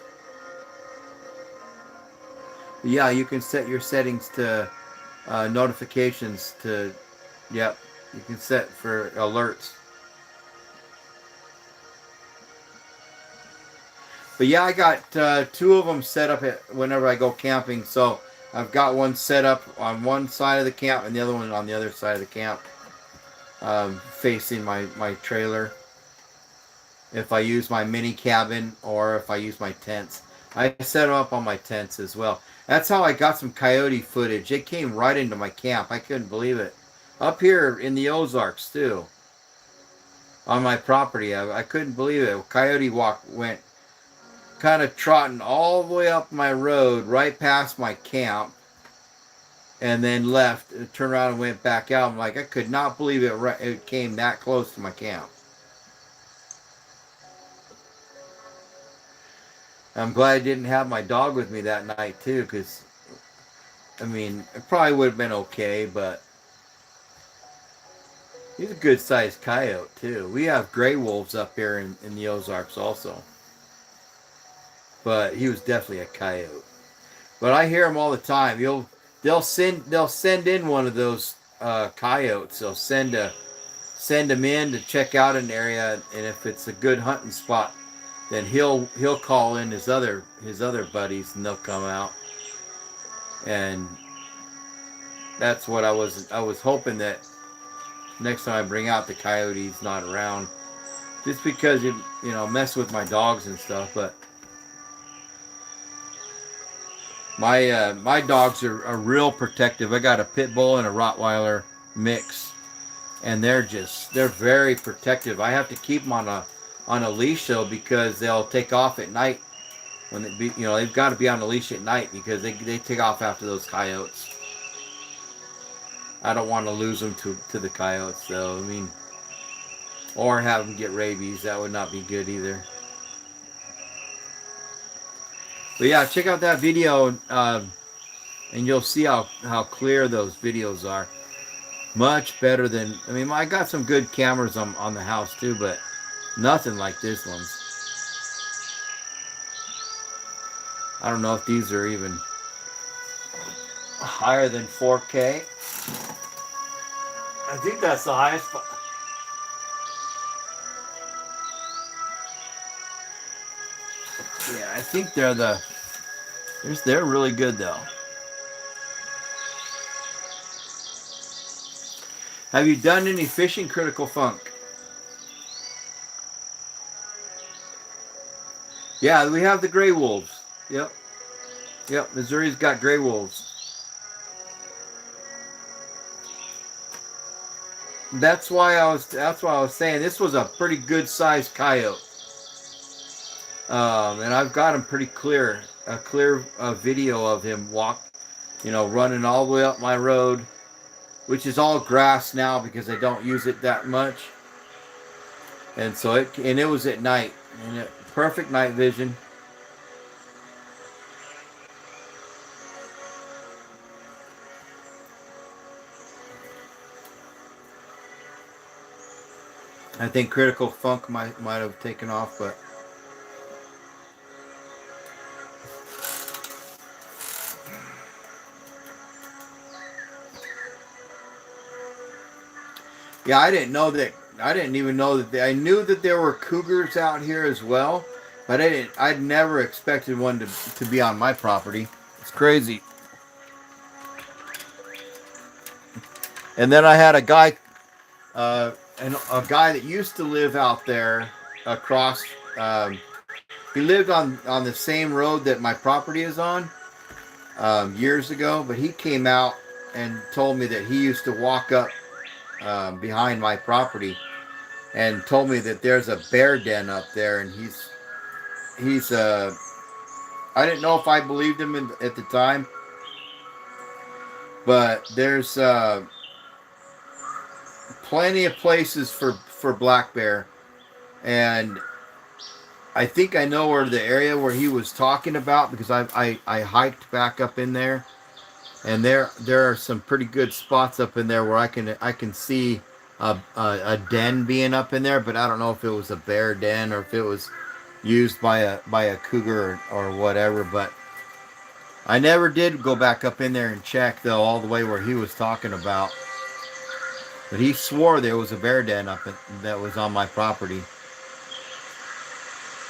But yeah, you can set your settings to notifications to, yep, you can set for alerts. But yeah, I got 2 of them set up whenever I go camping. So I've got one set up on one side of the camp and the other one on the other side of the camp, facing my trailer. If I use my mini cabin or if I use my tents. I set them up on my tents as well. That's how I got some coyote footage. It came right into my camp. I couldn't believe it. Up here in the Ozarks too. On my property. I couldn't believe it. Coyote went kind of trotting all the way up my road right past my camp and then left, turned around and went back out. I'm like, I could not believe it came that close to my camp. I'm glad I didn't have my dog with me that night too, because I mean, it probably would have been okay, but he's a good sized coyote too. We have gray wolves up here in the Ozarks also, but he was definitely a coyote. But I hear them all the time. They'll send in one of those coyotes. They'll send them in to check out an area, and if it's a good hunting spot, then he'll call in his other buddies, and they'll come out. And that's what I was hoping that next time I bring out the coyote, he's not around, just because you mess with my dogs and stuff. But my dogs are real protective. I got a pit bull and a Rottweiler mix, and they're very protective. I have to keep them on a leash though, because they'll take off at night when they've got to be on a leash at night because they take off after those coyotes. I don't want to lose them to the coyotes though. I mean, or have them get rabies. That would not be good either. But yeah, check out that video, and you'll see how clear those videos are. Much better than, I mean, I got some good cameras on the house too, but nothing like this one's. I don't know if these are even higher than 4K. I think that's the highest. Yeah, I think they're really good though. Have you done any fishing, Critical Funk? Yeah, we have the gray wolves. Yep, Missouri's got gray wolves. That's why I was saying this was a pretty good sized coyote. And I've got him pretty clear, a clear video of him running all the way up my road, which is all grass now because I don't use it that much. And so it was at night, and perfect night vision. I think Critical Funk might have taken off, but yeah, I didn't even know that. I knew that there were cougars out here as well, but I'd never expected one to be on my property. It's crazy. And then I had a guy that used to live out there across. He lived on the same road that my property is on years ago, but he came out and told me that he used to walk up behind my property and told me that there's a bear den up there, and he's I didn't know if I believed him at the time, but there's plenty of places for black bear, and I think I know where the area where he was talking about, because I hiked back up in there, and there are some pretty good spots up in there where I can see a den being up in there, but I don't know if it was a bear den or if it was used by a cougar or whatever. But I never did go back up in there and check, though, all the way where he was talking about. But he swore there was a bear den that was on my property.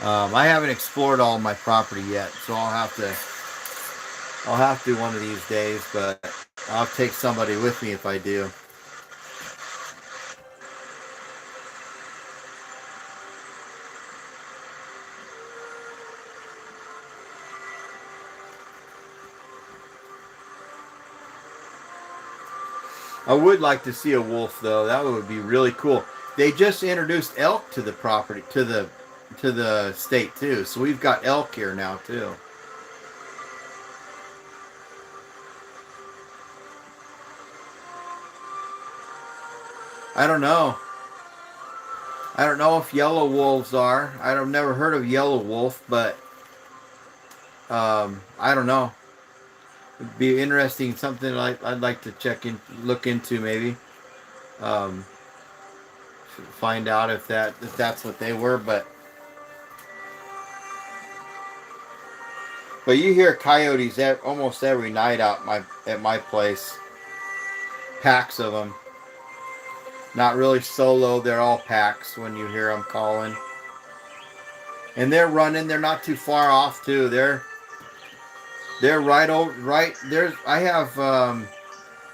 I haven't explored all my property yet, so I'll have to one of these days, but I'll take somebody with me if I do. I would like to see a wolf, though. That would be really cool. They just introduced elk to the property, to the state too. So we've got elk here now too. I don't know. I don't know if yellow wolves are. I've never heard of yellow wolf, but I don't know. It'd be interesting. Something I'd like to look into maybe. Find out if that's what they were, but you hear coyotes almost every night out at my place. Packs of them. Not really solo. They're all packs when you hear them calling. And they're running. They're not too far off too. They're right there. I have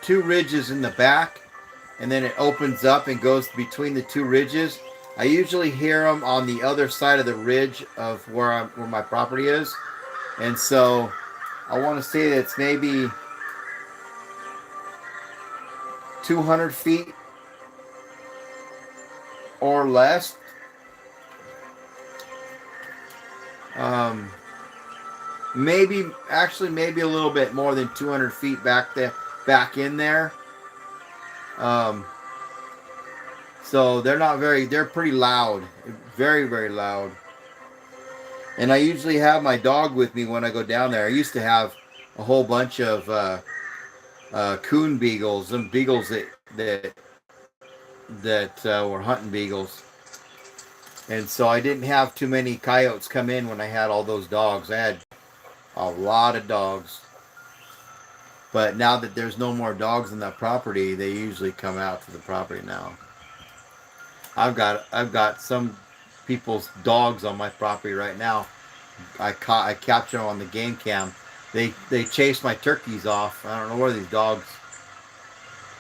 two ridges in the back, and then it opens up and goes between the two ridges. I usually hear them on the other side of the ridge of where my property is, and so I want to say that it's maybe 200 feet or less. Maybe a little bit more than 200 feet back in there. So they're pretty loud, very, very loud. And I usually have my dog with me when I go down there. I used to have a whole bunch of coon beagles, and beagles that were hunting beagles. And so I didn't have too many coyotes come in when I had all those dogs. I had a lot of dogs. But now that there's no more dogs on that property, they usually come out to the property now. I've got some people's dogs on my property right now. I capture them on the game cam. They chase my turkeys off. I don't know where these dogs.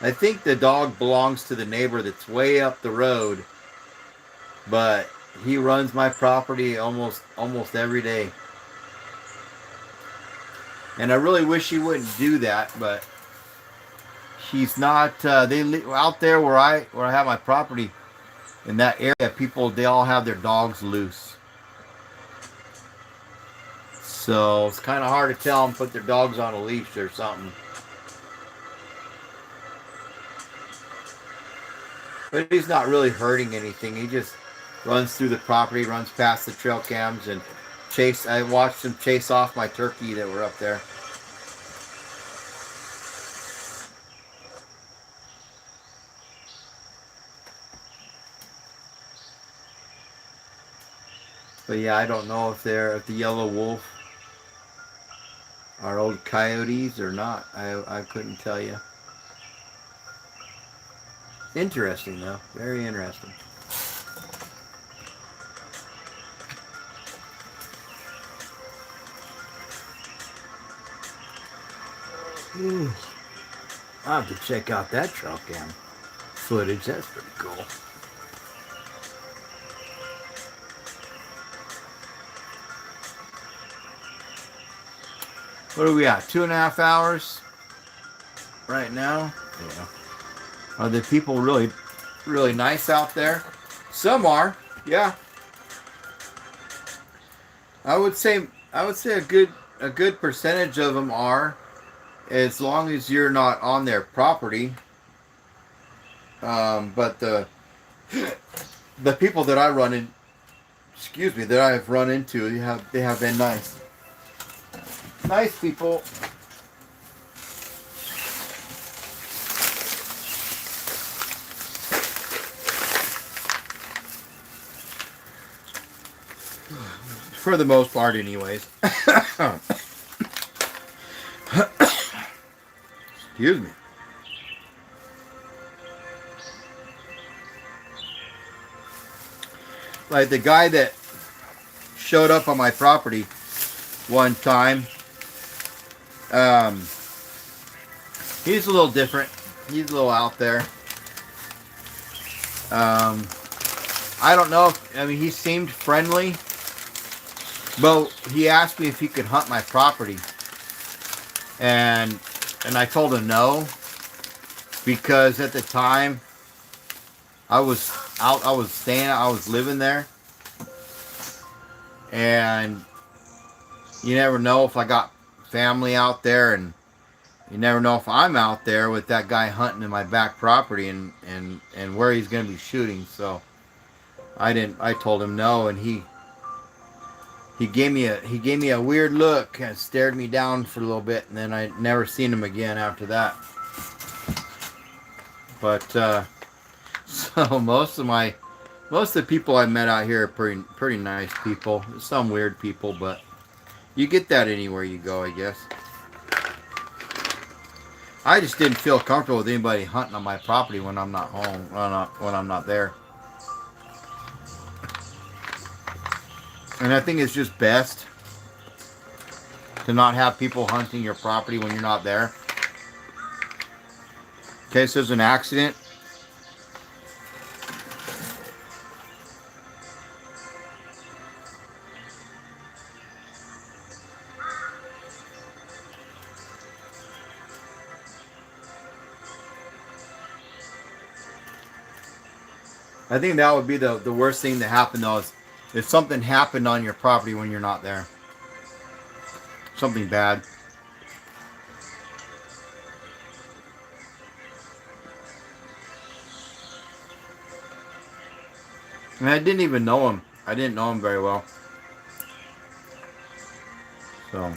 I think the dog belongs to the neighbor that's way up the road, but he runs my property almost every day. And I really wish he wouldn't do that, but he's not. Out there where I have my property, in that area, they all have their dogs loose. So it's kind of hard to tell them put their dogs on a leash or something. But he's not really hurting anything. He just runs through the property, runs past the trail cams, and I watched him chase off my turkey that were up there. But yeah, I don't know if the yellow wolf are old coyotes or not. I couldn't tell you. Interesting though, very interesting. I'll have to check out that trail cam footage. That's pretty cool. What are we at? 2.5 hours right now? Yeah. Are the people really, really nice out there? Some are, yeah. I would say a good percentage of them are, as long as you're not on their property. But the people that I run in, excuse me, that I have run into, they have been nice people. For the most part, anyways. Excuse me. Like the guy that showed up on my property one time. Um, he's a little different. He's a little out there. Um, I don't know. He seemed friendly, but he asked me if he could hunt my property, and I told him no, because at the time I was out. I was staying. I was living there, and you never know if I got family out there, and you never know if I'm out there with that guy hunting in my back property, and where he's going to be shooting. So I told him no, and he gave me a weird look and stared me down for a little bit, and then I never seen him again after that. But so most of the people I met out here are pretty nice people. Some weird people, but you get that anywhere you go, I guess. I just didn't feel comfortable with anybody hunting on my property when I'm not home, when I'm not there. And I think it's just best to not have people hunting your property when you're not there. In case there's an accident. I think that would be the worst thing to happen, though, is if something happened on your property when you're not there. Something bad. And I didn't even know him. I didn't know him very well. So.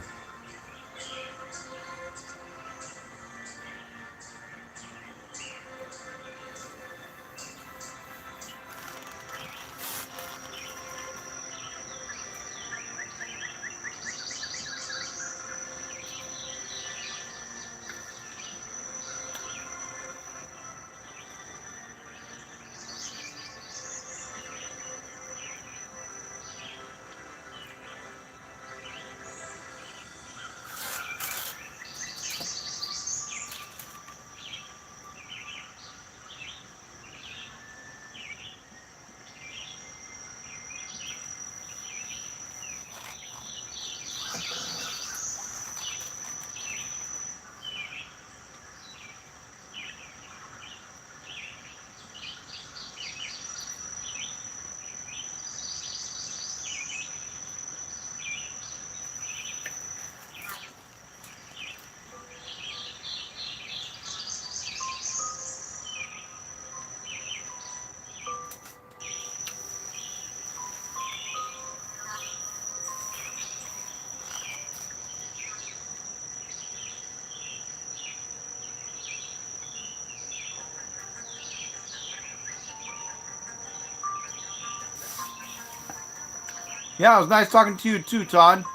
Yeah, it was nice talking to you too, Todd.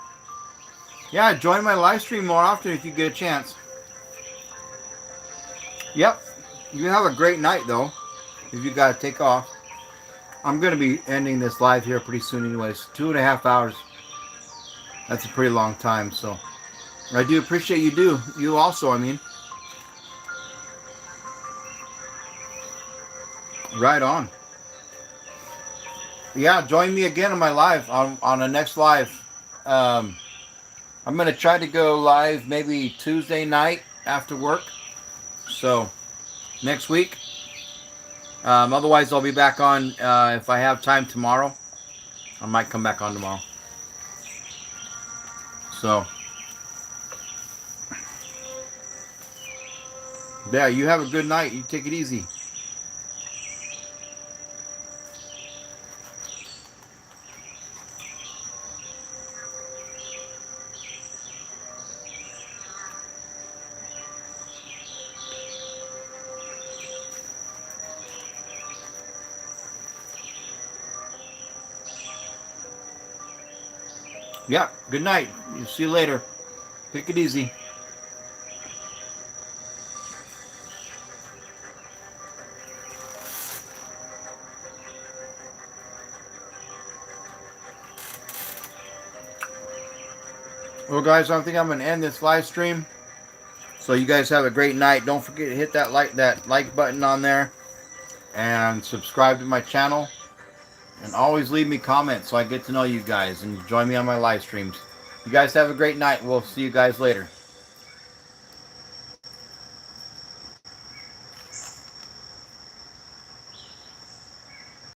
Yeah, join my live stream more often if you get a chance. Yep. You have a great night, though, if you got to take off. I'm going to be ending this live here pretty soon anyways. 2.5 hours. That's a pretty long time, so I do appreciate you also, I mean. Right on. Yeah, join me again on my live, on the next live. I'm going to try to go live maybe Tuesday night after work. So, next week. Otherwise, I'll be back on if I have time tomorrow. I might come back on tomorrow. So, yeah, you have a good night. You take it easy. Yeah, good night. See you later. Take it easy. Well, guys, I think I'm going to end this live stream. So you guys have a great night. Don't forget to hit that like button on there. And subscribe to my channel. And always leave me comments so I get to know you guys. And join me on my live streams. You guys have a great night. We'll see you guys later.